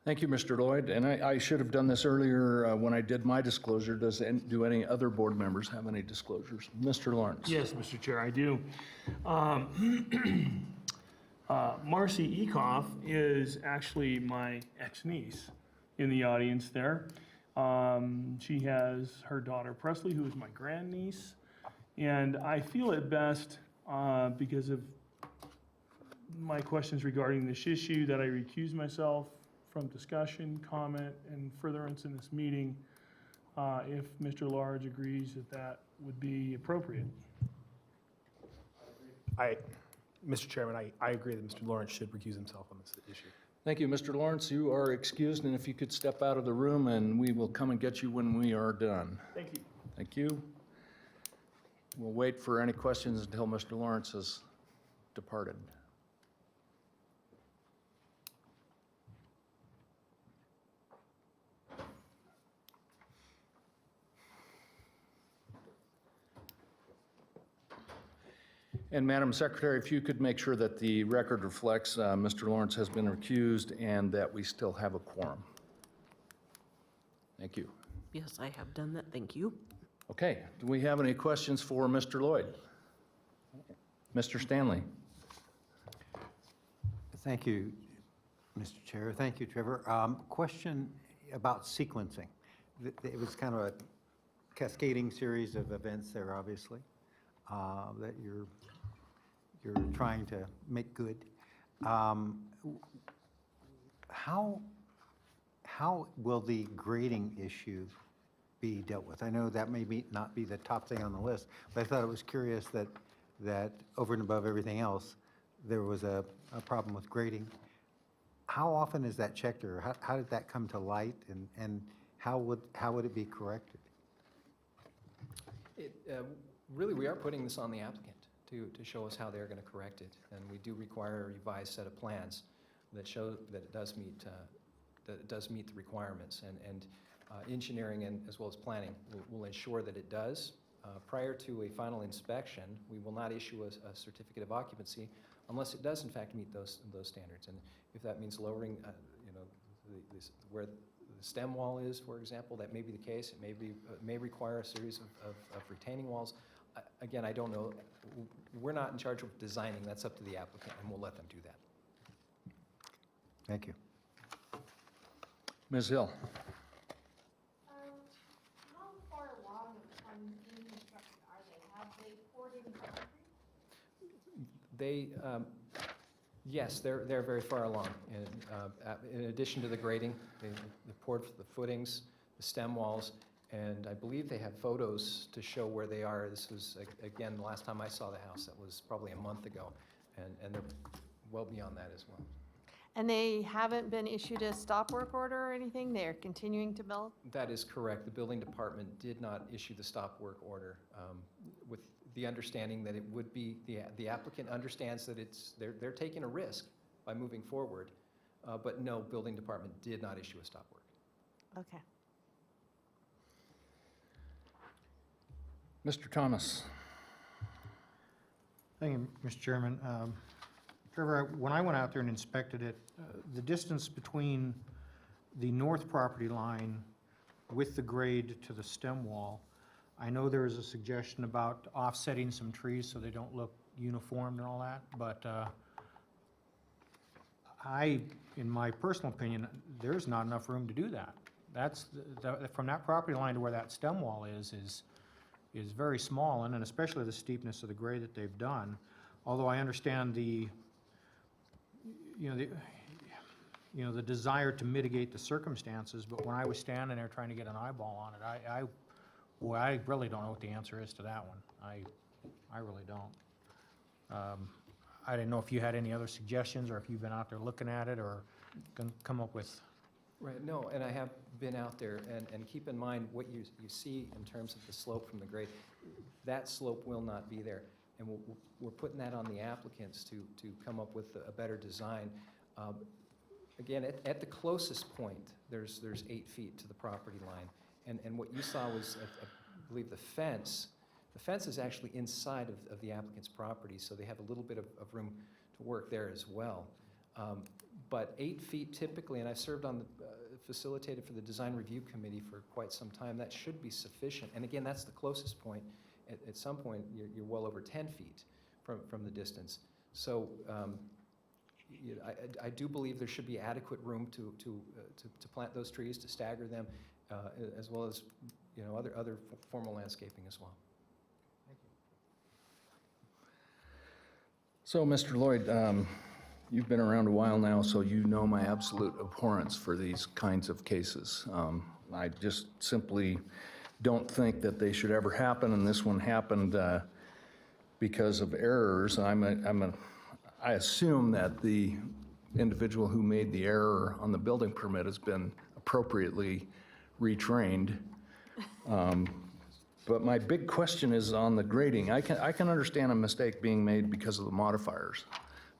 Thank you, Mr. Lloyd. And I should have done this earlier when I did my disclosure. Do any other board members have any disclosures? Mr. Lawrence. Yes, Mr. Chair, I do. Marcy Ekoff is actually my ex-niece in the audience there. She has her daughter Presley, who is my grandniece. And I feel it best because of my questions regarding this issue that I recuse myself from discussion, comment, and furtherance in this meeting if Mr. Large agrees that that would be appropriate. Mr. Chairman, I agree that Mr. Lawrence should recuse himself on this issue. Thank you, Mr. Lawrence. You are excused, and if you could step out of the room, and we will come and get you when we are done. Thank you. Thank you. We'll wait for any questions until Mr. Lawrence has departed. And Madam Secretary, if you could make sure that the record reflects Mr. Lawrence has been recused and that we still have a quorum. Thank you. Yes, I have done that. Thank you. Okay, do we have any questions for Mr. Lloyd? Mr. Stanley. Thank you, Mr. Chair. Thank you, Trevor. Question about sequencing. It was kind of cascading series of events there, obviously, that you're trying to make good. How will the grading issue be dealt with? I know that may not be the top thing on the list, but I thought it was curious that over and above everything else, there was a problem with grading. How often is that checked, or how did that come to light, and how would it be corrected? Really, we are putting this on the applicant to show us how they're going to correct it. And we do require a revised set of plans that show that it does meet the requirements. And engineering and as well as planning will ensure that it does. Prior to a final inspection, we will not issue a certificate of occupancy unless it does in fact meet those standards. And if that means lowering, where the stem wall is, for example, that may be the case. It may require a series of retaining walls. Again, I don't know. We're not in charge of designing. That's up to the applicant, and we'll let them do that. Thank you. Ms. Hill? How far along on being constructed are they? Have they poured in concrete? Yes, they're very far along. In addition to the grading, they poured the footings, the stem walls, and I believe they have photos to show where they are. This was, again, the last time I saw the house, that was probably a month ago, and they're well beyond that as well. And they haven't been issued a stop work order or anything? They're continuing to build? That is correct. The building department did not issue the stop work order with the understanding that it would be, the applicant understands that they're taking a risk by moving forward, but no, building department did not issue a stop work. Okay. Mr. Thomas? Thank you, Mr. Chairman. Trevor, when I went out there and inspected it, the distance between the north property line with the grade to the stem wall, I know there is a suggestion about offsetting some trees so they don't look uniform and all that, but in my personal opinion, there's not enough room to do that. From that property line to where that stem wall is very small, and then especially the steepness of the grade that they've done. Although I understand the desire to mitigate the circumstances, but when I was standing there trying to get an eyeball on it, I really don't know what the answer is to that one. I really don't. I didn't know if you had any other suggestions, or if you've been out there looking at it, or can come up with. Right, no, and I have been out there, and keep in mind what you see in terms of the slope from the grade. That slope will not be there, and we're putting that on the applicants to come up with a better design. Again, at the closest point, there's 8 feet to the property line, and what you saw was, I believe, the fence. The fence is actually inside of the applicant's property, so they have a little bit of room to work there as well. But 8 feet typically, and I've served on facilitated for the design review committee for quite some time, that should be sufficient. And again, that's the closest point. At some point, you're well over 10 feet from the distance. So I do believe there should be adequate room to plant those trees, to stagger them, as well as other formal landscaping as well. So, Mr. Lloyd, you've been around a while now, so you know my absolute abhorrence for these kinds of cases. I just simply don't think that they should ever happen, and this one happened because of errors. I assume that the individual who made the error on the building permit has been appropriately retrained. But my big question is on the grading. I can understand a mistake being made because of the modifiers,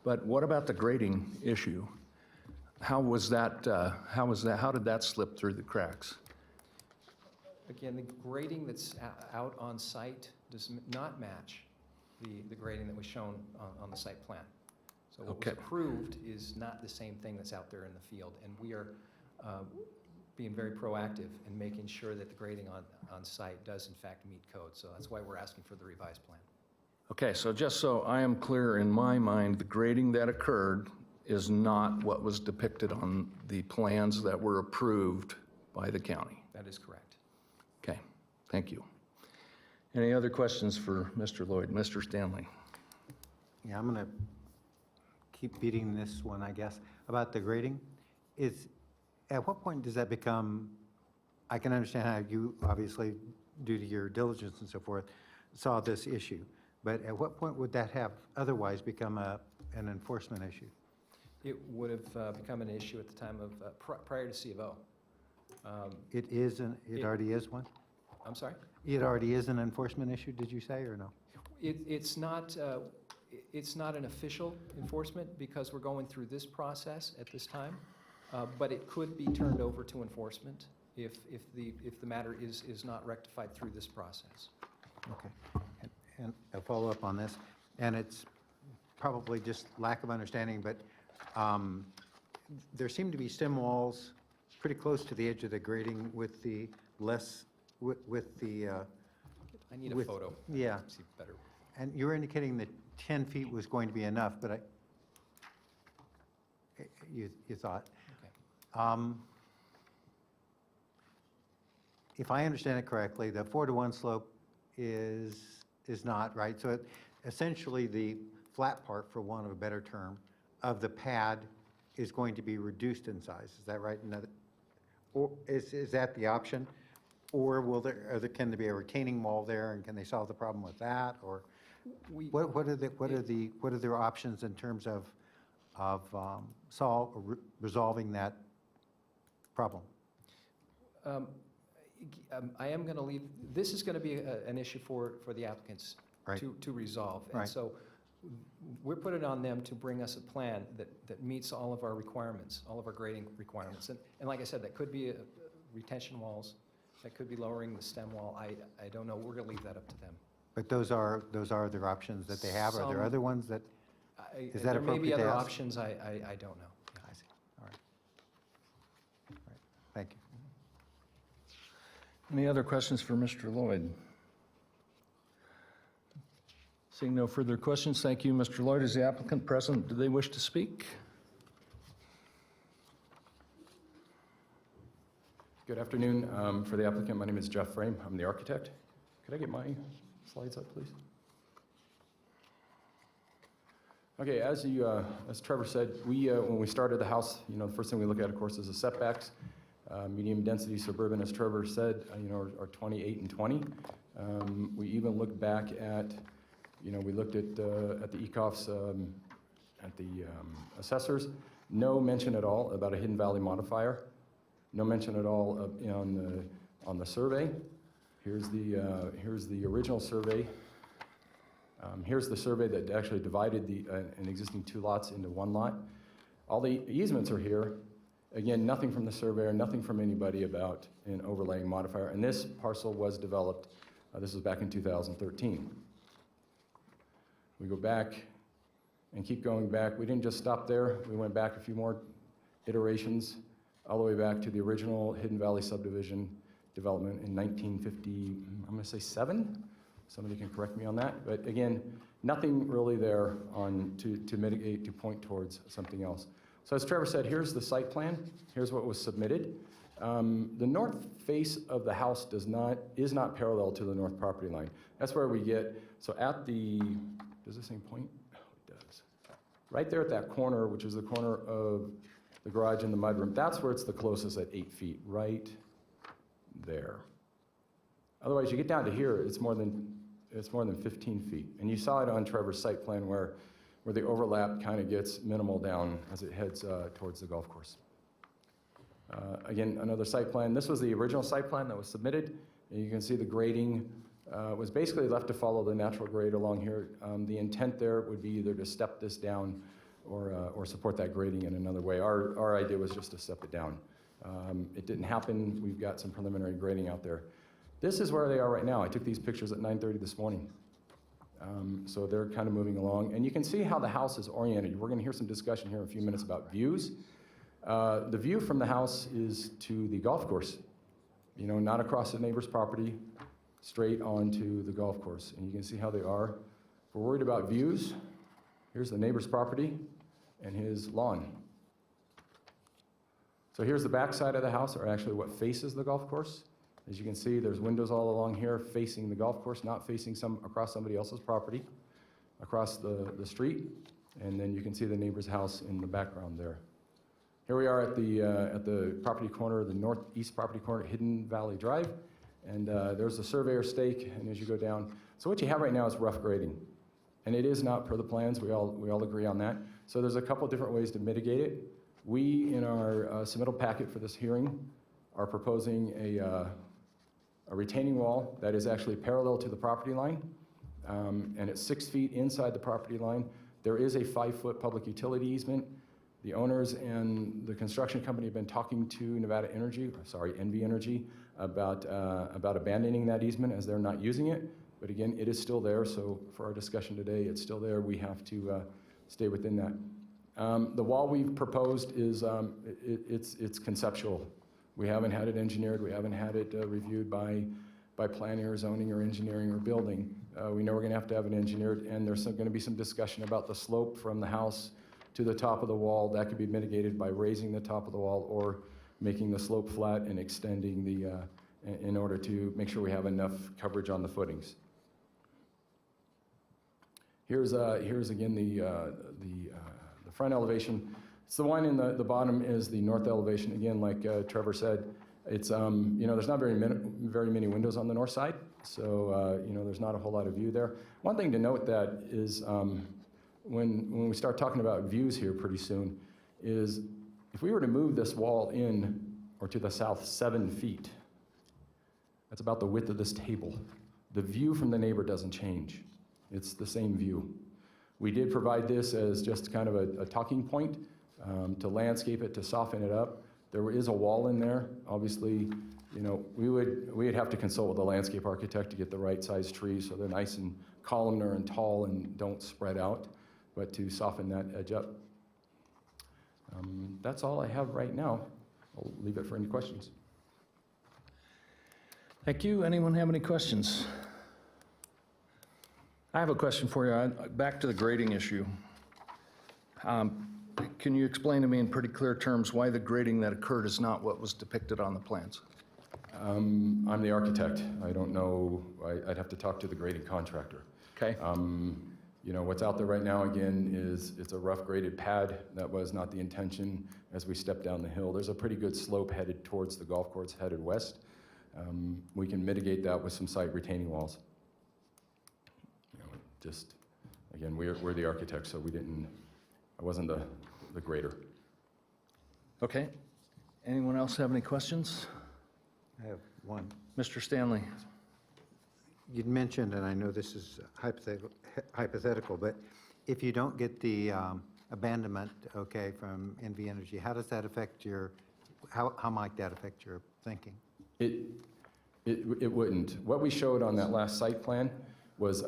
but what about the grading issue? How did that slip through the cracks? Again, the grading that's out on site does not match the grading that was shown on the site plan. So what was approved is not the same thing that's out there in the field, and we are being very proactive in making sure that the grading on site does in fact meet code. So that's why we're asking for the revised plan. Okay, so just so I am clear in my mind, the grading that occurred is not what was depicted on the plans that were approved by the county. That is correct. Okay, Thank you. Any other questions for Mr. Lloyd? Mr. Stanley? Yeah, I'm going to keep beating this one, I guess, about the grading. At what point does that become, I can understand how you, obviously, due to your diligence and so forth, saw this issue, but at what point would that have otherwise become an enforcement issue? It would have become an issue at the time of, prior to C of O. It already is one? I'm sorry? It already is an enforcement issue, did you say, or no? It's not an official enforcement because we're going through this process at this time, but it could be turned over to enforcement if the matter is not rectified through this process. Okay. And a follow-up on this, and it's probably just lack of understanding, but there seem to be stem walls pretty close to the edge of the grading with the less, with the... I need a photo. Yeah. See better. And you were indicating that 10 feet was going to be enough, but you thought. Okay. If I understand it correctly, the 4-to-1 slope is not, right? So essentially, the flat part, for want of a better term, of the pad is going to be reduced in size. Is that right? Or is that the option? Or can there be a retaining wall there, and can they solve the problem with that? Or what are their options in terms of resolving that problem? I am going to leave, this is going to be an issue for the applicants Right. to resolve. And Right. so we're putting it on them to bring us a plan that meets all of our requirements, all of our grading requirements. And like I said, that could be retention walls, that could be lowering the stem wall. I don't know. We're going to leave that up to them. But those are their options that they have? Are there Some- other ones that, is that There may be appropriate to other ask? options. I don't know. I see. All right. Thank you. Any other questions for Mr. Lloyd? Seeing no further questions, thank you, Mr. Lloyd. Is the applicant present? Do they wish to speak? Good afternoon. For the applicant, my name is Jeff Frame. I'm the architect. Could I get my slides up, please? Okay, as Trevor said, when we started the house, the first thing we look at, of course, is the setbacks. Medium density suburban, as Trevor said, are 28 and 20. We even looked back at, we looked at the ECOFs, at the assessors. No mention at all about a hidden valley modifier. No mention at all on the survey. Here's the original survey. Here's the survey that actually divided an existing 2 lots into 1 lot. All the easements are here. Again, nothing from the surveyor, nothing from anybody about an overlaying modifier. And this parcel was developed, this was back in 2013. We go back and keep going back. We didn't just stop there. We went back a few more iterations, all the way back to the original Hidden Valley subdivision development in 1950, I'm going to say 7. Somebody can correct me on that. But again, nothing really there to mitigate, to point towards something else. So as Trevor said, here's the site plan. Here's what was submitted. The north face of the house is not parallel to the north property line. That's where we get, so at the, does this thing point? Oh, it does. Right there at that corner, which is the corner of the garage and the mudroom, that's where it's the closest at 8 feet, right there. Otherwise, you get down to here, it's more than 15 feet. And you saw it on Trevor's site plan where the overlap kind of gets minimal down as it heads towards the golf course. Again, another site plan. This was the original site plan that was submitted. And you can see the grading was basically left to follow the natural grade along here. The intent there would be either to step this down or support that grading in another way. Our idea was just to step it down. It didn't happen. We've got some preliminary grading out there. This is where they are right now. I took these pictures at 9:30 this morning. So they're kind of moving along. And you can see how the house is oriented. We're going to hear some discussion here in a few minutes about views. The view from the house is to the golf course, not across the neighbor's property, straight onto the golf course. And you can see how they are. If we're worried about views, here's the neighbor's property and his lawn. So here's the back side of the house, or actually what faces the golf course. As you can see, there's windows all along here facing the golf course, not facing across somebody else's property, across the street. And then you can see the neighbor's house in the background there. Here we are at the property corner, the northeast property corner, Hidden Valley Drive. And there's the surveyor stake, and as you go down. So what you have right now is rough grading. And it is not per the plans, we all agree on that. So there's a couple different ways to mitigate it. We, in our submittal packet for this hearing, are proposing a retaining wall that is actually parallel to the property line, and it's 6 feet inside the property line. There is a 5-foot public utility easement. The owners and the construction company have been talking to NV Energy, about abandoning that easement as they're not using it. But again, it is still there, so for our discussion today, it's still there. We have to stay within that. The wall we've proposed is, it's conceptual. We haven't had it engineered, we haven't had it reviewed by planning or zoning or engineering or building. We know we're gonna have to have it engineered, and there's gonna be some discussion about the slope from the house to the top of the wall. That could be mitigated by raising the top of the wall or making the slope flat and extending in order to make sure we have enough coverage on the footings. Here's again the front elevation. So the one in the bottom is the north elevation. Again, like Trevor said, it's there's not very many windows on the north side, so there's not a whole lot of view there. One thing to note that is when we start talking about views here pretty soon, is if we were to move this wall in or to the south 7 feet, that's about the width of this table. The view from the neighbor doesn't change. It's the same view. We did provide this as just kind of a talking point to landscape it, to soften it up. There is a wall in there. Obviously, we'd have to consult with the landscape architect to get the right size trees so they're nice and columnar and tall and don't spread out, but to soften that edge up. That's all I have right now. I'll leave it for any questions. Thank you. Anyone have any questions? I have a question for you. Back to the grading issue. Can you explain to me in pretty clear terms why the grading that occurred is not what was depicted on the plans? I'm the architect. I don't know. I'd have to talk to the grading contractor. Okay. What's out there right now, again, is it's a rough graded pad. That was not the intention as we step down the hill. There's a pretty good slope headed towards the golf course, headed west. We can mitigate that with some site retaining walls. Again, we're the architects, so I wasn't the grader. Okay. Anyone else have any questions? I have one. Mr. Stanley. You'd mentioned, and I know this is hypothetical, but if you don't get the abandonment, okay, from NV Energy, how does that affect how might that affect your thinking? It wouldn't. What we showed on that last site plan was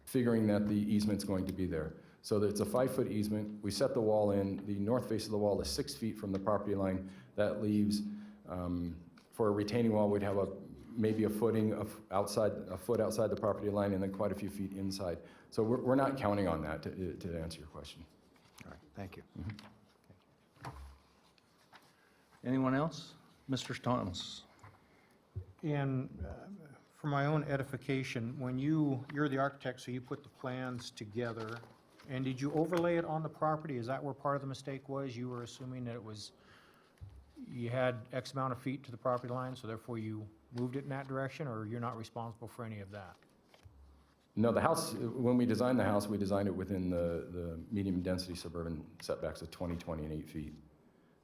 figuring that the easement's going to be there. So that it's a 5-foot easement. We set the wall in. The north face of the wall is 6 feet from the property line. That leaves, for a retaining wall, we'd have maybe a foot outside the property line, and then quite a few feet inside. So we're not counting on that to answer your question. All right, thank you. Mm-hmm. Anyone else? Mr. Thomas. And for my own edification, when you're the architect, so you put the plans together, and did you overlay it on the property? Is that where part of the mistake was? You were assuming that you had X amount of feet to the property line, so therefore you moved it in that direction, or you're not responsible for any of that? No, the house, when we designed the house, we designed it within the medium density suburban setbacks of 20, 20, and 8 feet.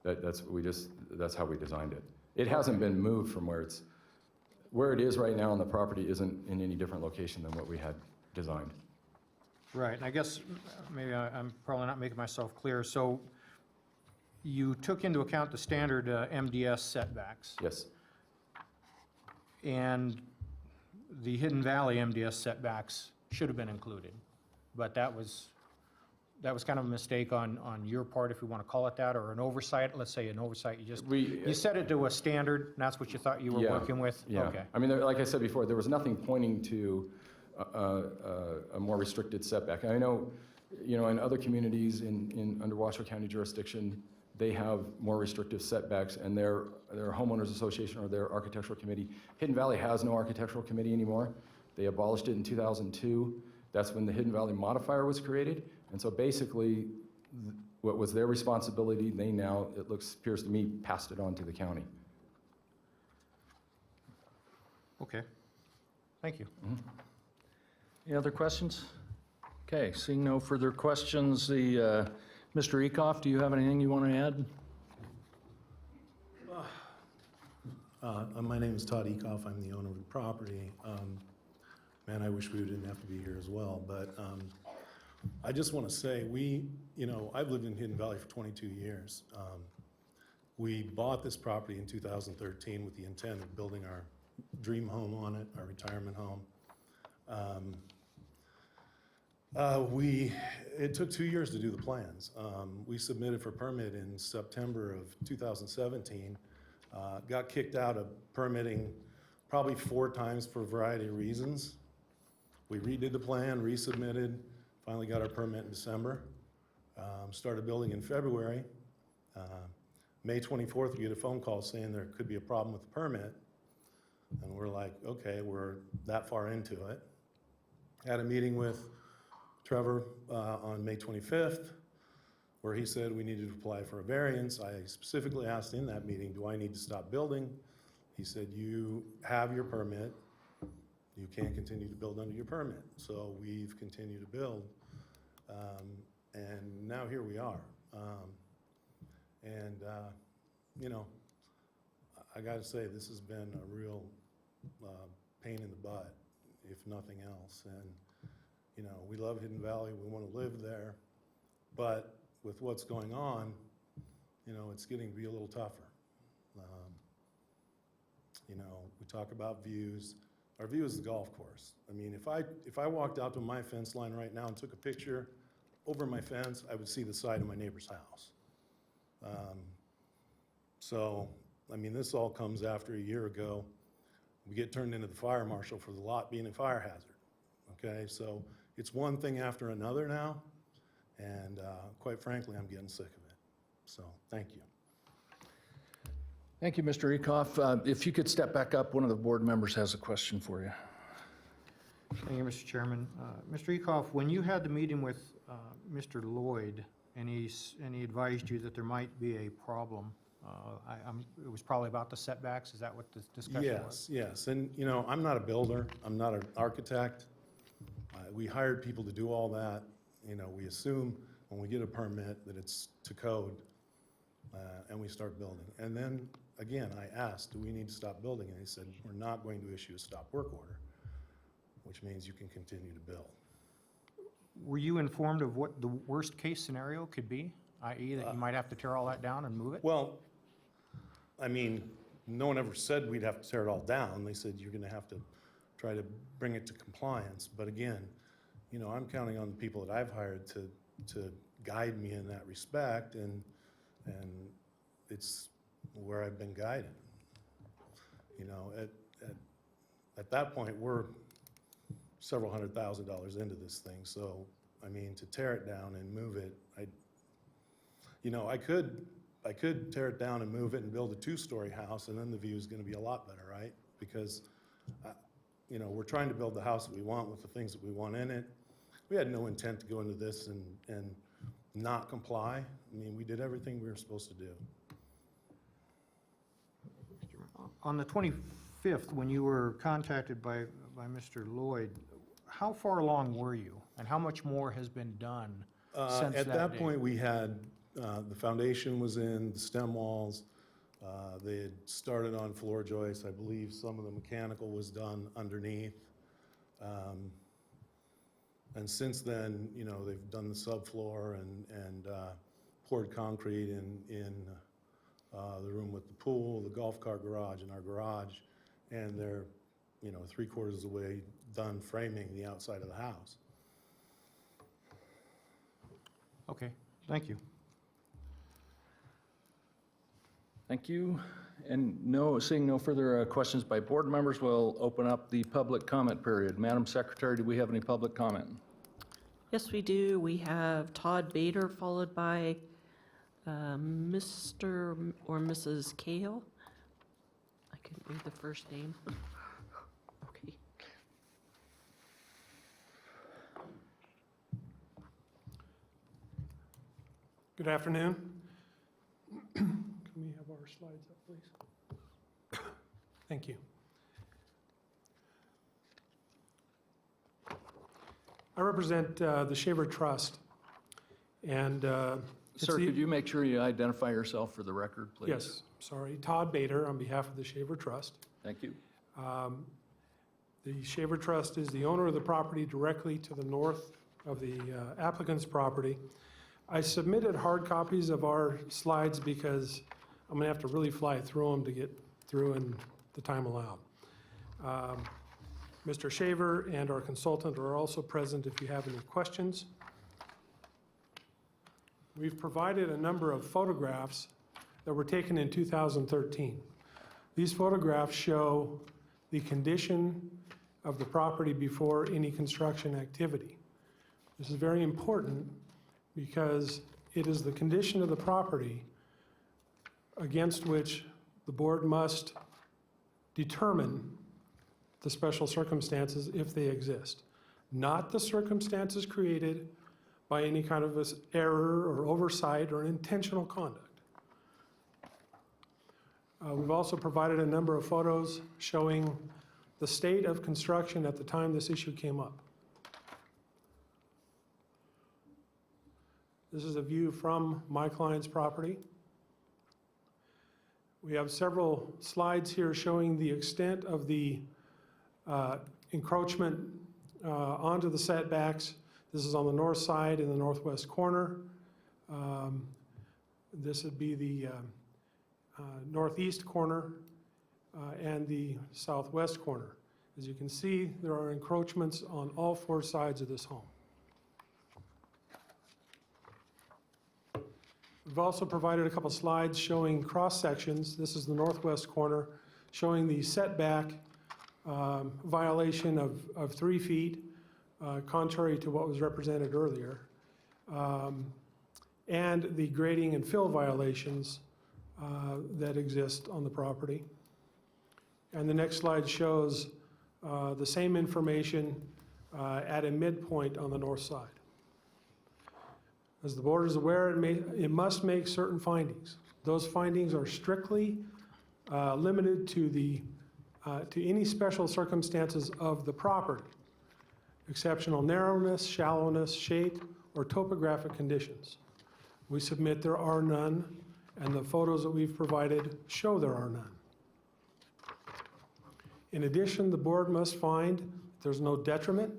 That's how we designed it. It hasn't been moved from where it is right now on the property isn't in any different location than what we had designed. Right, and I guess maybe I'm probably not making myself clear. So you took into account the standard MDS setbacks. Yes. And the Hidden Valley MDS setbacks should have been included, but that was kind of a mistake on your part, if we want to call it that, or an oversight. Let's say an oversight. You set it to a standard, and that's what you thought you were working with. Yeah. Okay. I mean, like I said before, there was nothing pointing to a more restricted setback. I know, in other communities under Washoe County jurisdiction, they have more restrictive setbacks, and their homeowners association or their architectural committee. Hidden Valley has no architectural committee anymore. They abolished it in 2002. That's when the Hidden Valley modifier was created. And so basically, what was their responsibility, they now, appears to me, passed it on to the county. Okay, thank you. Any other questions? Okay, seeing no further questions, Mr. Ecoff, do you have anything you want to add? My name is Todd Ecoff. I'm the owner of the property. Man, I wish we didn't have to be here as well, but I just want to say, I've lived in Hidden Valley for 22 years. We bought this property in 2013 with the intent of building our dream home on it, our retirement home. It took 2 years to do the plans. We submitted for permit in September of 2017. Got kicked out of permitting probably 4 times for a variety of reasons. We redid the plan, resubmitted, finally got our permit in December. Started building in February. May 24th, we get a phone call saying there could be a problem with the permit. And we're like, okay, we're that far into it. Had a meeting with Trevor on May 25th, where he said we needed to apply for a variance. I specifically asked in that meeting, do I need to stop building? He said, you have your permit. You can't continue to build under your permit. So we've continued to build. And now here we are. I got to say, this has been a real pain in the butt, if nothing else. And, we love Hidden Valley. We want to live there. But with what's going on, it's getting to be a little tougher. We talk about views. Our view is the golf course. I mean, if I walked out to my fence line right now and took a picture over my fence, I would see the side of my neighbor's house. This all comes after a year ago. We get turned into the fire marshal for the lot being a fire hazard. Okay, so it's one thing after another now, and quite frankly, I'm getting sick of it. So, thank you. Thank you, Mr. Ecoff. If you could step back up, one of the board members has a question for you. Thank you, Mr. Chairman. Mr. Ecoff, when you had the meeting with Mr. Lloyd, and he advised you that there might be a problem, it was probably about the setbacks, is that what the discussion was? Yes, and I'm not a builder, I'm not an architect. We hired people to do all that. We assume when we get a permit that it's to code, and we start building. And then, again, I asked, do we need to stop building? And he said, we're not going to issue a stop work order, which means you can continue to build. Were you informed of what the worst case scenario could be, i.e. that you might have to tear all that down and move it? Well, no one ever said we'd have to tear it all down. They said you're gonna have to try to bring it to compliance. But again, I'm counting on the people that I've hired to guide me in that respect, and it's where I've been guided. At that point, we're several $100,000s into this thing. So, to tear it down and move it, I could tear it down and move it and build a 2-story house, and then the view is going to be a lot better, right? Because, we're trying to build the house that we want with the things that we want in it. We had no intent to go into this and not comply. We did everything we were supposed to do. On the 25th, when you were contacted by Mr. Lloyd, how far along were you, and how much more has been done since that At that date? point, we had, the foundation was in, the stem walls. They had started on floor joists. I believe some of the mechanical was done underneath. And since then, they've done the subfloor and poured concrete in the room with the pool, the golf cart garage, and our garage. And they're, 3/4 of the way done framing the outside of the house. Okay, thank you. Thank you. And seeing no further questions by board members, we'll open up the public comment period. Madam Secretary, do we have any public comment? Yes, we do. We have Todd Bader, followed by Mr. or Mrs. Cahill. I couldn't read the first name. Okay. Good afternoon. Can we have our slides up, please? Thank you. I represent the Shaver Trust, and Sir, could you make sure you identify yourself for the record, please? Yes, sorry. Todd Bader on behalf of the Shaver Trust. Thank you. The Shaver Trust is the owner of the property directly to the north of the applicant's property. I submitted hard copies of our slides because I'm going to have to really fly through them to get through in the time allowed. Mr. Shaver and our consultant are also present if you have any questions. We've provided a number of photographs that were taken in 2013. These photographs show the condition of the property before any construction activity. This is very important because it is the condition of the property against which the board must determine the special circumstances if they exist, not the circumstances created by any kind of error or oversight or intentional conduct. We've also provided a number of photos showing the state of construction at the time this issue came up. This is a view from my client's property. We have several slides here showing the extent of the encroachment onto the setbacks. This is on the north side in the northwest corner. This would be the northeast corner and the southwest corner. As you can see, there are encroachments on all four sides of this home. We've also provided a couple slides showing cross sections. This is the northwest corner, showing the setback violation of 3 feet, contrary to what was represented earlier, and the grading and fill violations that exist on the property. And the next slide shows the same information at a midpoint on the north side. As the board is aware, it must make certain findings. Those findings are strictly limited to any special circumstances of the property, exceptional narrowness, shallowness, shape, or topographic conditions. We submit there are none, and the photos that we've provided show there are none. In addition, the board must find there's no detriment,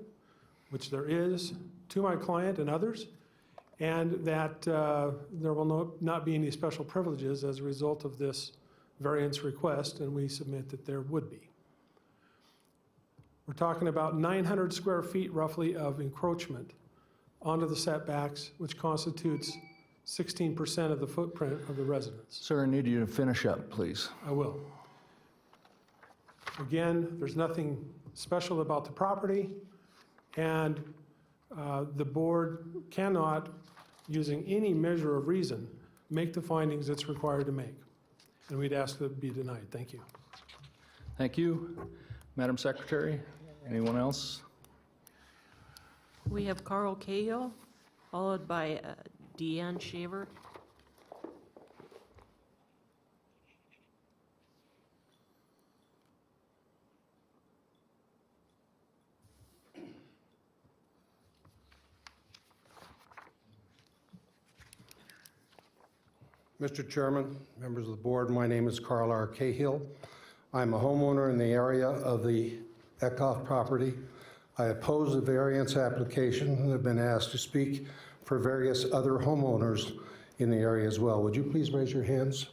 which there is, to my client and others, and that there will not be any special privileges as a result of this variance request, and we submit that there would be. We're talking about 900 square feet roughly of encroachment onto the setbacks, which constitutes 16% of the footprint of the residence. Sir, I need you to finish up, please. I will. Again, there's nothing special about the property, and the board cannot, using any measure of reason, make the findings it's required to make. And we'd ask that it be denied. Thank you. Thank you. Madam Secretary, anyone else? We have Carl Cahill, followed by Deanne Shaver. Mr. Chairman, members of the board, my name is Carl R. Cahill. I'm a homeowner in the area of the Eckhoff property. I oppose the variance application and have been asked to speak for various other homeowners in the area as well. Would you please raise your hands?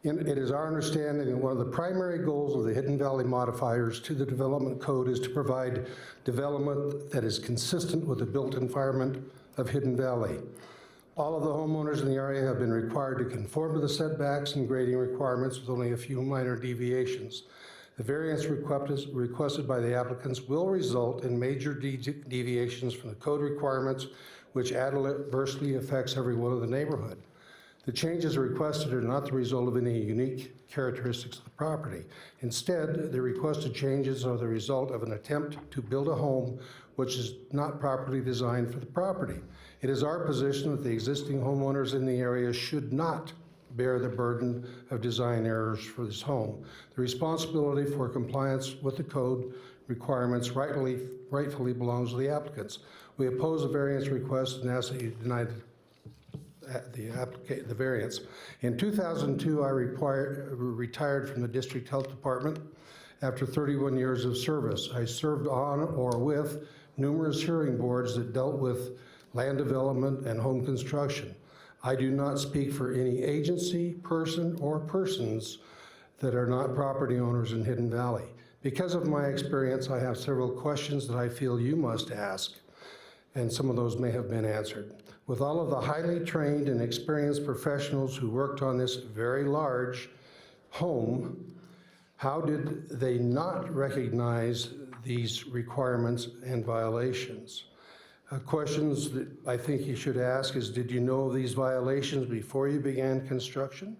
It is our understanding that one of the primary goals of the Hidden Valley modifiers to the development code is to provide development that is consistent with the built environment of Hidden Valley. All of the homeowners in the area have been required to conform to the setbacks and grading requirements with only a few minor deviations. The variance requested by the applicants will result in major deviations from the code requirements, which adversely affects everyone in the neighborhood. The changes requested are not the result of any unique characteristics of the property. Instead, the requested changes are the result of an attempt to build a home which is not properly designed for the property. It is our position that the existing homeowners in the area should not bear the burden of design errors for this home. The responsibility for compliance with the code requirements rightfully belongs to the applicants. We oppose the variance request and ask that you deny the variance. In 2002, I retired from the district health department after 31 years of service. I served on or with numerous hearing boards that dealt with land development and home construction. I do not speak for any agency, person, or persons that are not property owners in Hidden Valley. Because of my experience, I have several questions that I feel you must ask, and some of those may have been answered. With all of the highly trained and experienced professionals who worked on this very large home, how did they not recognize these requirements and violations? Questions that I think you should ask is, did you know of these violations before you began construction?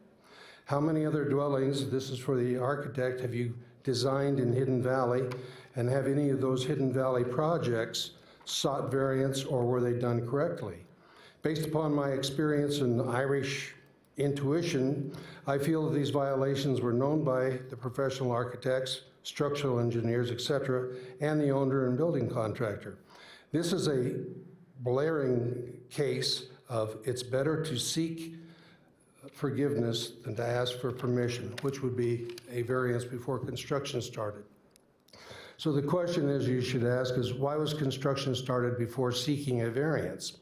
How many other dwellings, this is for the architect, have you designed in Hidden Valley? And have any of those Hidden Valley projects sought variance, or were they done correctly? Based upon my experience in Irish intuition, I feel that these violations were known by the professional architects, structural engineers, etc., and the owner and building contractor. This is a blaring case of it's better to seek forgiveness than to ask for permission, which would be a variance before construction started. So the question is you should ask is, why was construction started before seeking a variance?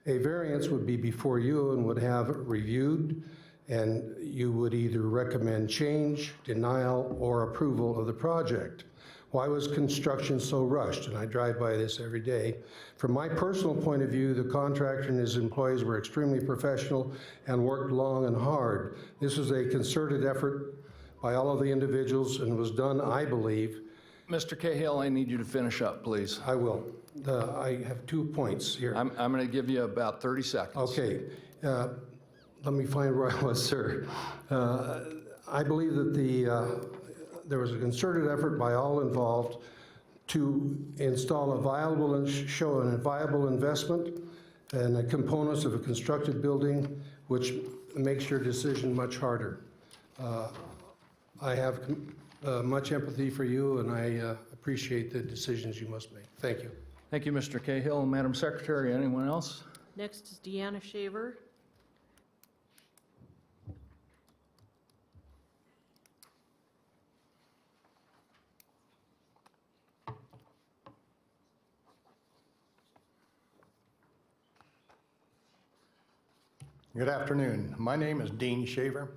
A variance would be before you and would have it reviewed, and you would either recommend change, denial, or approval of the project. Why was construction so rushed? And I drive by this every day. From my personal point of view, the contractor and his employees were extremely professional and worked long and hard. This was a concerted effort by all of the individuals and was done, I believe. Mr. Cahill, I need you to finish up, please. I will. I have 2 points here. I'm going to give you about 30 seconds. Okay. Let me find where I was, sir. I believe that there was a concerted effort by all involved to install a viable and show a viable investment and the components of a constructed building, which makes your decision much harder. I have much empathy for you, and I appreciate the decisions you must make. Thank you. Thank you, Mr. Cahill. Madam Secretary, anyone else? Next is Deanna Shaver. Good afternoon. My name is Dean Shaver.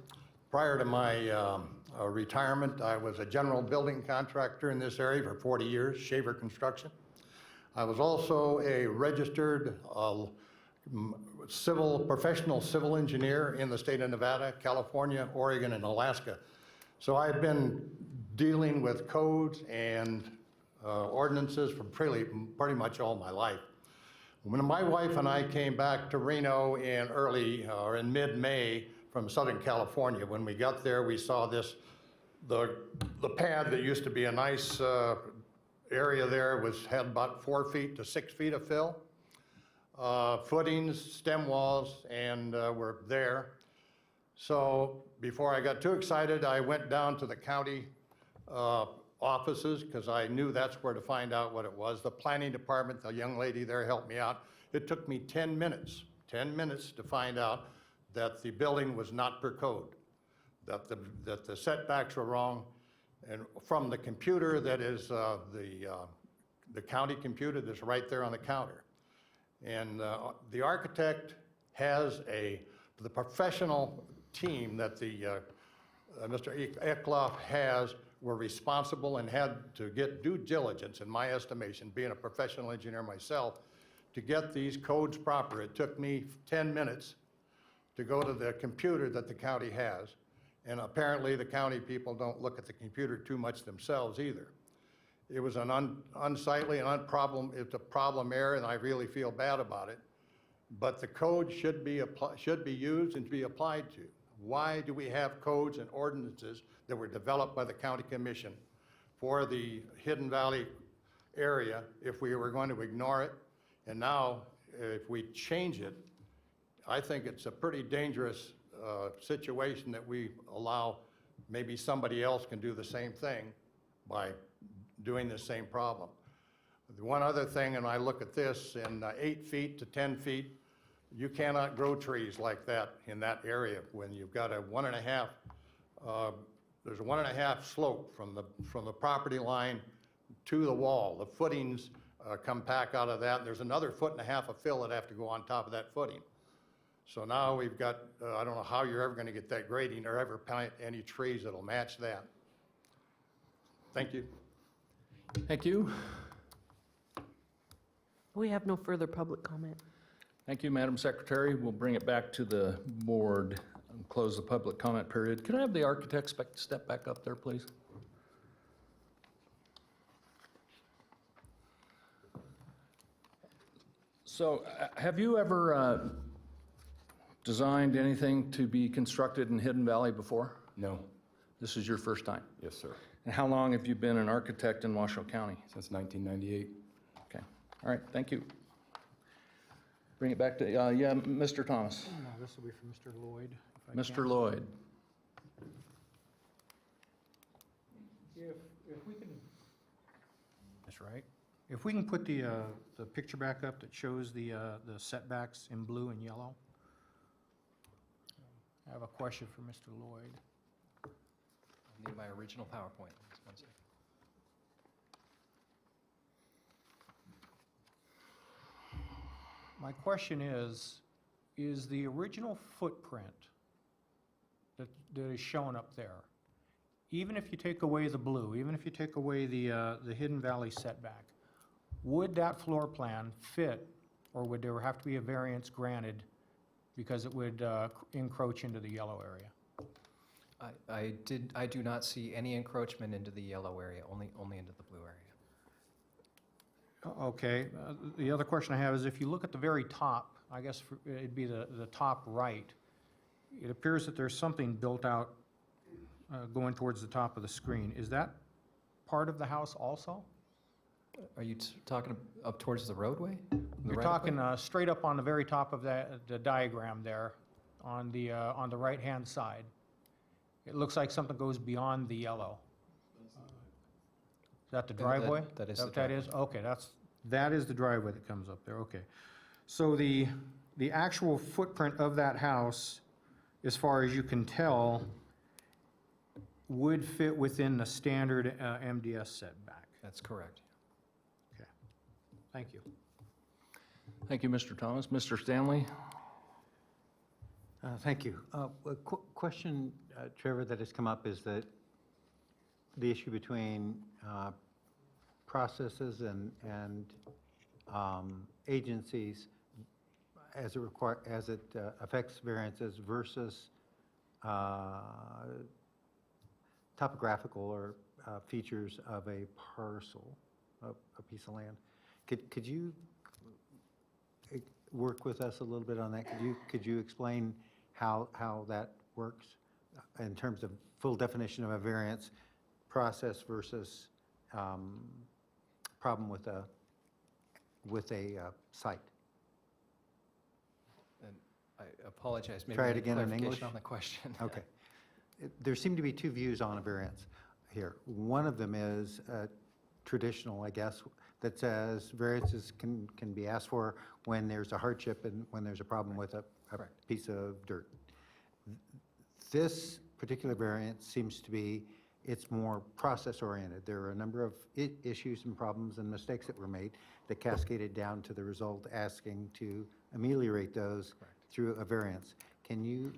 Prior to my retirement, I was a general building contractor in this area for 40 years, Shaver Construction. I was also a registered professional civil engineer in the state of Nevada, California, Oregon, and Alaska. So I've been dealing with codes and ordinances for pretty much all my life. When my wife and I came back to Reno in mid-May from Southern California, when we got there, we saw the pad that used to be a nice area there had about 4 feet to 6 feet of fill, footings, stem walls, and were there. So before I got too excited, I went down to the county offices because I knew that's where to find out what it was. The planning department, the young lady there helped me out. It took me 10 minutes to find out that the building was not per code, that the setbacks were wrong, and from the computer that is the county computer that's right there on the counter. And the architect has the professional team that Mr. Eckloff has were responsible and had to get due diligence, in my estimation, being a professional engineer myself, to get these codes proper. It took me 10 minutes to go to the computer that the county has, and apparently the county people don't look at the computer too much themselves either. It was an unsightly and it's a problem error, and I really feel bad about it. but the code should be used and to be applied to. Why do we have codes and ordinances that were developed by the county commission for the Hidden Valley area if we were going to ignore it? And now, if we change it, I think it's a pretty dangerous situation that we allow maybe somebody else can do the same thing by doing the same problem. The one other thing, and I look at this, in 8 feet to 10 feet, you cannot grow trees like that in that area when you've got a 1.5, there's a 1.5 slope from the property line to the wall. The footings come back out of that. There's another 1.5 feet of fill that have to go on top of that footing. So now we've got, I don't know how you're ever going to get that grading or ever plant any trees that'll match that. Thank you. Thank you. We have no further public comment. Thank you, Madam Secretary. We'll bring it back to the board and close the public comment period. Can I have the architect step back up there, please? So have you ever designed anything to be constructed in Hidden Valley before? No. This is your first time? Yes, sir. And how long have you been an architect in Washoe County? Since 1998. Okay. All right, thank you. Bring it back to, yeah, Mr. Thomas. No, this will be for Mr. Lloyd. if I Mr. can. Lloyd. If we can, that's right. If we can put the picture back up that shows the setbacks in blue and yellow. I have a question for Mr. Lloyd. I need my original PowerPoint. Just one second. My question is the original footprint that is shown up there, even if you take away the blue, even if you take away the Hidden Valley setback, would that floor plan fit, or would there have to be a variance granted because it would encroach into the yellow area? I do not see any encroachment into the yellow area, only into the blue area. Okay, the other question I have is if you look at the very top, I guess it'd be the top right, it appears that there's something built out going towards the top of the screen. Is that part of the house also? Are you talking up towards the roadway? You're talking straight up on the very top of the diagram there, on the right-hand side. It looks like something goes beyond the yellow. Is that the driveway? That is That the what that is? Okay, that is the driveway that comes up there, okay. So the actual footprint of that house, as far as you can tell, would fit within the standard MDS setback. That's correct. Okay, thank you. Thank you, Mr. Thomas. Mr. Stanley? Thank you. A question, Trevor, that has come up is that the issue between processes and agencies as it affects variances versus topographical or features of a parcel, a piece of land. Could you work with us a little bit on that? Could you explain how that works in terms of full definition of a variance process versus problem with a site? And I apologize. Maybe Try it I need again in clarification English? on the question. Okay. There seem to be two views on a variance here. One of them is traditional, I guess, that says variances can be asked for when there's a hardship and when there's a problem with a piece of dirt. This particular variance seems to be, it's more process-oriented. There are a number of issues and problems and mistakes that were made that cascaded down to the result asking to ameliorate those through a variance. Can you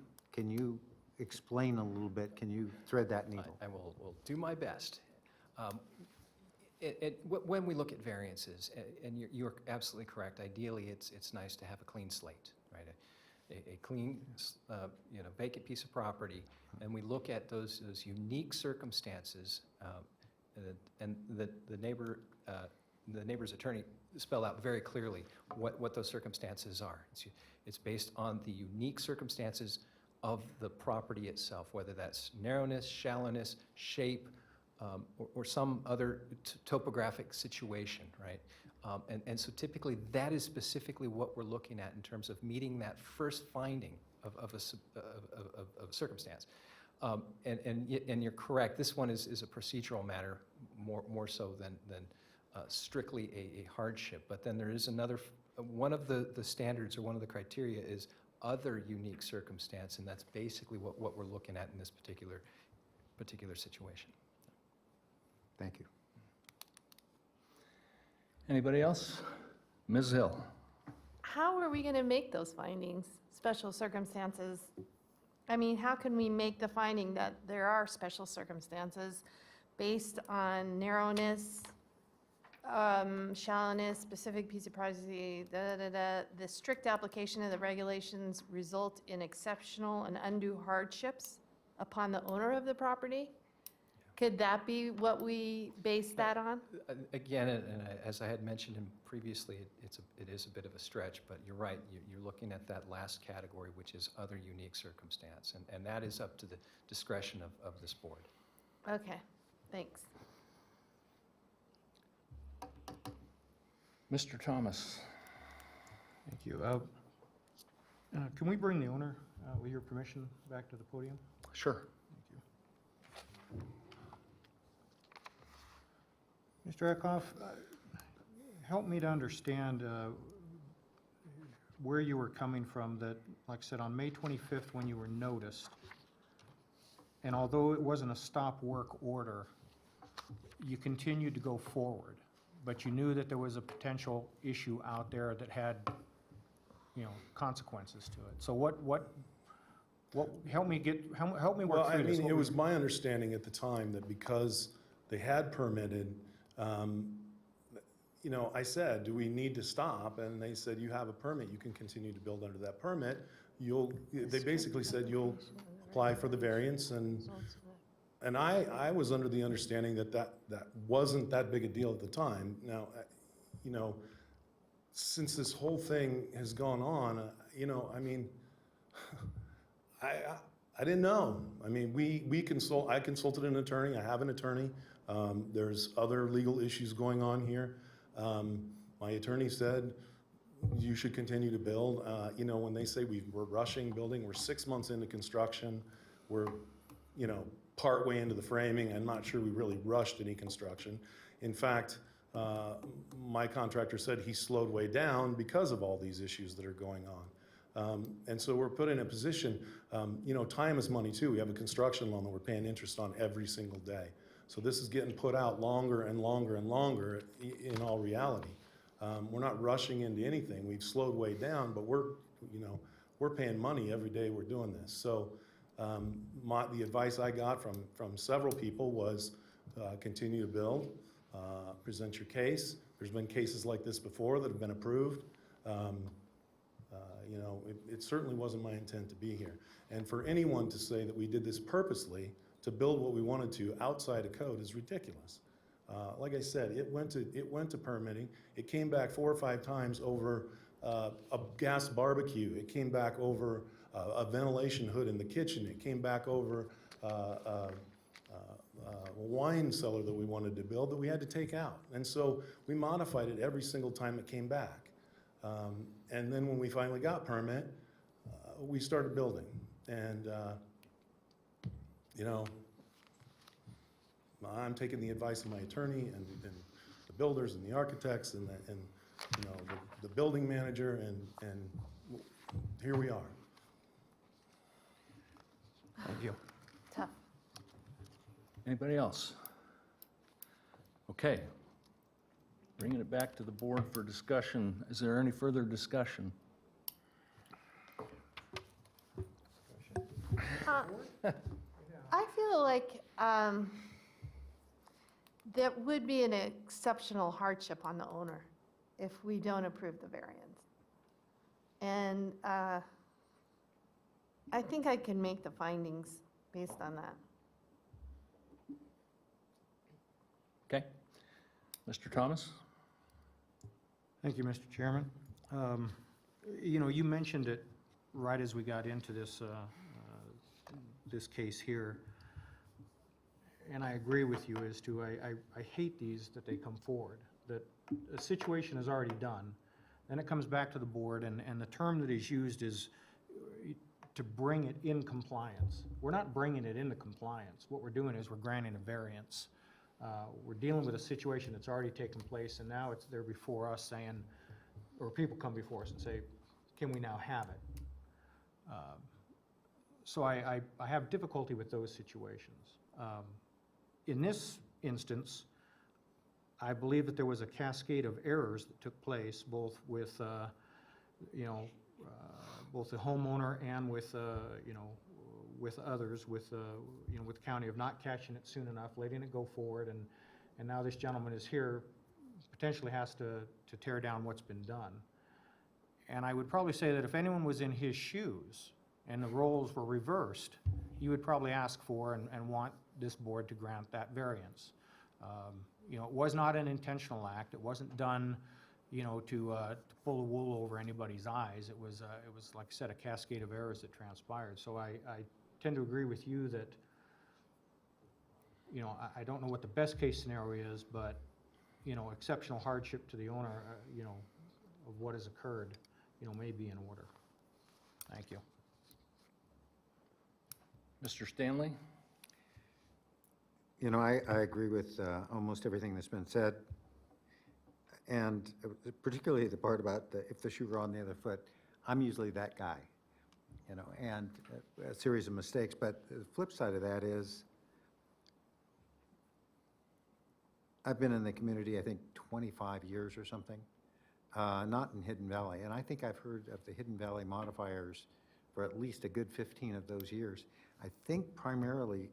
explain a little bit? Can you thread that needle? I will do my best. When we look at variances, and you're absolutely correct, ideally it's nice to have a clean slate, right? A clean, vacant piece of property, and we look at those unique circumstances, and the neighbor's attorney spell out very clearly what those circumstances are. It's based on the unique circumstances of the property itself, whether that's narrowness, shallowness, shape, or some other topographic situation, right? And so typically, that is specifically what we're looking at in terms of meeting that first finding of a circumstance. And you're correct, this one is a procedural matter more so than strictly a hardship. But then there is another, one of the standards or one of the criteria is other unique circumstance, and that's basically what we're looking at in this particular situation. Thank you. Anybody else? Ms. Hill? How are we going to make those findings, special circumstances? I mean, how can we make the finding that there are special circumstances based on narrowness, shallowness, specific piece of privacy, the strict application of the regulations result in exceptional and undue hardships upon the owner of the property? Could that be what we base that on? Again, as I had mentioned previously, it is a bit of a stretch, but you're right. You're looking at that last category, which is other unique circumstance, and that is up to the discretion of this board. Okay, thanks. Mr. Thomas? Thank you. Can we bring the owner, with your permission, back to the podium? Sure. Mr. Eckhoff, help me to understand where you were coming from that, like I said, on May 25th when you were noticed, and although it wasn't a stop work order, you continued to go forward, but you knew that there was a potential issue out there that had, consequences to it. So help me work through this. It was my understanding at the time that because they had permitted, I said, do we need to stop? And they said, you have a permit, you can continue to build under that permit. They basically said, you'll apply for the variance, and I was under the understanding that wasn't that big a deal at the time. Now, since this whole thing has gone on, I didn't know. I mean, I consulted an attorney, I have an attorney. There's other legal issues going on here. My attorney said, you should continue to build. When they say we're rushing building, we're 6 months into construction. We're, partway into the framing. I'm not sure we really rushed any construction. In fact, my contractor said he slowed way down because of all these issues that are going on. And so we're put in a position, time is money too. We have a construction loan that we're paying interest on every single day. So this is getting put out longer and longer and longer in all reality. We're not rushing into anything. We've slowed way down, but we're paying money every day we're doing this. So the advice I got from several people was continue to build, present your case. There's been cases like this before that have been approved. It certainly wasn't my intent to be here. And for anyone to say that we did this purposely to build what we wanted to outside of code is ridiculous. Like I said, it went to permitting. It came back 4 or 5 times over a gas barbecue. It came back over a ventilation hood in the kitchen. It came back over a wine cellar that we wanted to build that we had to take out. And so we modified it every single time it came back. And then when we finally got permit, we started building. And I'm taking the advice of my attorney and the builders and the architects and the building manager, and here we are. Thank you. Tough. Anybody else? Okay. Bringing it back to the board for discussion. Is there any further discussion? I feel like that would be an exceptional hardship on the owner if we don't approve the variance. And I think I can make the findings based on that. Okay. Mr. Thomas? Thank you, Mr. Chairman. You know, you mentioned it right as we got into this case here, and I agree with you as to, I hate these, that they come forward, that a situation is already done, then it comes back to the board, and the term that is used is to bring it in compliance. We're not bringing it into compliance. What we're doing is we're granting a variance. We're dealing with a situation that's already taken place, and now it's there before us saying, or people come before us and say, can we now have it? So I have difficulty with those situations. In this instance, I believe that there was a cascade of errors that took place, both with, both the homeowner and with, with others, with the county of not catching it soon enough, letting it go forward, and now this gentleman is here, potentially has to tear down what's been done. And I would probably say that if anyone was in his shoes and the roles were reversed, you would probably ask for and want this board to grant that variance. It was not an intentional act. It wasn't done, to pull the wool over anybody's eyes. It was, like I said, a cascade of errors that transpired. So I tend to agree with you that, I don't know what the best case scenario is, but, exceptional hardship to the owner, of what has occurred, may be in order. Thank you. Mr. Stanley? I agree with almost everything that's been said. And particularly the part about if the shoe were on the other foot, I'm usually that guy, and a series of mistakes. But the flip side of that is I've been in the community, I think, 25 years or something, not in Hidden Valley. And I think I've heard of the Hidden Valley modifiers for at least a good 15 of those years. I think primarily,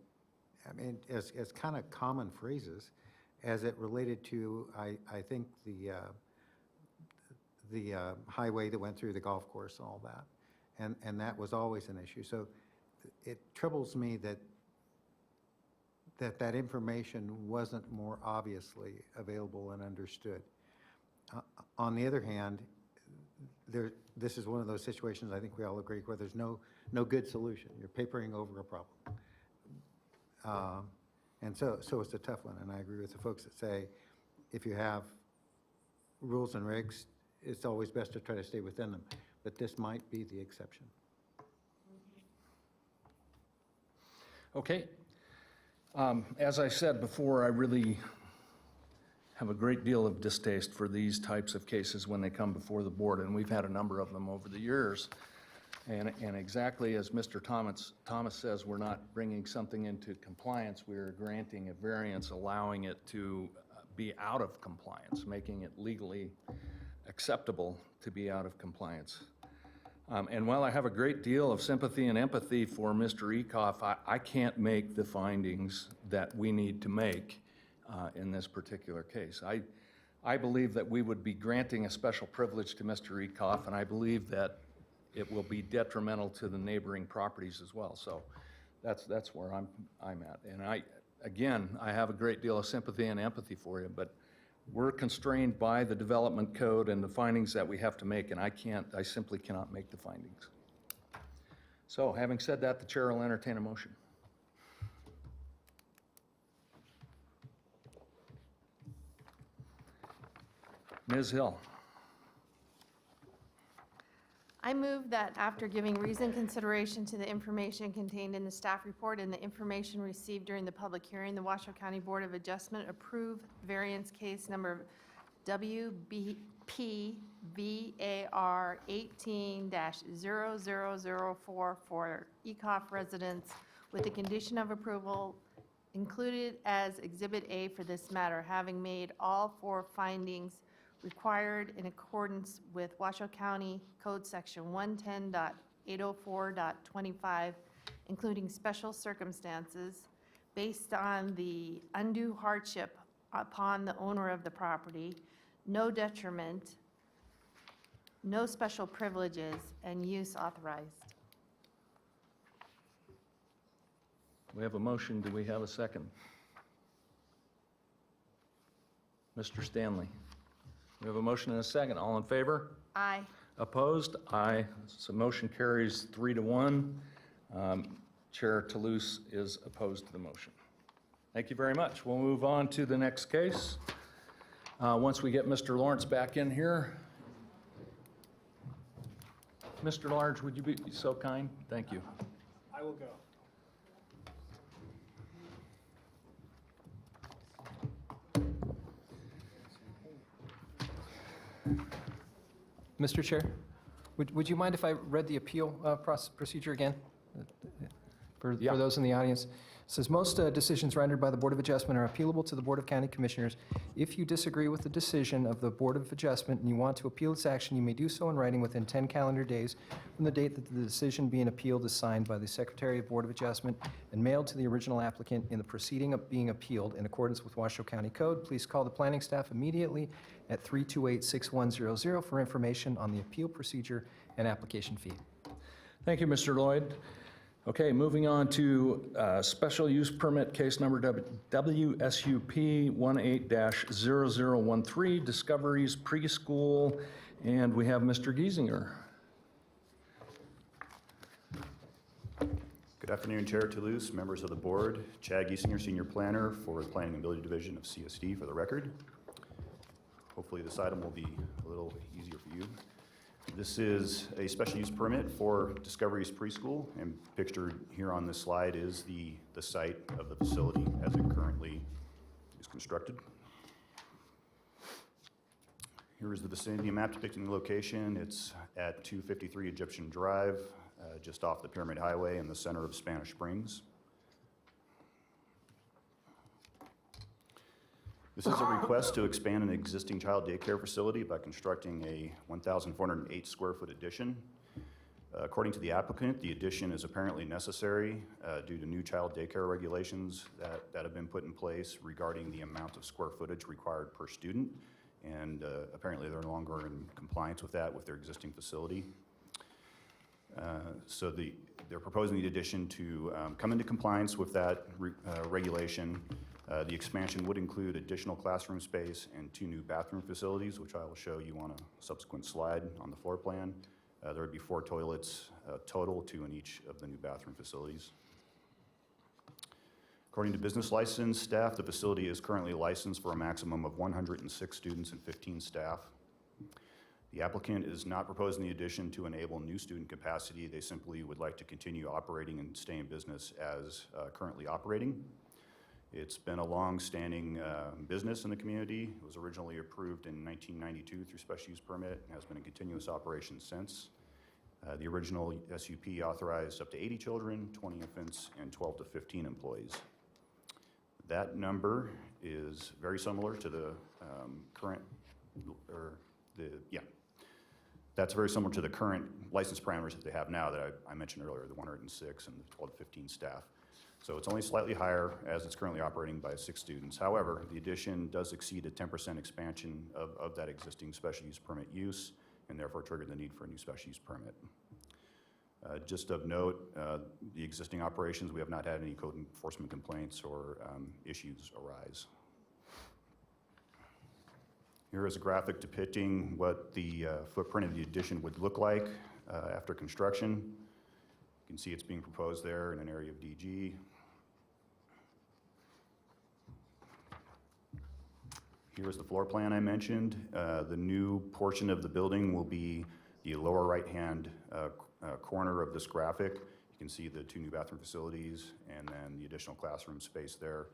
as kind of common phrases, as it related to, I think, the highway that went through the golf course and all that. And that was always an issue. So it troubles me that information wasn't more obviously available and understood. On the other hand, this is one of those situations, I think we all agree, where there's no good solution. You're papering over a problem. And so it's a tough one, and I agree with the folks that say if you have rules and regs, it's always best to try to stay within them, but this might be the exception. Okay. As I said before, I really have a great deal of distaste for these types of cases when they come before the board, and we've had a number of them over the years. And exactly as Mr. Thomas says, we're not bringing something into compliance, we're granting a variance, allowing it to be out of compliance, making it legally acceptable to be out of compliance. And while I have a great deal of sympathy and empathy for Mr. Ecoff, I can't make the findings that we need to make in this particular case. I believe that we would be granting a special privilege to Mr. Ecoff, and I believe that it will be detrimental to the neighboring properties as well. So that's where I'm at. And I have a great deal of sympathy and empathy for you, but we're constrained by the development code and the findings that we have to make, and I simply cannot make the findings. So having said that, the chair will entertain a motion. Ms. Hill. I move that after giving reasoned consideration to the information contained in the staff report and the information received during the public hearing, the Washoe County Board of Adjustment approve variance case number WBPVAR 18-0004 for Ecoff residents with the condition of approval included as Exhibit A for this matter, having made all four findings required in accordance with Washoe County Code Section 110.804.25, including special circumstances based on the undue hardship upon the owner of the property, no detriment, no special privileges, and use authorized. We have a motion. Do we have a second? Mr. Stanley. We have a motion and a second. All in favor? Aye. Opposed? Aye. So motion carries 3-1. Chair Toulouse is opposed to the motion. Thank you very much. We'll move on to the next case. Once we get Mr. Lawrence back in here. Mr. Large, would you be so kind? Thank you. I will go. Mr. Chair, would you mind if I read the appeal procedure again? For those in the audience. It says, most decisions rendered by the Board of Adjustment are appealable to the Board of County Commissioners. If you disagree with the decision of the Board of Adjustment and you want to appeal its action, you may do so in writing within 10 calendar days from the date that the decision being appealed is signed by the Secretary of Board of Adjustment and mailed to the original applicant in the proceeding of being appealed in accordance with Washoe County Code. Please call the planning staff immediately at 328-6100 for information on the appeal procedure and application fee. Thank you, Mr. Lloyd. Okay, moving on to special use permit case number WSUP 18-0013, Discoveries Preschool, and we have Mr. Giesinger. Good afternoon, Chair Toulouse, members of the board. Chad Giesinger, Senior Planner for the Planning and Building Division of CSD for the record. Hopefully this item will be a little easier for you. This is a special use permit for Discoveries Preschool, and pictured here on this slide is the site of the facility as it currently is constructed. Here is the vicinity map depicting the location. It's at 253 Egyptian Drive, just off the Pyramid Highway in the center of Spanish Springs. This is a request to expand an existing child daycare facility by constructing a 1,408 square foot addition. According to the applicant, the addition is apparently necessary due to new child daycare regulations that have been put in place regarding the amount of square footage required per student, and apparently they're no longer in compliance with that with their existing facility. So they're proposing the addition to come into compliance with that regulation. The expansion would include additional classroom space and 2 new bathroom facilities, which I will show you on a subsequent slide on the floor plan. There would be 4 toilets total, 2 in each of the new bathroom facilities. According to business license staff, the facility is currently licensed for a maximum of 106 students and 15 staff. The applicant is not proposing the addition to enable new student capacity. They simply would like to continue operating and stay in business as currently operating. It's been a long-standing business in the community. It was originally approved in 1992 through special use permit and has been in continuous operation since. The original SUP authorized up to 80 children, 20 infants, and 12 to 15 employees. That number is very similar to the that's very similar to the current license parameters that they have now that I mentioned earlier, the 106 and the 12 to 15 staff. So it's only slightly higher as it's currently operating by 6 students. However, the addition does exceed a 10% expansion of that existing special use permit use and therefore trigger the need for a new special use permit. Just of note, the existing operations, we have not had any code enforcement complaints or issues arise. Here is a graphic depicting what the footprint of the addition would look like after construction. You can see it's being proposed there in an area of DG. Here's the floor plan I mentioned. The new portion of the building will be the lower right-hand corner of this graphic. You can see the 2 new bathroom facilities and then the additional classroom space there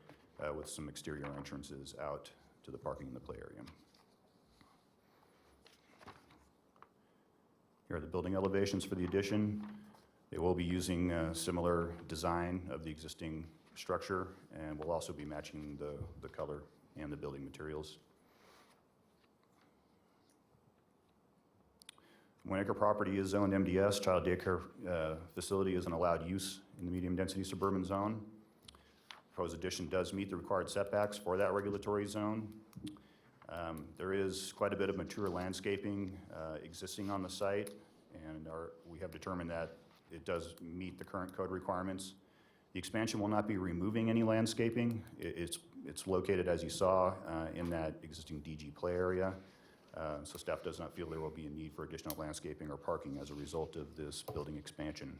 with some exterior entrances out to the parking and the play area. Here are the building elevations for the addition. They will be using a similar design of the existing structure, and will also be matching the color and the building materials. 1 acre property is zoned MDS. Child daycare facility is an allowed use in the medium density suburban zone. Proposed addition does meet the required setbacks for that regulatory zone. There is quite a bit of mature landscaping existing on the site, and we have determined that it does meet the current code requirements. The expansion will not be removing any landscaping. It's located, as you saw, in that existing DG play area. So staff does not feel there will be a need for additional landscaping or parking as a result of this building expansion.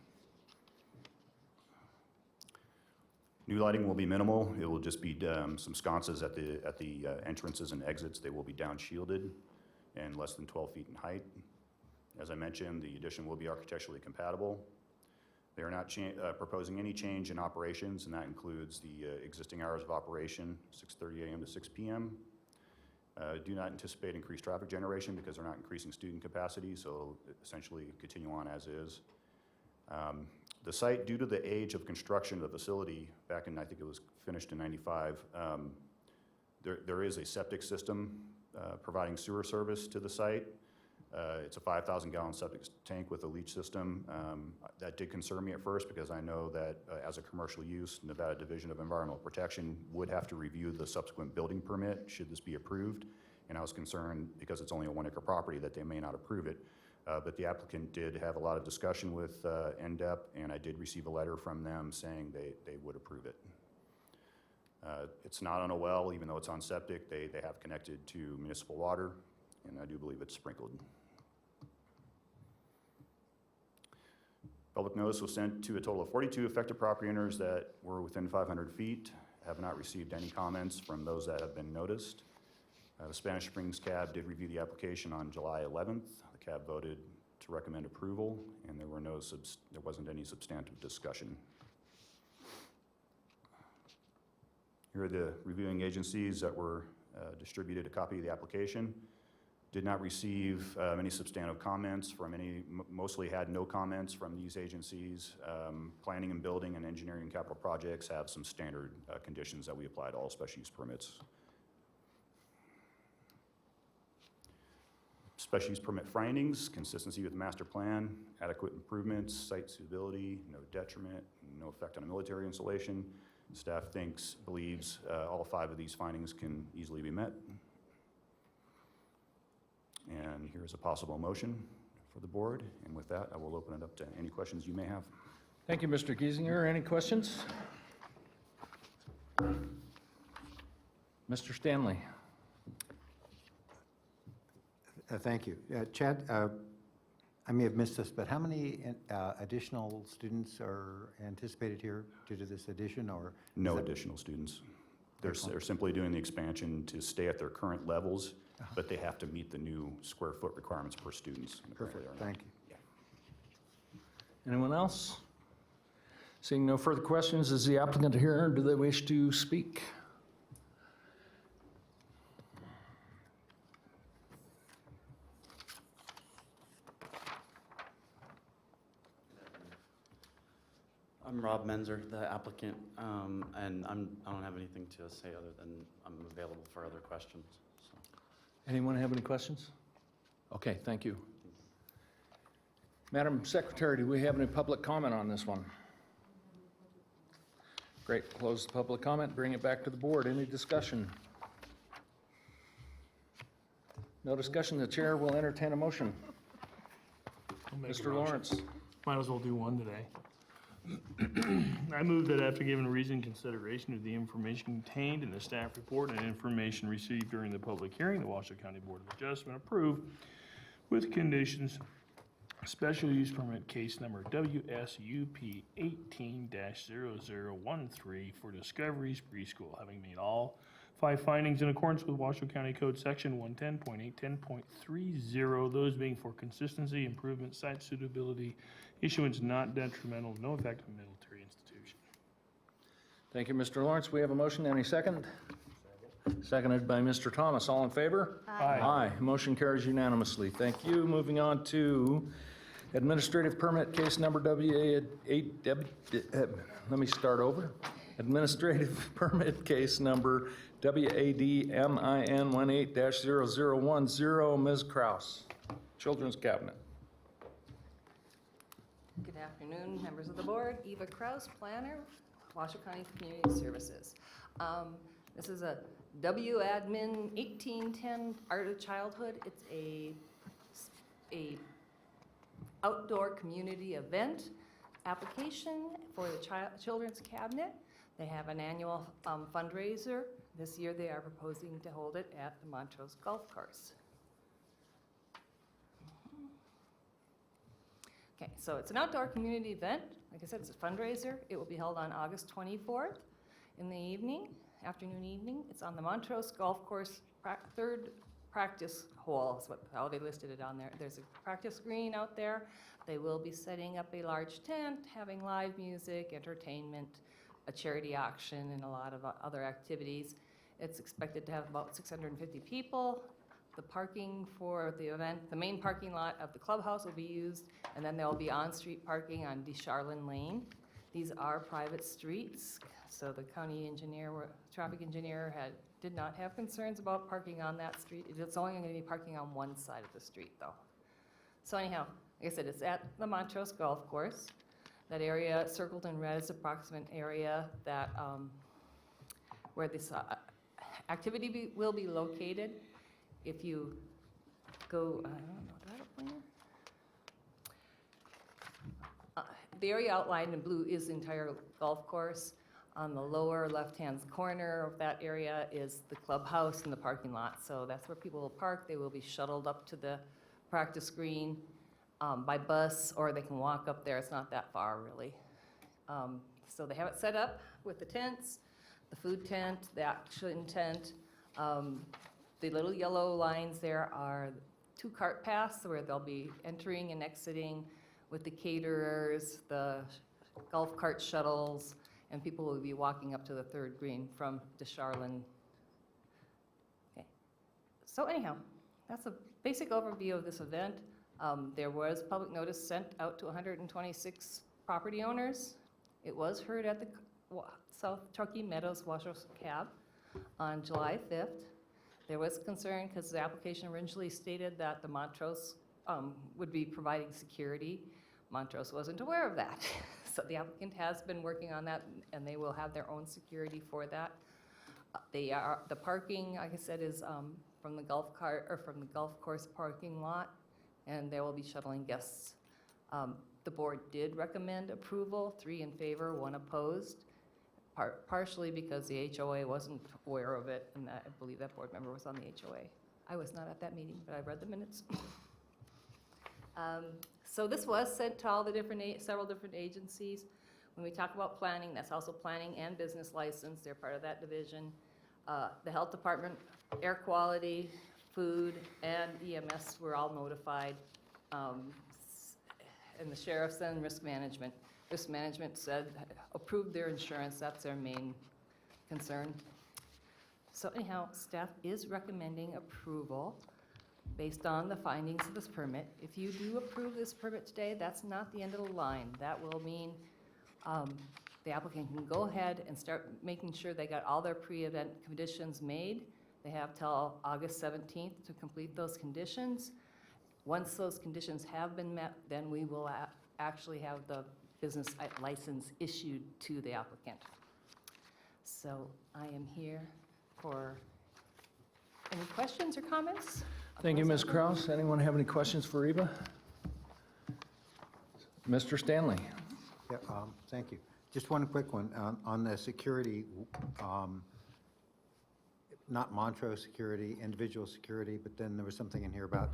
New lighting will be minimal. It will just be some sconces at the entrances and exits. They will be down shielded and less than 12 feet in height. As I mentioned, the addition will be architecturally compatible. They are not proposing any change in operations, and that includes the existing hours of operation, 6:30 a.m. to 6 p.m. Do not anticipate increased traffic generation because they're not increasing student capacity, so essentially continue on as is. The site, due to the age of construction of the facility, back in, I think it was finished in 95, there is a septic system providing sewer service to the site. It's a 5,000-gallon septic tank with a leach system. That did concern me at first because I know that as a commercial use, Nevada Division of Environmental Protection would have to review the subsequent building permit should this be approved. And I was concerned because it's only a 1-acre property that they may not approve it. But the applicant did have a lot of discussion with NDEP, and I did receive a letter from them saying they would approve it. It's not on a well, even though it's on septic. They have connected to municipal water, and I do believe it's sprinkled. Public notice was sent to a total of 42 affected property owners that were within 500 feet. Have not received any comments from those that have been noticed. The Spanish Springs CAB did review the application on July 11th. The CAB voted to recommend approval, and there wasn't any substantive discussion. Here are the reviewing agencies that were distributed a copy of the application. Did not receive any substantive comments from mostly had no comments from these agencies. Planning and building and engineering and capital projects have some standard conditions that we apply to all special use permits. Special use permit findings, consistency with master plan, adequate improvements, site suitability, no detriment, no effect on a military installation. Staff believes all 5 of these findings can easily be met. And here's a possible motion for the board. And with that, I will open it up to any questions you may have. Thank you, Mr. Giesinger. Any questions? Mr. Stanley. Thank you. Chad, I may have missed this, but how many additional students are anticipated here due to this addition, or? No additional students. They're simply doing the expansion to stay at their current levels, but they have to meet the new square foot requirements per students. Perfect, thank you. Yeah. Anyone else? Seeing no further questions, is the applicant here? Do they wish to speak? I'm Rob Menzer, the applicant, and I don't have anything to say other than I'm available for other questions. So. Anyone have any questions? Okay, thank you. Madam Secretary, do we have any public comment on this one? Great, close the public comment, bring it back to the board. Any discussion? No discussion, the chair will entertain a motion. Mr. Lawrence. Might as well do one today. I move that after given reasoned consideration of the information contained in the staff report and information received during the public hearing, the Washoe County Board of Adjustment approve with conditions special use permit case number WSUP 18-0013 for Discoveries Preschool, having made all 5 findings in accordance with Washoe County Code Section 110.810.30, those being for consistency, improvement, site suitability, issuance not detrimental, no effect on military institution. Thank you, Mr. Lawrence. We have a motion. Any second? Seconded by Mr. Thomas. All in favor? Aye. Aye. Motion carries unanimously. Thank you. Moving on to administrative permit case number let me start over. Administrative permit case number WADMIN 18-0010. Ms. Kraus, Children's Cabinet. Good afternoon, members of the board. Eva Kraus, planner, Washoe County Community Services. This is a WADMIN 1810 Art of Childhood. It's a outdoor community event application for the Children's Cabinet. They have an annual fundraiser. This year they are proposing to hold it at the Montrose Golf Course. Okay, so it's an outdoor community event. Like I said, it's a fundraiser. It will be held on August 24th in the evening, afternoon, evening. It's on the Montrose Golf Course, third practice hole is how they listed it on there. There's a practice green out there. They will be setting up a large tent, having live music, entertainment, a charity auction, and a lot of other activities. It's expected to have about 650 people. The parking for the event, the main parking lot of the clubhouse will be used, and then there will be on-street parking on Descharlin Lane. These are private streets, so the county engineer, traffic engineer did not have concerns about parking on that street. It's only going to be parking on one side of the street, though. So anyhow, like I said, it's at the Montrose Golf Course. That area circled in red is the approximate area that where this activity will be located. If you go, I don't know, do I have a pointer? The area outlined in blue is the entire golf course. On the lower left-hand corner of that area is the clubhouse and the parking lot. So that's where people will park. They will be shuttled up to the practice green by bus, or they can walk up there. It's not that far, really. So they have it set up with the tents, the food tent, the action tent. The little yellow lines there are 2 cart paths where they'll be entering and exiting with the caterers, the golf cart shuttles, and people will be walking up to the third green from Descharlin. Okay. So anyhow, that's a basic overview of this event. There was public notice sent out to 126 property owners. It was heard at the South Truckee Meadows Washoe Cab on July 5th. There was concern because the application originally stated that the Montrose would be providing security. Montrose wasn't aware of that. So the applicant has been working on that, and they will have their own security for that. The parking, like I said, is from the golf course parking lot, and they will be shuttling guests. The board did recommend approval, 3 in favor, 1 opposed. Partially because the HOA wasn't aware of it, and I believe that board member was on the HOA. I was not at that meeting, but I read the minutes. So this was sent to all the several different agencies. When we talk about planning, that's also planning and business license. They're part of that division. The health department, air quality, food, and EMS were all notified. And the sheriff's and risk management. Risk management said, approved their insurance, that's their main concern. So anyhow, staff is recommending approval based on the findings of this permit. If you do approve this permit today, that's not the end of the line. That will mean the applicant can go ahead and start making sure they got all their pre-event conditions made. They have till August 17th to complete those conditions. Once those conditions have been met, then we will actually have the business license issued to the applicant. So I am here for any questions or comments? Thank you, Ms. Kraus. Anyone have any questions for Eva? Mr. Stanley? Yeah, thank you. Just one quick one on the security, not Montrose security, individual security, but then there was something in here about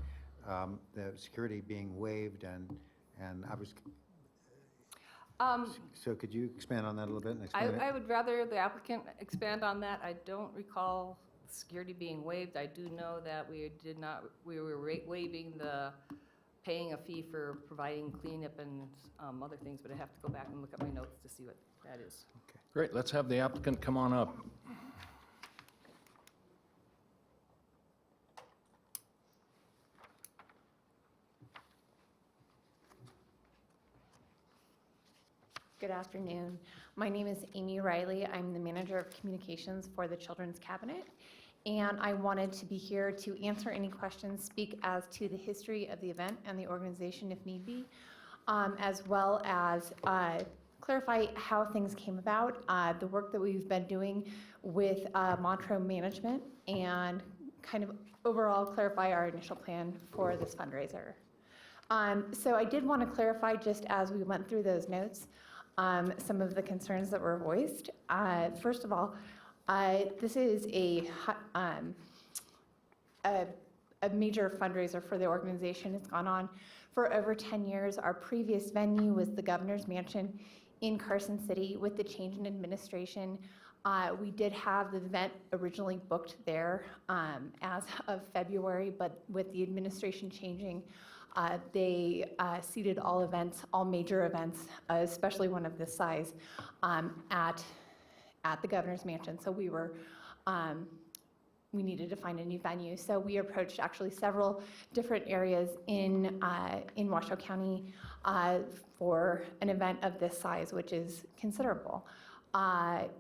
the security being waived, and I was, so could you expand on that a little bit and explain it? I would rather the applicant expand on that. I don't recall security being waived. I do know that we were waiving the paying a fee for providing cleanup and other things, but I have to go back and look at my notes to see what that is. Okay. Great, let's have the applicant come on up. Good afternoon. My name is Amy Riley. I'm the manager of communications for the Children's Cabinet, and I wanted to be here to answer any questions, speak as to the history of the event and the organization if need be, as well as clarify how things came about, the work that we've been doing with Montrose Management, and kind of overall clarify our initial plan for this fundraiser. So I did want to clarify, just as we went through those notes, some of the concerns that were voiced. First of all, this is a major fundraiser for the organization. It's gone on for over 10 years. Our previous venue was the Governor's Mansion in Carson City. With the change in administration, we did have the event originally booked there as of February, but with the administration changing, they seated all events, all major events, especially one of this size, at the Governor's Mansion. So we needed to find a new venue. So we approached actually several different areas in Washoe County for an event of this size, which is considerable.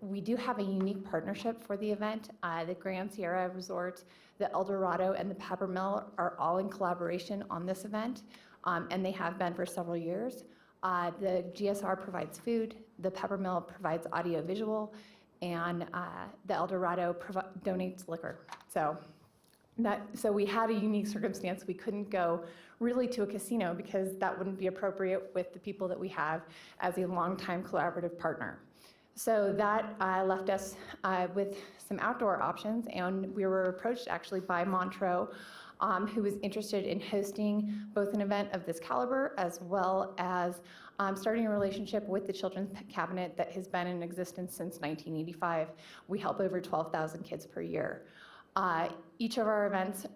We do have a unique partnership for the event. The Grand Sierra Resort, the El Dorado, and the Peppermill are all in collaboration on this event, and they have been for several years. The GSR provides food, the Peppermill provides audio-visual, and the El Dorado donates liquor. So we had a unique circumstance. We couldn't go really to a casino because that wouldn't be appropriate with the people that we have as a longtime collaborative partner. So that left us with some outdoor options, and we were approached actually by Montreux, who was interested in hosting both an event of this caliber as well as starting a relationship with the Children's Cabinet that has been in existence since 1985. We help over 12,000 kids per year. Each of our events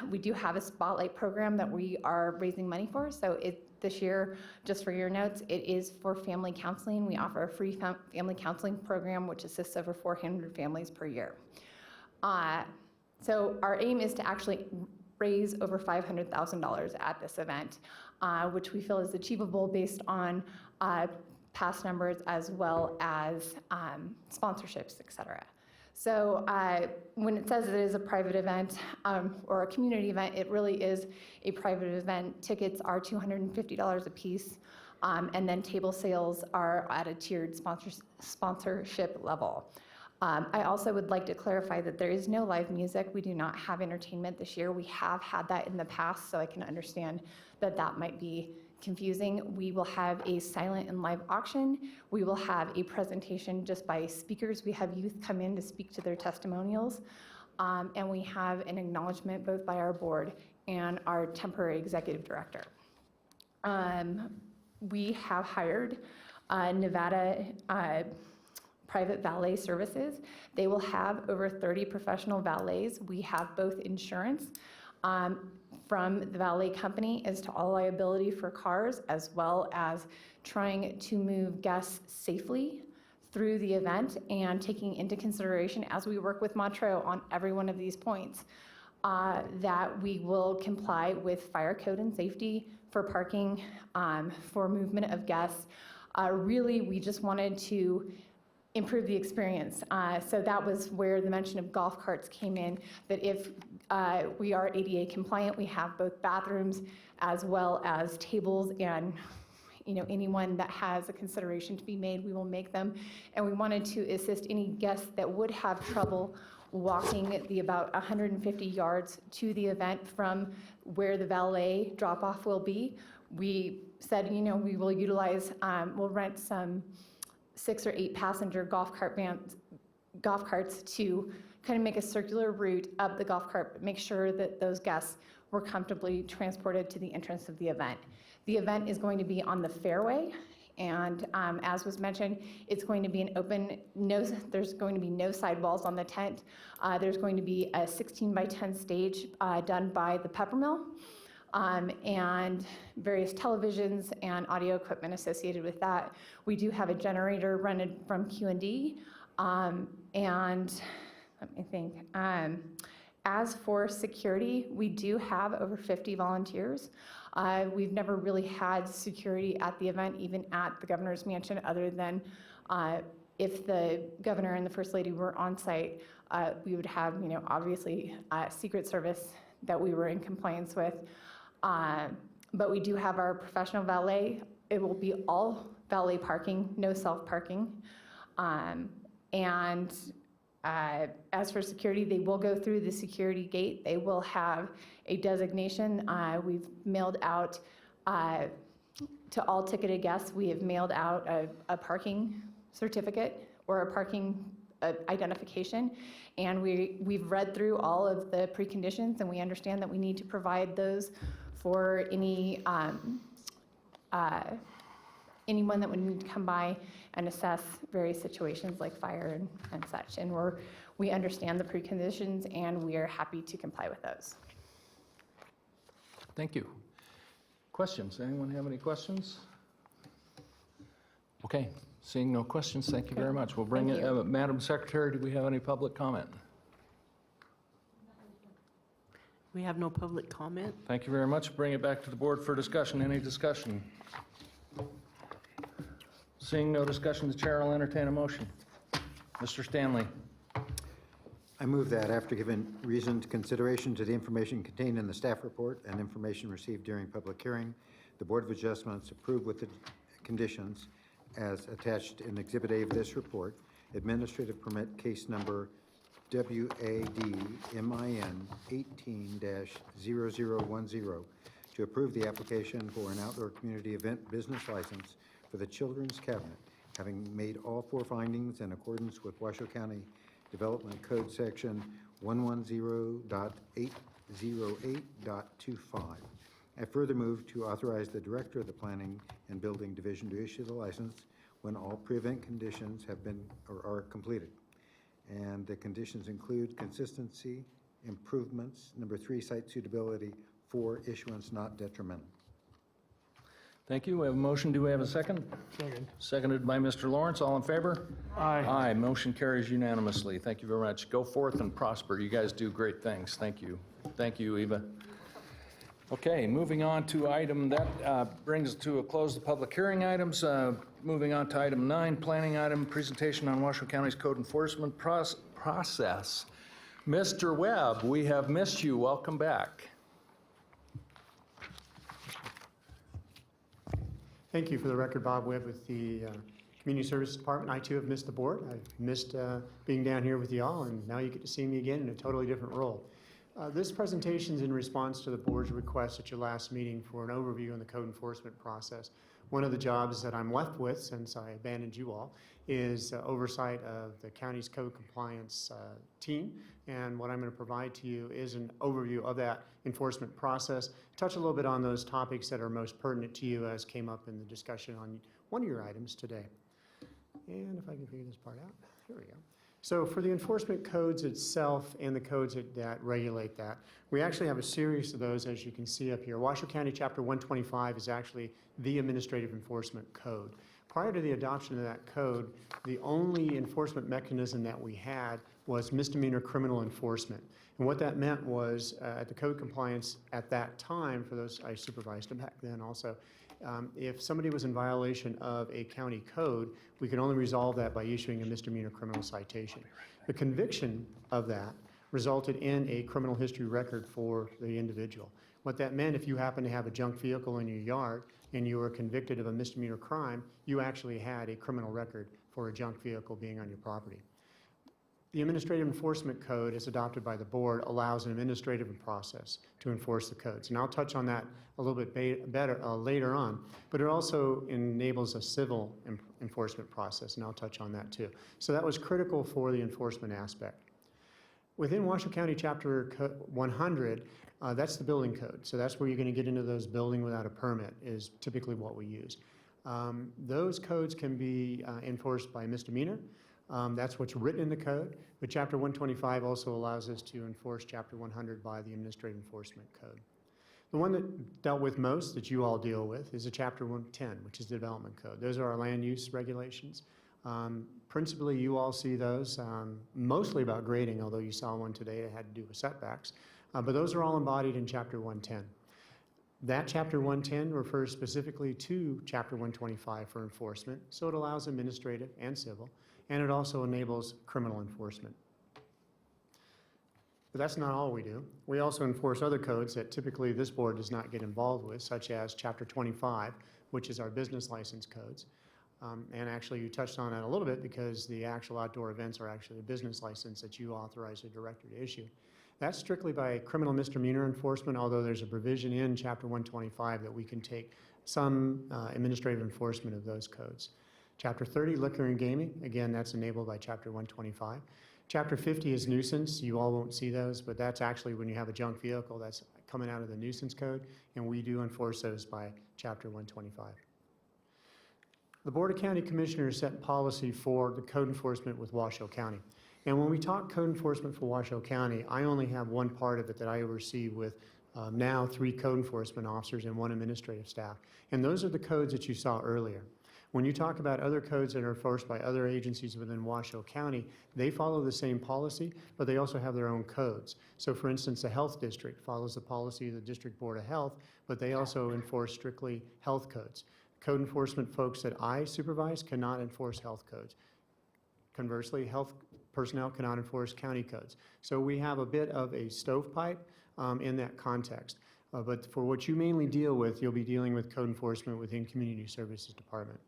we do have a spotlight program that we are raising money for. So this year, just for your notes, it is for family counseling. We offer a free family counseling program which assists over 400 families per year. So our aim is to actually raise over $500,000 at this event, which we feel is achievable based on past numbers as well as sponsorships, et cetera. So when it says it is a private event or a community event, it really is a private event. Tickets are $250 a piece, and then table sales are at a tiered sponsorship level. I also would like to clarify that there is no live music. We do not have entertainment this year. We have had that in the past, so I can understand that that might be confusing. We will have a silent and live auction. We will have a presentation just by speakers. We have youth come in to speak to their testimonials. And we have an acknowledgement both by our board and our temporary executive director. We have hired Nevada Private Valet Services. They will have over 30 professional valets. We have both insurance from the valet company as to all liability for cars, as well as trying to move guests safely through the event and taking into consideration, as we work with Montreux on every one of these points, that we will comply with fire code and safety for parking, for movement of guests. Really, we just wanted to improve the experience. So that was where the mention of golf carts came in, that if we are ADA compliant, we have both bathrooms as well as tables, and anyone that has a consideration to be made, we will make them. And we wanted to assist any guests that would have trouble walking the about 150 yards to the event from where the valet drop-off will be. We said, we will utilize, we'll rent some 6 or 8 passenger golf carts to kind of make a circular route up the golf cart, but make sure that those guests were comfortably transported to the entrance of the event. The event is going to be on the fairway, and as was mentioned, it's going to be an open, there's going to be no sidewalls on the tent. There's going to be a 16 by 10 stage done by the Peppermill, and various televisions and audio equipment associated with that. We do have a generator rented from Q&D, and let me think. As for security, we do have over 50 volunteers. We've never really had security at the event, even at the Governor's Mansion, other than if the Governor and the First Lady were on site, we would have, obviously Secret Service that we were in compliance with. But we do have our professional valet. It will be all valet parking, no self-parking. And as for security, they will go through the security gate. They will have a designation. We've mailed out, to all ticketed guests, we have mailed out a parking certificate or a parking identification. And we've read through all of the preconditions, and we understand that we need to provide those for anyone that would need to come by and assess various situations like fire and such. And we understand the preconditions, and we are happy to comply with those. Thank you. Questions? Anyone have any questions? Okay, seeing no questions, thank you very much. We'll bring Thank it, Madam Secretary, do we have any public comment? We have no public comment. Thank you very much. Bring it back to the board for discussion. Any discussion? Seeing no discussion, the chair will entertain a motion. Mr. Stanley. I move that after giving reasoned consideration to the information contained in the staff report and information received during public hearing, the Board of Adjustments approve with the conditions as attached in Exhibit A of this report, administrative permit case number WADMIN 18-0010 to approve the application for an outdoor community event business license for the Children's Cabinet, having made all four findings in accordance with Washoe County Development Code Section 110.808.25. I further move to authorize the Director of the Planning and Building Division to issue the license when all pre-event conditions have been or are completed. And the conditions include consistency, improvements, number 3, site suitability, 4, issuance not detrimental. Thank you. We have a motion. Do we have a second? Second. Seconded by Mr. Lawrence. All in favor? Aye. Aye. Motion carries unanimously. Thank you very much. Go forth and prosper. You guys do great things. Thank you. Thank you, Eva. Okay, moving on to item that brings to a close the public hearing items. Moving on to item 9, planning item, presentation on Washoe County's code enforcement process. Mr. Webb, we have missed you. Welcome back. Thank you. For the record, Bob Webb with the Community Services Department. I too have missed the board. I've missed being down here with you all, and now you get to see me again in a totally different role. This presentation is in response to the board's request at your last meeting for an overview on the code enforcement process. One of the jobs that I'm left with, since I abandoned you all, is oversight of the county's code compliance team. And what I'm going to provide to you is an overview of that enforcement process, touch a little bit on those topics that are most pertinent to you as came up in the discussion on one of your items today. And if I can figure this part out, here we go. So for the enforcement codes itself and the codes that regulate that, we actually have a series of those, as you can see up here. Washoe County Chapter 125 is actually the administrative enforcement code. Prior to the adoption of that code, the only enforcement mechanism that we had was misdemeanor criminal enforcement. And what that meant was, at the code compliance at that time, for those I supervised back then also, if somebody was in violation of a county code, we could only resolve that by issuing a misdemeanor criminal citation. The conviction of that resulted in a criminal history record for the individual. What that meant, if you happen to have a junk vehicle in your yard and you were convicted of a misdemeanor crime, you actually had a criminal record for a junk vehicle being on your property. The Administrative Enforcement Code, as adopted by the board, allows an administrative process to enforce the codes. And I'll touch on that a little bit better later on. But it also enables a civil enforcement process, and I'll touch on that too. So that was critical for the enforcement aspect. Within Washoe County Chapter 100, that's the building code. So that's where you're going to get into those building without a permit is typically what we use. Those codes can be enforced by misdemeanor. That's what's written in the code, but Chapter 125 also allows us to enforce Chapter 100 by the Administrative Enforcement Code. The one that dealt with most, that you all deal with, is a Chapter 110, which is the Development Code. Those are our land use regulations. Principally, you all see those, mostly about grading, although you saw one today that had to do with setbacks. But those are all embodied in Chapter 110. That Chapter 110 refers specifically to Chapter 125 for enforcement, so it allows administrative and civil, and it also enables criminal enforcement. But that's not all we do. We also enforce other codes that typically this board does not get involved with, such as Chapter 25, which is our business license codes. And actually, you touched on that a little bit because the actual outdoor events are actually a business license that you authorize a director to issue. That's strictly by criminal misdemeanor enforcement, although there's a provision in Chapter 125 that we can take some administrative enforcement of those codes. Chapter 30, liquor and gaming, again, that's enabled by Chapter 125. Chapter 50 is nuisance. You all won't see those, but that's actually when you have a junk vehicle, that's coming out of the nuisance code, and we do enforce those by Chapter 125. The Board of County Commissioners set policy for the code enforcement with Washoe County. And when we talk code enforcement for Washoe County, I only have one part of it that I oversee with now 3 code enforcement officers and 1 administrative staff. And those are the codes that you saw earlier. When you talk about other codes that are enforced by other agencies within Washoe County, they follow the same policy, but they also have their own codes. So for instance, the Health District follows the policy of the District Board of Health, but they also enforce strictly health codes. Code enforcement folks that I supervise cannot enforce health codes. Conversely, health personnel cannot enforce county codes. So we have a bit of a stovepipe in that context. But for what you mainly deal with, you'll be dealing with code enforcement within Community Services Department.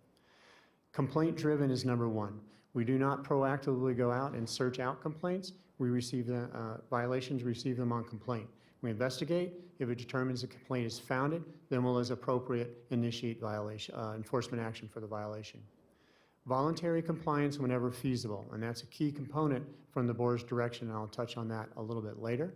Complaint driven is number 1. We do not proactively go out and search out complaints. We receive the violations, receive them on complaint. We investigate. If it determines the complaint is founded, then we'll, as appropriate, initiate violation, enforcement action for the violation. Voluntary compliance whenever feasible, and that's a key component from the board's direction, and I'll touch on that a little bit later.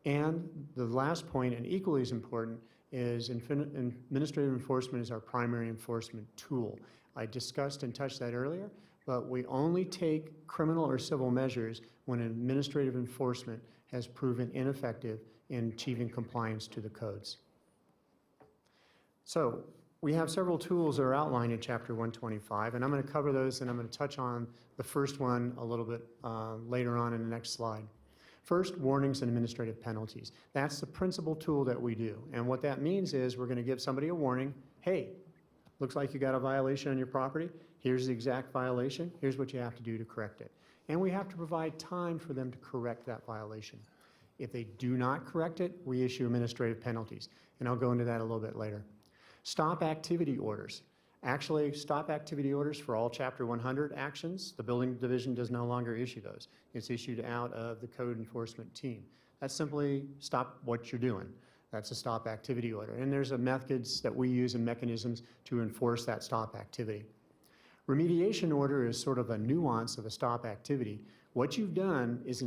And the last point, and equally as important, is administrative enforcement is our primary enforcement tool. I discussed and touched that earlier, but we only take criminal or civil measures when administrative enforcement has proven ineffective in achieving compliance to the codes. So we have several tools that are outlined in Chapter 125, and I'm going to cover those, and I'm going to touch on the first one a little bit later on in the next slide. First, warnings and administrative penalties. That's the principal tool that we do, and what that means is we're going to give somebody a warning. Hey, looks like you got a violation on your property. Here's the exact violation. Here's what you have to do to correct it. And we have to provide time for them to correct that violation. If they do not correct it, we issue administrative penalties, and I'll go into that a little bit later. Stop activity orders. Actually, stop activity orders for all Chapter 100 actions, the building division does no longer issue those. It's issued out of the code enforcement team. That's simply stop what you're doing. That's a stop activity order. And there's methods that we use and mechanisms to enforce that stop activity. Remediation order is sort of a nuance of a stop activity. What you've done is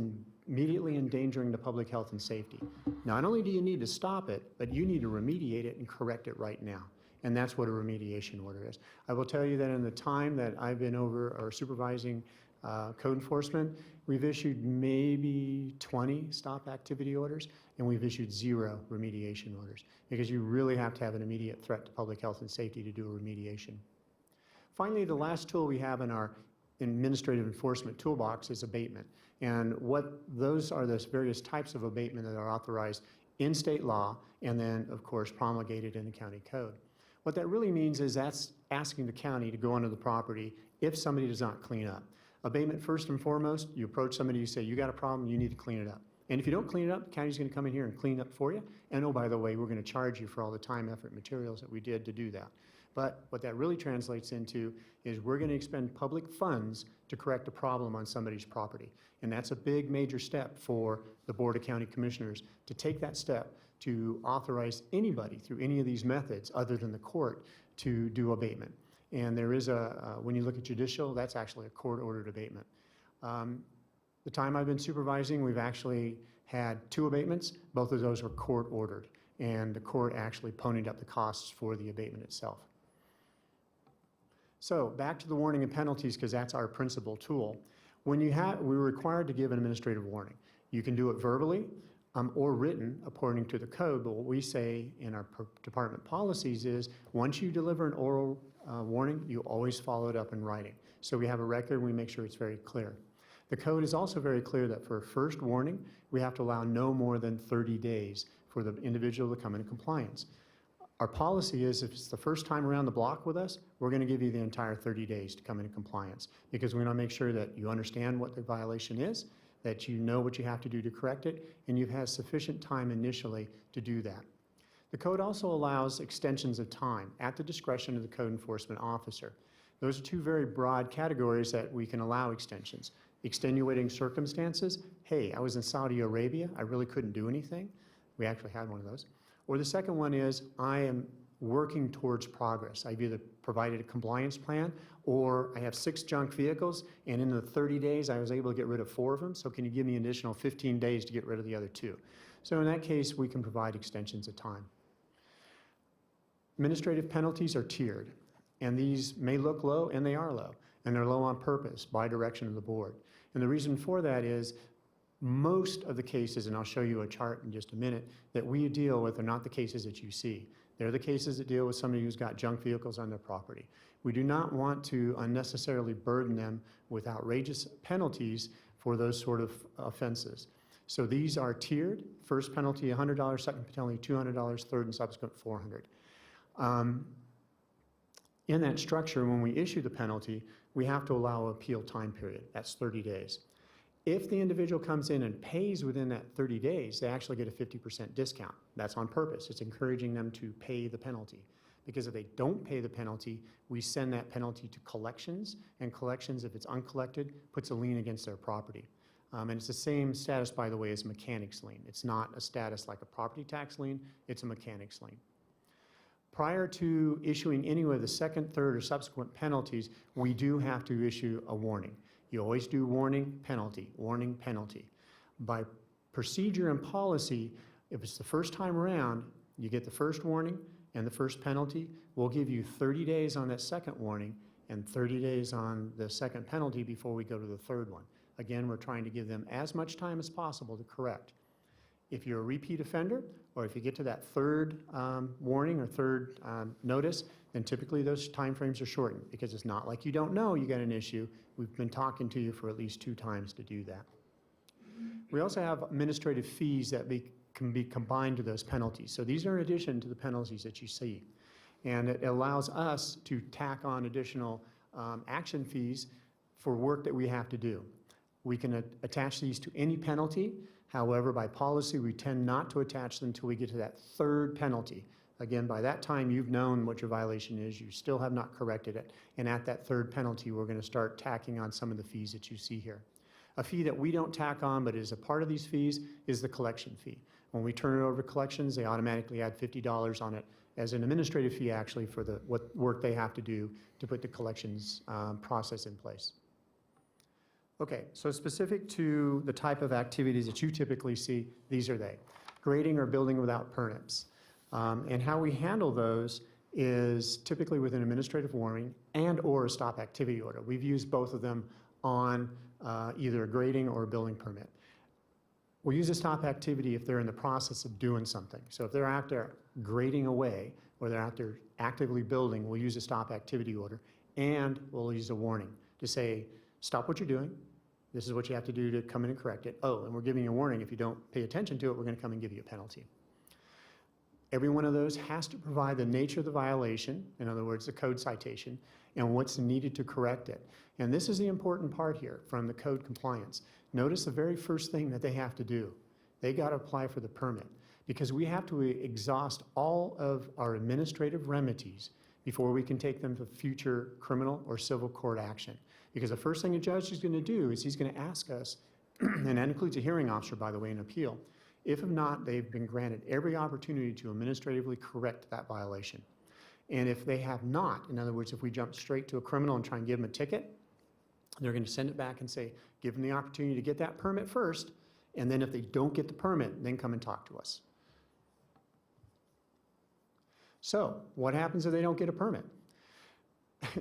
immediately endangering the public health and safety. Not only do you need to stop it, but you need to remediate it and correct it right now. And that's what a remediation order is. I will tell you that in the time that I've been over or supervising code enforcement, we've issued maybe 20 stop activity orders, and we've issued 0 remediation orders, because you really have to have an immediate threat to public health and safety to do a remediation. Finally, the last tool we have in our administrative enforcement toolbox is abatement. And what those are the various types of abatement that are authorized in state law and then, of course, promulgated in the county code. What that really means is that's asking the county to go onto the property if somebody does not clean up. Abatement, first and foremost, you approach somebody, you say, you got a problem, you need to clean it up. And if you don't clean it up, the county's going to come in here and clean it up for you. And oh, by the way, we're going to charge you for all the time, effort, materials that we did to do that. But what that really translates into is we're going to expend public funds to correct a problem on somebody's property. And that's a big major step for the Board of County Commissioners to take that step to authorize anybody through any of these methods other than the court to do abatement. And there is when you look at judicial, that's actually a court-ordered abatement. The time I've been supervising, we've actually had 2 abatements. Both of those were court-ordered, and the court actually ponied up the costs for the abatement itself. So back to the warning and penalties, because that's our principal tool. When we're required to give an administrative warning. You can do it verbally or written according to the code, but what we say in our department policies is once you deliver an oral warning, you always follow it up in writing. So we have a record and we make sure it's very clear. The code is also very clear that for a first warning, we have to allow no more than 30 days for the individual to come into compliance. Our policy is if it's the first time around the block with us, we're going to give you the entire 30 days to come into compliance, because we want to make sure that you understand what the violation is, that you know what you have to do to correct it, and you've had sufficient time initially to do that. The code also allows extensions of time at the discretion of the code enforcement officer. Those are 2 very broad categories that we can allow extensions. Extenuating circumstances. Hey, I was in Saudi Arabia. I really couldn't do anything. We actually had one of those. Or the second one is I am working towards progress. I've either provided a compliance plan or I have 6 junk vehicles, and in the 30 days I was able to get rid of 4 of them, so can you give me an additional 15 days to get rid of the other 2? So in that case, we can provide extensions of time. Administrative penalties are tiered, and these may look low, and they are low, and they're low on purpose by direction of the board. And the reason for that is most of the cases, and I'll show you a chart in just a minute, that we deal with are not the cases that you see. They're the cases that deal with somebody who's got junk vehicles on their property. We do not want to unnecessarily burden them with outrageous penalties for those sort of offenses. So these are tiered. First penalty, $100, second penalty, $200, third and subsequent, $400. In that structure, when we issue the penalty, we have to allow an appeal time period. That's 30 days. If the individual comes in and pays within that 30 days, they actually get a 50% discount. That's on purpose. It's encouraging them to pay the penalty. Because if they don't pay the penalty, we send that penalty to collections, and collections, if it's uncollected, puts a lien against their property. And it's the same status, by the way, as mechanics lien. It's not a status like a property tax lien, it's a mechanics lien. Prior to issuing any of the second, third, or subsequent penalties, we do have to issue a warning. You always do warning, penalty, warning, penalty. By procedure and policy, if it's the first time around, you get the first warning and the first penalty. We'll give you 30 days on that second warning and 30 days on the second penalty before we go to the third one. Again, we're trying to give them as much time as possible to correct. If you're a repeat offender, or if you get to that third warning or third notice, then typically those timeframes are shortened, because it's not like you don't know you got an issue. We've been talking to you for at least 2 times to do that. We also have administrative fees that can be combined to those penalties. So these are in addition to the penalties that you see. And it allows us to tack on additional action fees for work that we have to do. We can attach these to any penalty. However, by policy, we tend not to attach them until we get to that third penalty. Again, by that time, you've known what your violation is. You still have not corrected it. And at that third penalty, we're going to start tacking on some of the fees that you see here. A fee that we don't tack on, but is a part of these fees, is the collection fee. When we turn it over to collections, they automatically add $50 on it as an administrative fee, actually, for the what work they have to do to put the collections process in place. Okay, so specific to the type of activities that you typically see, these are they. Grading or building without permits. And how we handle those is typically with an administrative warning and or a stop activity order. We've used both of them on either a grading or a building permit. We'll use a stop activity if they're in the process of doing something. So if they're out there grading away or they're out there actively building, we'll use a stop activity order, and we'll use a warning to say, stop what you're doing. This is what you have to do to come in and correct it. Oh, and we're giving you a warning. If you don't pay attention to it, we're going to come and give you a penalty. Every one of those has to provide the nature of the violation, in other words, the code citation, and what's needed to correct it. And this is the important part here from the code compliance. Notice the very first thing that they have to do. They got to apply for the permit, because we have to exhaust all of our administrative remedies before we can take them to future criminal or civil court action. Because the first thing a judge is going to do is he's going to ask us, and that includes a hearing officer, by the way, in appeal, if not, they've been granted every opportunity to administratively correct that violation. And if they have not, in other words, if we jump straight to a criminal and try and give them a ticket, they're going to send it back and say, give them the opportunity to get that permit first, and then if they don't get the permit, then come and talk to us. So what happens if they don't get a permit?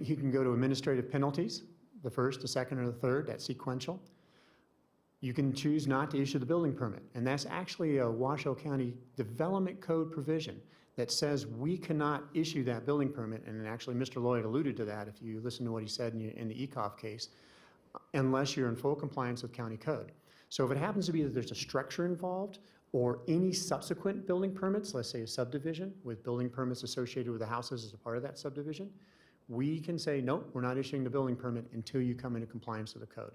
You can go to administrative penalties, the first, the second, or the third, that's sequential. You can choose not to issue the building permit, and that's actually a Washoe County Development Code provision that says we cannot issue that building permit, and actually Mr. Lloyd alluded to that if you listen to what he said in the ECOF case, unless you're in full compliance with county code. So if it happens to be that there's a structure involved or any subsequent building permits, let's say a subdivision with building permits associated with the houses as a part of that subdivision, we can say, nope, we're not issuing the building permit until you come into compliance with the code.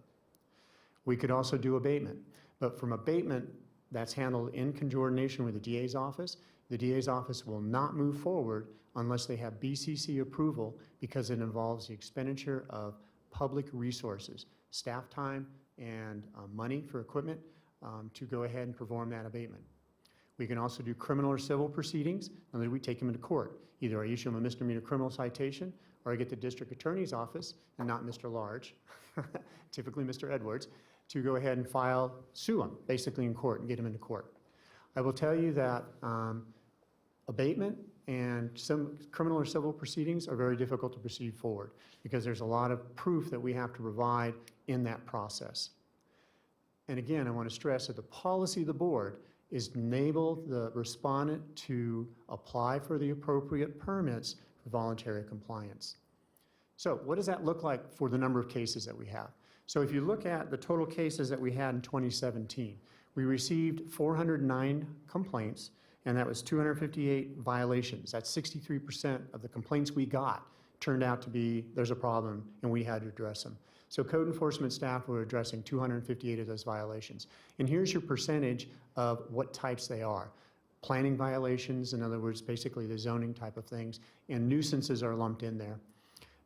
We could also do abatement, but from abatement, that's handled in coordination with the DA's office. The DA's office will not move forward unless they have BCC approval, because it involves the expenditure of public resources, staff time and money for equipment to go ahead and perform that abatement. We can also do criminal or civil proceedings, and then we take them into court. Either I issue them a misdemeanor criminal citation, or I get the district attorney's office, and not Mr. Large, typically Mr. Edwards, to go ahead and sue them, basically in court, and get them into court. I will tell you that abatement and some criminal or civil proceedings are very difficult to proceed forward because there's a lot of proof that we have to provide in that process. And again, I want to stress that the policy of the board is to enable the respondent to apply for the appropriate permits for voluntary compliance. So what does that look like for the number of cases that we have? So if you look at the total cases that we had in 2017, we received 409 complaints, and that was 258 violations. That's 63% of the complaints we got turned out to be there's a problem and we had to address them. So code enforcement staff were addressing 258 of those violations. And here's your percentage of what types they are. Planning violations, in other words, basically the zoning type of things, and nuisances are lumped in there.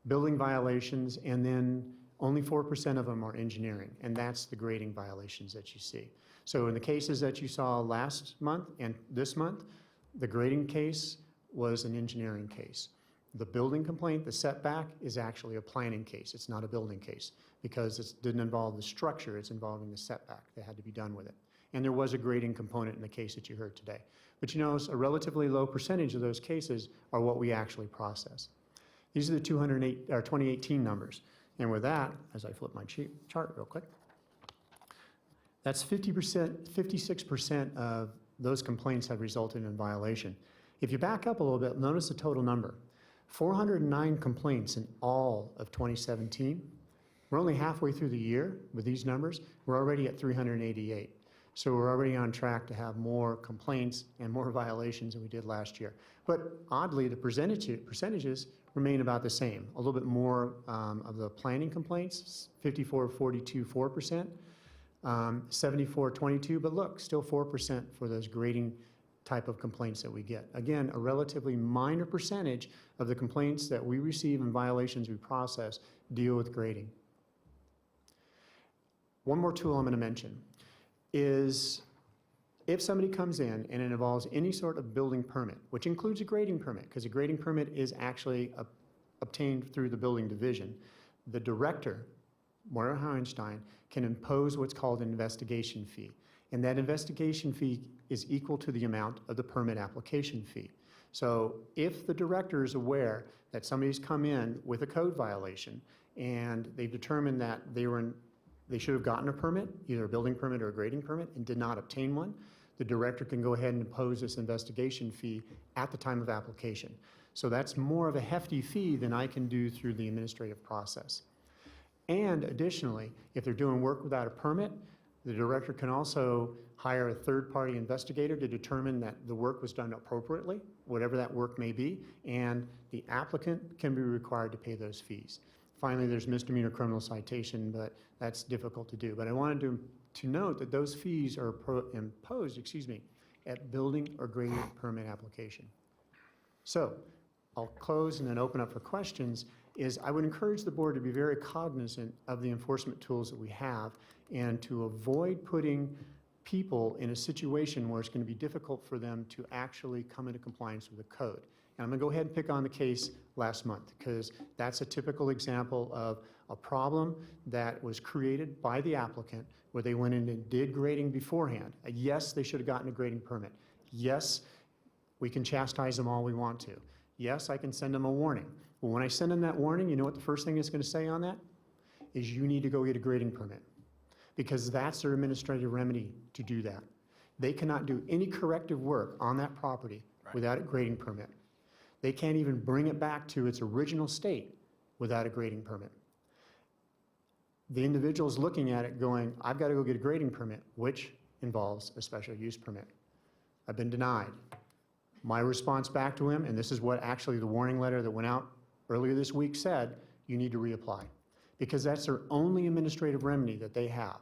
Building violations, and then only 4% of them are engineering, and that's the grading violations that you see. So in the cases that you saw last month and this month, the grading case was an engineering case. The building complaint, the setback, is actually a planning case. It's not a building case because it didn't involve the structure, it's involving the setback that had to be done with it. And there was a grading component in the case that you heard today. But you notice a relatively low percentage of those cases are what we actually process. These are the 2018 numbers. And with that, as I flip my chart real quick, that's 56% of those complaints have resulted in violation. If you back up a little bit, notice the total number. 409 complaints in all of 2017. We're only halfway through the year with these numbers. We're already at 388. So we're already on track to have more complaints and more violations than we did last year. But oddly, the percentages remain about the same. A little bit more of the planning complaints, 54-42, 4%, 74-22, but look, still 4% for those grading type of complaints that we get. Again, a relatively minor percentage of the complaints that we receive and violations we process deal with grading. One more tool I'm going to mention is if somebody comes in and it involves any sort of building permit, which includes a grading permit, because a grading permit is actually obtained through the building division, the director, Moira Heinstein, can impose what's called an investigation fee. And that investigation fee is equal to the amount of the permit application fee. So if the director is aware that somebody's come in with a code violation and they've determined that they should have gotten a permit, either a building permit or a grading permit, and did not obtain one, the director can go ahead and impose this investigation fee at the time of application. So that's more of a hefty fee than I can do through the administrative process. And additionally, if they're doing work without a permit, the director can also hire a third-party investigator to determine that the work was done appropriately, whatever that work may be, and the applicant can be required to pay those fees. Finally, there's misdemeanor criminal citation, but that's difficult to do. But I wanted to note that those fees are imposed, at building or grading permit application. So I'll close and then open up for questions. I would encourage the board to be very cognizant of the enforcement tools that we have and to avoid putting people in a situation where it's going to be difficult for them to actually come into compliance with the code. And I'm going to go ahead and pick on the case last month because that's a typical example of a problem that was created by the applicant where they went in and did grading beforehand. Yes, they should have gotten a grading permit. Yes, we can chastise them all we want to. Yes, I can send them a warning. Well, when I send them that warning, you know what the first thing it's going to say on that? Is you need to go get a grading permit because that's their administrative remedy to do that. They cannot do any corrective work on that property without a grading permit. They can't even bring it back to its original state without a grading permit. The individual is looking at it going, I've got to go get a grading permit, which involves a special use permit. I've been denied. My response back to him, and this is what actually the warning letter that went out earlier this week said, you need to reapply. Because that's their only administrative remedy that they have,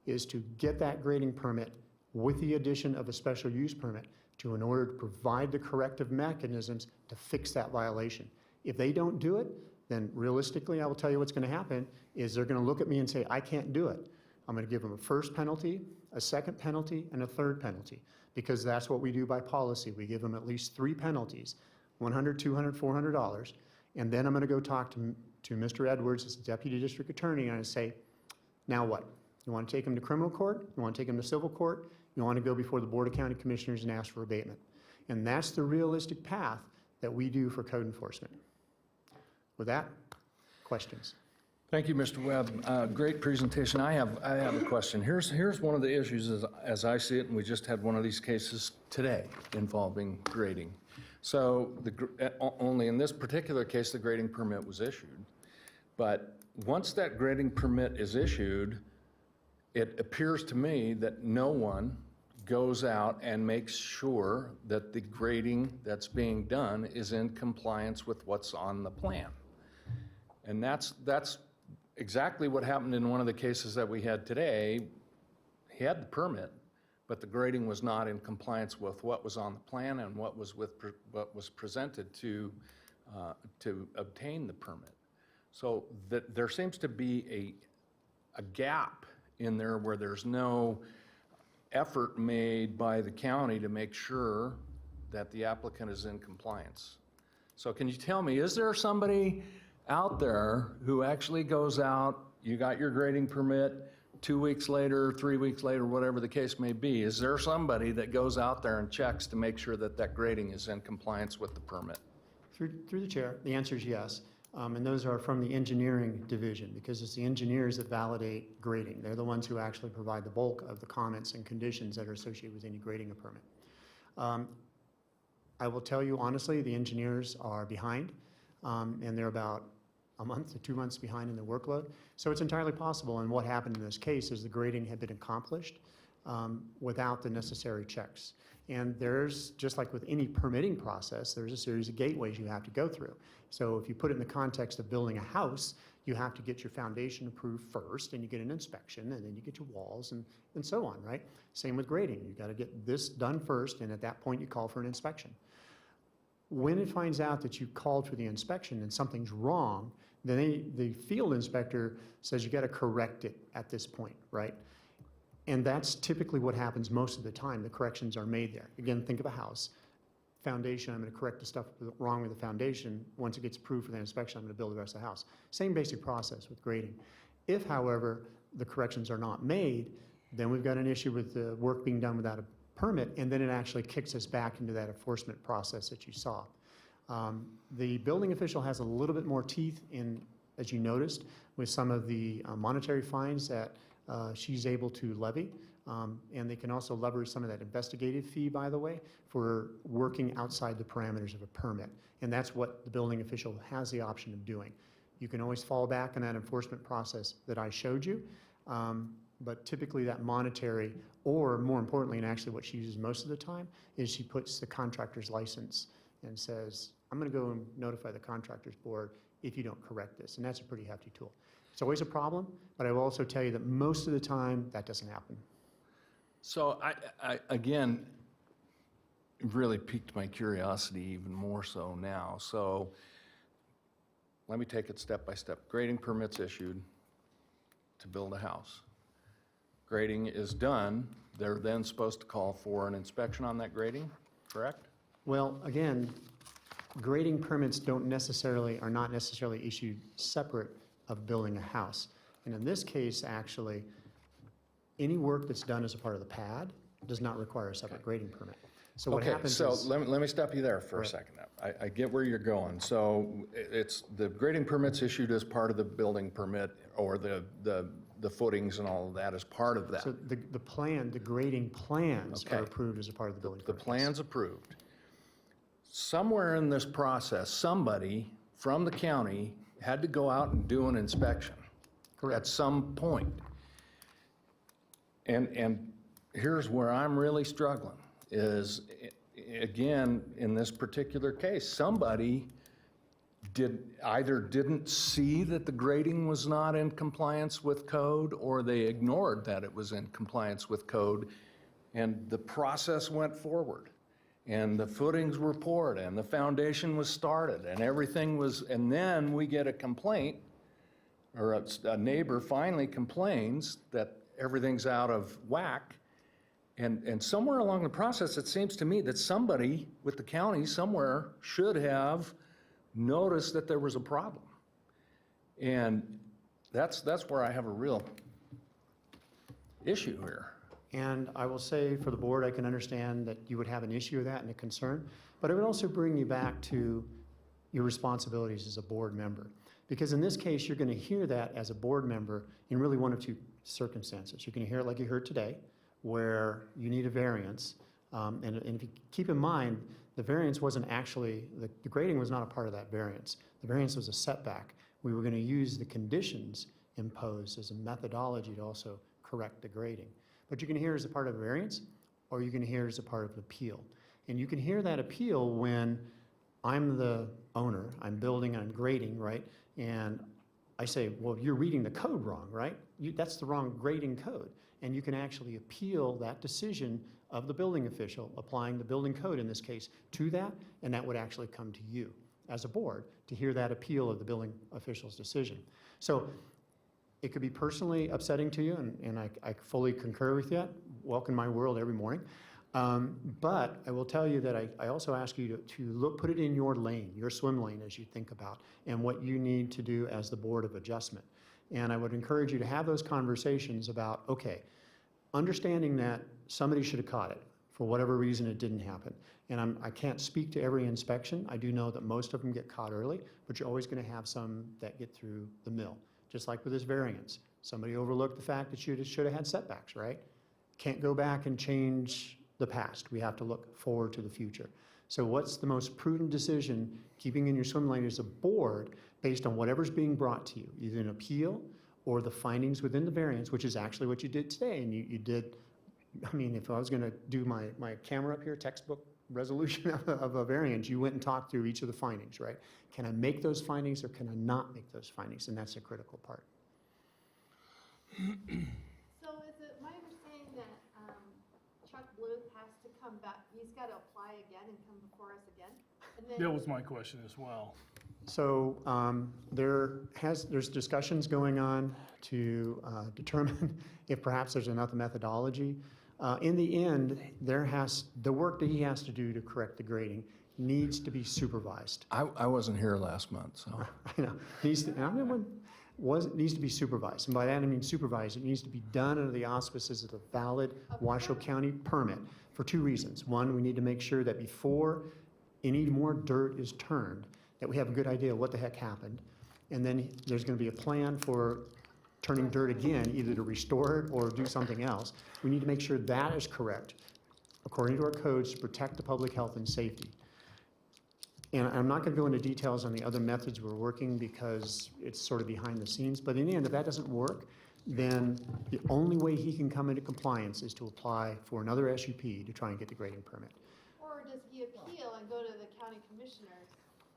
is to get that grading permit with the addition of a special use permit in order to provide the corrective mechanisms to fix that violation. If they don't do it, then realistically, I will tell you what's going to happen is they're going to look at me and say, I can't do it. I'm going to give them a first penalty, a second penalty, and a third penalty, because that's what we do by policy. We give them at least 3 penalties, $100, $200, $400, and then I'm going to go talk to Mr. Edwards, as Deputy District Attorney, and I say, now what? You want to take them to criminal court? You want to take them to civil court? you want to go before the Board of County Commissioners and ask for abatement. And that's the realistic path that we do for code enforcement. With that, questions? Thank you, Mr. Webb. Great presentation. I have a question. Here's one of the issues as I see it, and we just had one of these cases today involving grading. So only in this particular case, the grading permit was issued. But once that grading permit is issued, it appears to me that no one goes out and makes sure that the grading that's being done is in compliance with what's on the plan. And that's exactly what happened in one of the cases that we had today. He had the permit, but the grading was not in compliance with what was on the plan and what was presented to obtain the permit. So there seems to be a gap in there where there's no effort made by the county to make sure that the applicant is in compliance. So can you tell me, is there somebody out there who actually goes out, you got your grading permit, 2 weeks later, 3 weeks later, whatever the case may be, is there somebody that goes out there and checks to make sure that that grading is in compliance with the permit? Through the chair, the answer is yes. And those are from the engineering division, because it's the engineers that validate grading. They're the ones who actually provide the bulk of the comments and conditions that are associated with any grading a permit. I will tell you honestly, the engineers are behind, and they're about a month to 2 months behind in their workload. So it's entirely possible, and what happened in this case is the grading had been accomplished without the necessary checks. And there's, just like with any permitting process, there's a series of gateways you have to go through. So if you put it in the context of building a house, you have to get your foundation approved first, and you get an inspection, and then you get your walls, and so on, right? Same with grading. You got to get this done first, and at that point you call for an inspection. When it finds out that you called for the inspection and something's wrong, then the field inspector says you got to correct it at this point, right? And that's typically what happens most of the time. The corrections are made there. Again, think of a house. Foundation, I'm going to correct the stuff wrong with the foundation. Once it gets approved for the inspection, I'm going to build the rest of the house. Same basic process with grading. If, however, the corrections are not made, then we've got an issue with the work being done without a permit, and then it actually kicks us back into that enforcement process that you saw. The building official has a little bit more teeth in, as you noticed, with some of the monetary fines that she's able to levy. And they can also leverage some of that investigative fee, by the way, for working outside the parameters of a permit. And that's what the building official has the option of doing. You can always fall back on that enforcement process that I showed you. But typically that monetary, or more importantly, and actually what she uses most of the time, is she puts the contractor's license and says, I'm going to go and notify the contractor's board if you don't correct this. And that's a pretty hefty tool. It's always a problem, but I will also tell you that most of the time that doesn't happen. So I again, really piqued my curiosity even more so now. So let me take it step by step. Grading permits issued to build a house. Grading is done. They're then supposed to call for an inspection on that grading, correct? Well, again, grading permits are not necessarily issued separate of building a house. And in this case, actually, any work that's done as a part of the pad does not require a separate grading permit. So what happens so is... let me stop you there for a second. I get where you're going. So it's the grading permit's issued as part of the building permit, or the footings and all of that as part of that. So the grading plans are approved as a part of the building permit. The plan's approved. Somewhere in this process, somebody from the county had to go out and do an inspection. Correct. At some point. And here's where I'm really struggling, is, again, in this particular case, somebody either didn't see that the grading was not in compliance with code, or they ignored that it was in compliance with code, and the process went forward. And the footings were poured, and the foundation was started, and everything was, and then we get a complaint, or a neighbor finally complains that everything's out of whack. And somewhere along the process, it seems to me that somebody with the county somewhere should have noticed that there was a problem. And that's where I have a real issue here. And I will say for the board, I can understand that you would have an issue with that and a concern, but it would also bring you back to your responsibilities as a board member. Because in this case, you're going to hear that as a board member in really one of two circumstances. You're going to hear it like you heard today, where you need a variance. And if you keep in mind, the variance wasn't actually, the grading was not a part of that variance. The variance was a setback. We were going to use the conditions imposed as a methodology to also correct the grading. But you can hear it as a part of a variance, or you can hear it as a part of an appeal. And you can hear that appeal when I'm the owner, I'm building, I'm grading, right? And I say, well, you're reading the code wrong, right? That's the wrong grading code. And you can actually appeal that decision of the building official, applying the building code in this case, to that, and that would actually come to you as a board to hear that appeal of the building official's decision. So it could be personally upsetting to you, and I fully concur with that. Welcome my world every morning. But I will tell you that I also ask you to put it in your lane, your swim lane, as you think about, and what you need to do as the Board of Adjustment. And I would encourage you to have those conversations about, okay, understanding that somebody should have caught it. For whatever reason, it didn't happen. And I can't speak to every inspection. I do know that most of them get caught early, but you're always going to have some that get through the mill. Just like with this variance. Somebody overlooked the fact that you should have had setbacks, right? Can't go back and change the past. We have to look forward to the future. So what's the most prudent decision, keeping in your swim lane as a board, based on whatever's being brought to you, either an appeal or the findings within the variance, which is actually what you did today. And you did, I mean, if I was going to do my camera up here, textbook resolution of a variance, you went and talked through each of the findings, right? Can I make those findings or can I not make those findings? And that's a critical part. So is it my understanding that Chuck Bluth has to come back, he's got to apply again and come before us again? And then That was my question as well. So there's discussions going on to determine if perhaps there's another methodology. In the end, the work that he has to do to correct the grading needs to be supervised. I wasn't here last month, so. I know. Needs to be supervised. And by that I mean supervised. It needs to be done under the auspices of a valid Washoe County permit for two reasons. One, we need to make sure that before any more dirt is turned, that we have a good idea of what the heck happened. And then there's going to be a plan for turning dirt again, either to restore it or do something else. We need to make sure that is correct, according to our codes, to protect the public health and safety. And I'm not going to go into details on the other methods we're working because it's sort of behind the scenes. But in the end, if that doesn't work, then the only way he can come into compliance is to apply for another SUP to try and get the grading permit. or does he appeal and go to the county commissioners?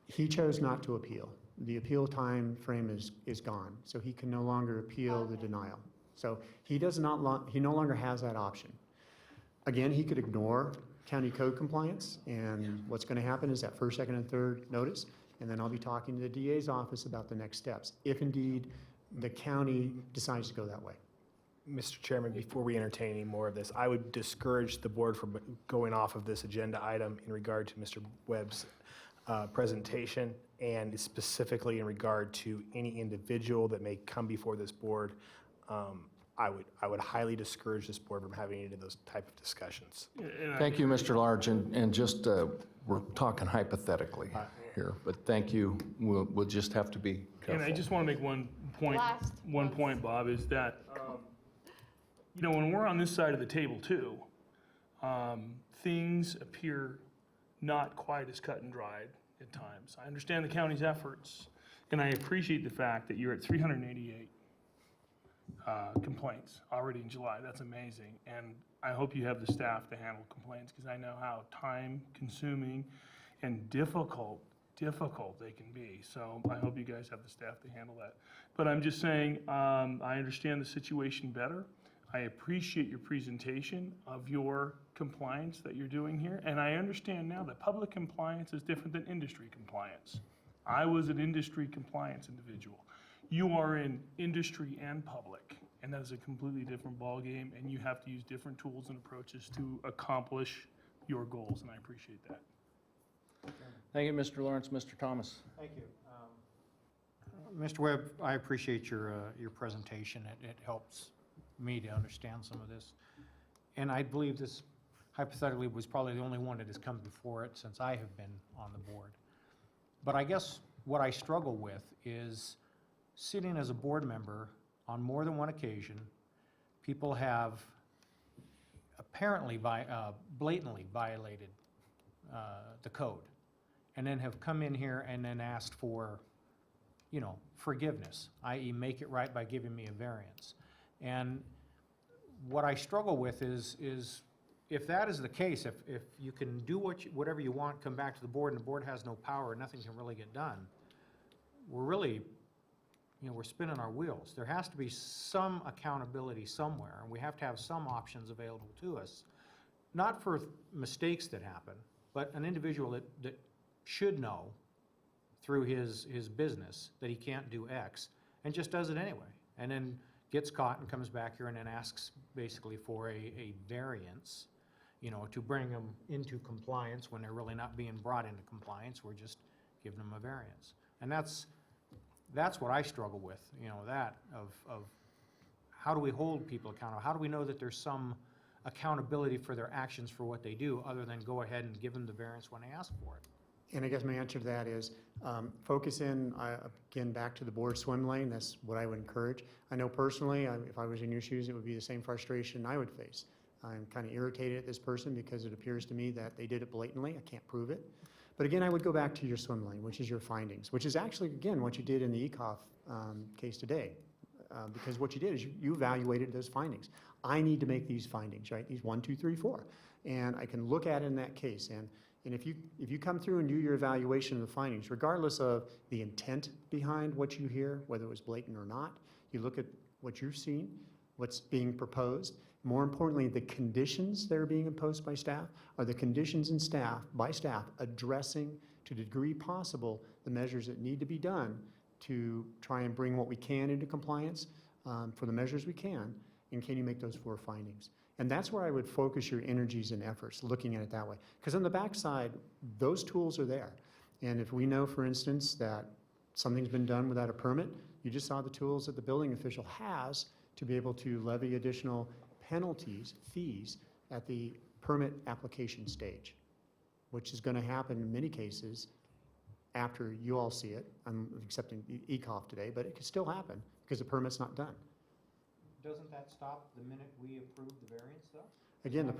He chose not to appeal. The appeal time frame is gone, so he can no longer appeal the denial. So he no longer has that option. Again, he could ignore county code compliance, and what's going to happen is that first, second, and third notice, and then I'll be talking to the DA's office about the next steps, if indeed the county decides to go that way. Mr. Chairman, before we entertain any more of this, I would discourage the board from going off of this agenda item in regard to Mr. Webb's presentation, and specifically in regard to any individual that may come before this board. I would highly discourage this board from having any of those type of discussions. Thank you, Mr. Large, and just, we're talking hypothetically here, but thank you. We'll just have to be careful. And I just want to make one point, Bob, is that, you know, when we're on this side of the table too, things appear not quite as cut and dried at times. I understand the county's efforts, and I appreciate the fact that you're at 388 complaints already in July. That's amazing. And I hope you have the staff to handle complaints, because I know how time-consuming and difficult they can be. So I hope you guys have the staff to handle that. But I'm just saying, I understand the situation better. I appreciate your presentation of your compliance that you're doing here. And I understand now that public compliance is different than industry compliance. I was an industry compliance individual. You are in industry and public, and that is a completely different ballgame, and you have to use different tools and approaches to accomplish your goals, and I appreciate that. Thank you, Mr. Lawrence. Mr. Thomas. Thank you. Mr. Webb, I appreciate your presentation. It helps me to understand some of this. And I believe this hypothetically was probably the only one that has come before it since I have been on the board. But I guess what I struggle with is sitting as a board member on more than one occasion, people have apparently blatantly violated the code, and then have come in here and then asked for, you know, forgiveness, i.e. make it right by giving me a variance. And what I struggle with is if that is the case, if you can do whatever you want, come back to the board, and the board has no power, and nothing can really get done, we're really, you know, we're spinning our wheels. There has to be some accountability somewhere, and we have to have some options available to us, not for mistakes that happen, but an individual that should know through his business that he can't do X, and just does it anyway, and then gets caught and comes back here and then asks basically for a variance, you know, to bring them into compliance when they're really not being brought into compliance. We're just giving them a variance. And that's what I struggle with, you know, that of how do we hold people accountable? How do we know that there's some accountability for their actions for what they do, other than go ahead and give them the variance when they ask for it? And I guess my answer to that is focus in, again, back to the board swim lane. That's what I would encourage. I know personally, if I was in your shoes, it would be the same frustration I would face. I'm kind of irritated at this person because it appears to me that they did it blatantly. I can't prove it. But again, I would go back to your swim lane, which is your findings, which is actually, again, what you did in the ECOF case today. Because what you did is you evaluated those findings. I need to make these findings, right? These 1, 2, 3, 4. And I can look at it in that case. And if you come through and do your evaluation of the findings, regardless of the intent behind what you hear, whether it was blatant or not, you look at what you've seen, what's being proposed. More importantly, the conditions that are being imposed by staff are the conditions by staff addressing to the degree possible the measures that need to be done to try and bring what we can into compliance for the measures we can, and can you make those 4 findings? And that's where I would focus your energies and efforts, looking at it that way. Because on the backside, those tools are there. And if we know, for instance, that something's been done without a permit, you just saw the tools that the building official has to be able to levy additional penalties, fees, at the permit application stage, which is going to happen in many cases after you all see it. I'm accepting ECOF today, but it could still happen because the permit's not done. Doesn't that stop the minute we approve the variance, though? Again, the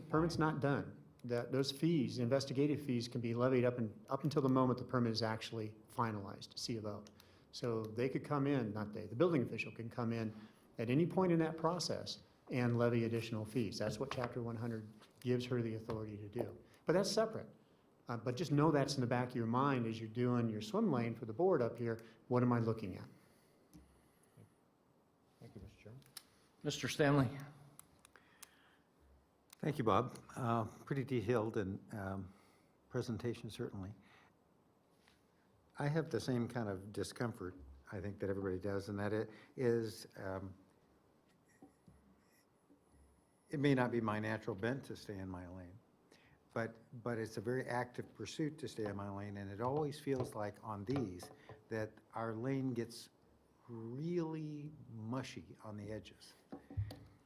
permit's not done. Those fees, investigative fees, can be levied up until the moment the permit is actually finalized, C of O. So they could come in, not they, the building official can come in at any point in that process and levy additional fees. That's what Chapter 100 gives her the authority to do. But that's separate. But just know that's in the back of your mind as you're doing your swim lane for the board up here. What am I looking at? Thank you, Mr. Chairman. Mr. Stanley? Thank you, Bob. Pretty detailed and presentation, certainly. I have the same kind of discomfort, I think, that everybody does, and that it is, it may not be my natural bent to stay in my lane, but it's a very active pursuit to stay in my lane, and it always feels like on these that our lane gets really mushy on the edges.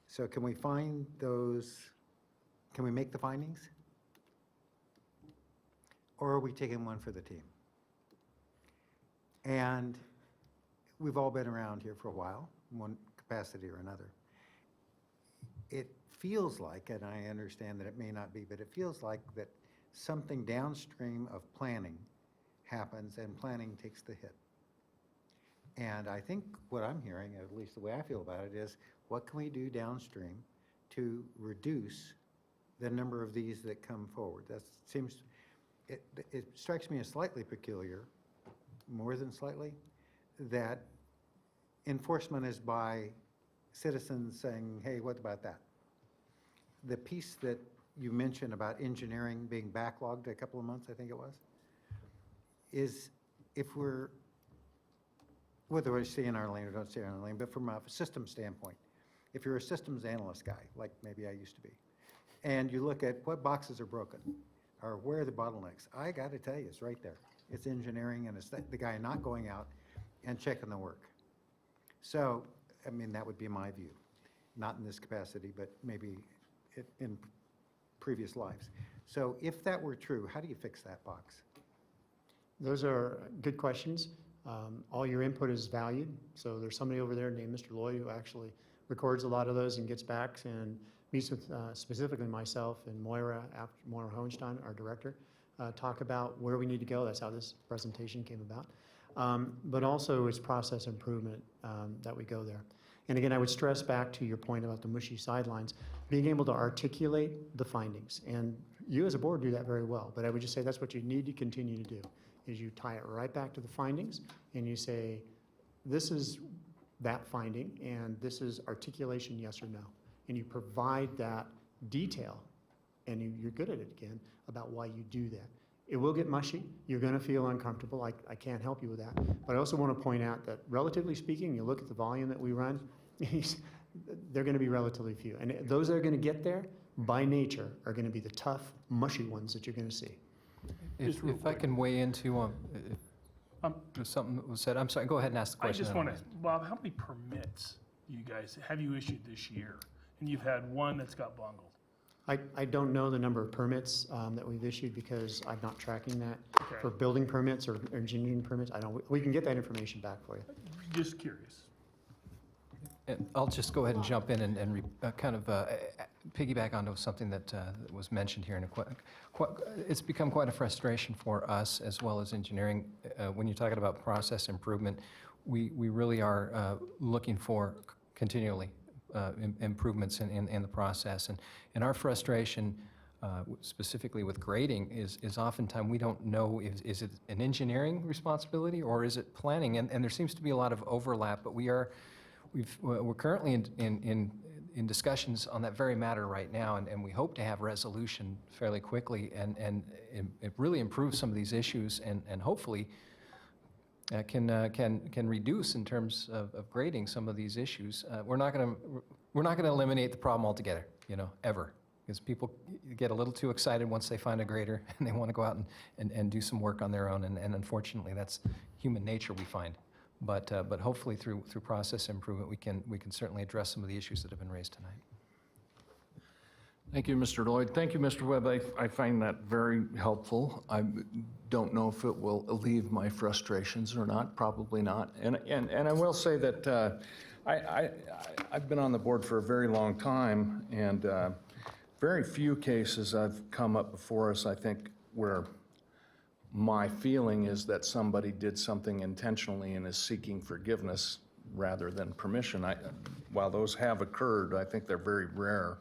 So can we find those, can we make the findings? Or are we taking one for the team? And we've all been around here for a while, in one capacity or another. It feels like, and I understand that it may not be, but it feels like that something downstream of planning happens and planning takes the hit. And I think what I'm hearing, at least the way I feel about it, is what can we do downstream to reduce the number of these that come forward? That seems, it strikes me as slightly peculiar, more than slightly, that enforcement is by citizens saying, hey, what about that? The piece that you mentioned about engineering being backlogged a couple of months, I think it was, is if we're, whether we stay in our lane or don't stay in our lane, but from a system standpoint, if you're a systems analyst guy, like maybe I used to be, and you look at what boxes are broken, or where are the bottlenecks, I got to tell you, it's right there. It's engineering, and it's the guy not going out and checking the work. So, I mean, that would be my view. Not in this capacity, but maybe in previous lives. So if that were true, how do you fix that box? Those are good questions. All your input is valued. So there's somebody over there named Mr. Lloyd who actually records a lot of those and gets back and meets with specifically myself and Moira Hohenstein, our director, talk about where we need to go. That's how this presentation came about. But also it's process improvement that we go there. And again, I would stress back to your point about the mushy sidelines, being able to articulate the findings. And you as a board do that very well, but I would just say that's what you need to continue to do, is you tie it right back to the findings and you say, this is that finding and this is articulation, yes or no. And you provide that detail and you're good at it again about why you do that. It will get mushy. You're going to feel uncomfortable. I can't help you with that. But I also want to point out that relatively speaking, you look at the volume that we run, they're going to be relatively few. And those that are going to get there by nature are going to be the tough, mushy ones that you're going to see. If I can weigh into, if something was said, I'm sorry, go ahead and ask the I question. just want to, Bob, how many permits you guys, have you issued this year? And you've had one that's got bungled. I don't know the number of permits that we've issued because I'm not tracking that. Okay. For building permits or engineering permits, I don't, we can get that information back for you. Just curious. And I'll just go ahead and jump in and kind of piggyback onto something that was mentioned here. It's become quite a frustration for us as well as engineering. When you're talking about process improvement, we really are looking for continually improvements in the process. And our frustration, specifically with grading, is oftentimes we don't know, is it an engineering responsibility or is it planning? And there seems to be a lot of overlap, but we're currently in discussions on that very matter right now, and we hope to have resolution fairly quickly and it really improves some of these issues and hopefully can reduce in terms of grading some of these issues. We're not going to eliminate the problem altogether, ever, because people get a little too excited once they find a grader and they want to go out and do some work on their own, and unfortunately that's human nature, we find. But hopefully through process improvement we can certainly address some of the issues that have been raised tonight. Thank you, Mr. Lloyd. Thank you, Mr. Webb. I find that very helpful. I don't know if it will alleviate my frustrations or not, probably not. And I will say that I've been on the board for a very long time, and very few cases have come up before us, I think, where my feeling is that somebody did something intentionally and is seeking forgiveness rather than permission. While those have occurred, I think they're very rare.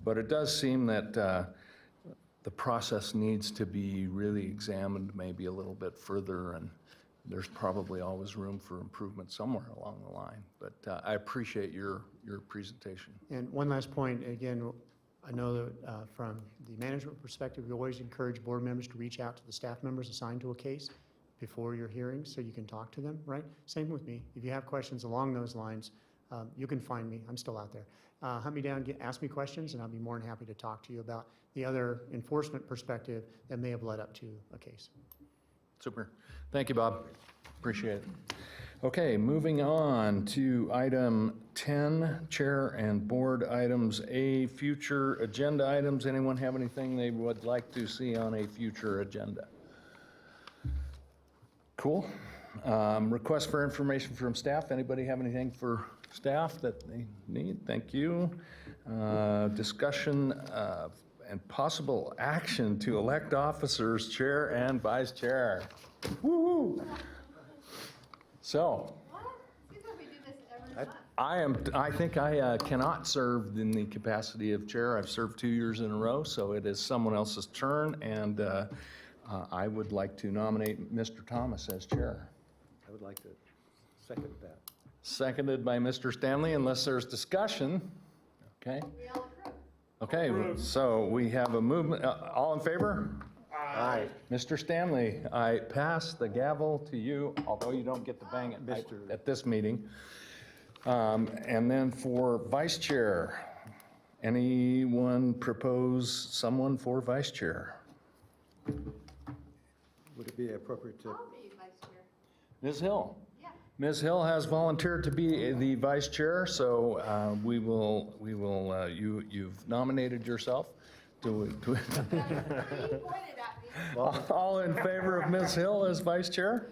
But it does seem that the process needs to be really examined maybe a little bit further, and there's probably always room for improvement somewhere along the line. But I appreciate your presentation. And one last point, again, I know that from the management perspective, we always encourage board members to reach out to the staff members assigned to a case before your hearings so you can talk to them, right? Same with me. If you have questions along those lines, you can find me. I'm still out there. Hunt me down, ask me questions, and I'll be more than happy to talk to you about the other enforcement perspective that may have led up to a case. Super. Thank you, Bob. Appreciate it. Okay, moving on to item 10, chair and board items A, future agenda items. Anyone have anything they would like to see on a future agenda? Cool. Request for information from staff. Anybody have anything for staff that they need? Thank you. Discussion and possible action to elect officers, chair and vice chair. Woo-hoo. So, I think I cannot serve in the capacity of chair. I've served 2 years in a row, so it is someone else's turn, and I would like to nominate Mr. Thomas as chair. I would like to second that. Seconded by Mr. Stanley, unless there's discussion. Okay. Okay, so we have a movement. All in favor? Aye. Mr. Stanley, I pass the gavel to you, although you don't get to bang it at this meeting. And then for vice chair, anyone propose someone for vice chair? Would it be appropriate to? I'll be vice chair. Ms. Hill? Yeah. Ms. Hill has volunteered to be the vice chair, so you've nominated yourself. All in favor of Ms. Hill as vice chair?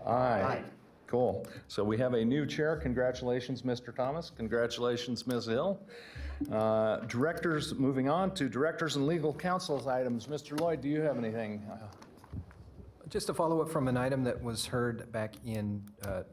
Aye. Cool. So we have a new chair. Congratulations, Mr. Thomas. Congratulations, Ms. Hill. Directors, moving on to directors and legal counsel's items. Mr. Lloyd, do you have anything? Just a follow-up from an item that was heard back in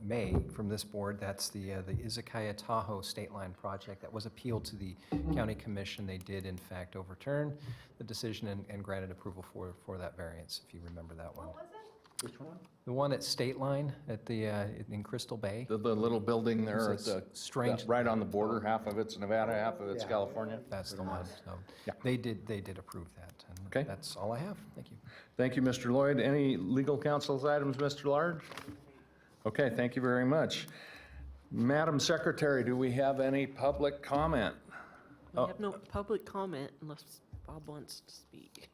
May from this board. That's the Izakaya Tahoe State Line project that was appealed to the county commission. They did in fact overturn the decision and granted approval for that variance, if you remember that one. What was it? Which one? The one at State Line at the, in Crystal Bay. The little building there at It's the, strange. right on the border, half of it's Nevada, half of it's California. That's the one. So Yeah. they did approve that. And Okay. that's all I have. Thank you. Thank you, Mr. Lloyd. Any legal counsel's items, Mr. Large? Okay, thank you very much. Madam Secretary, do we have any public comment? We have no public comment unless Bob wants to speak.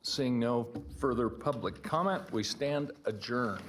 Seeing no further public comment, we stand adjourned.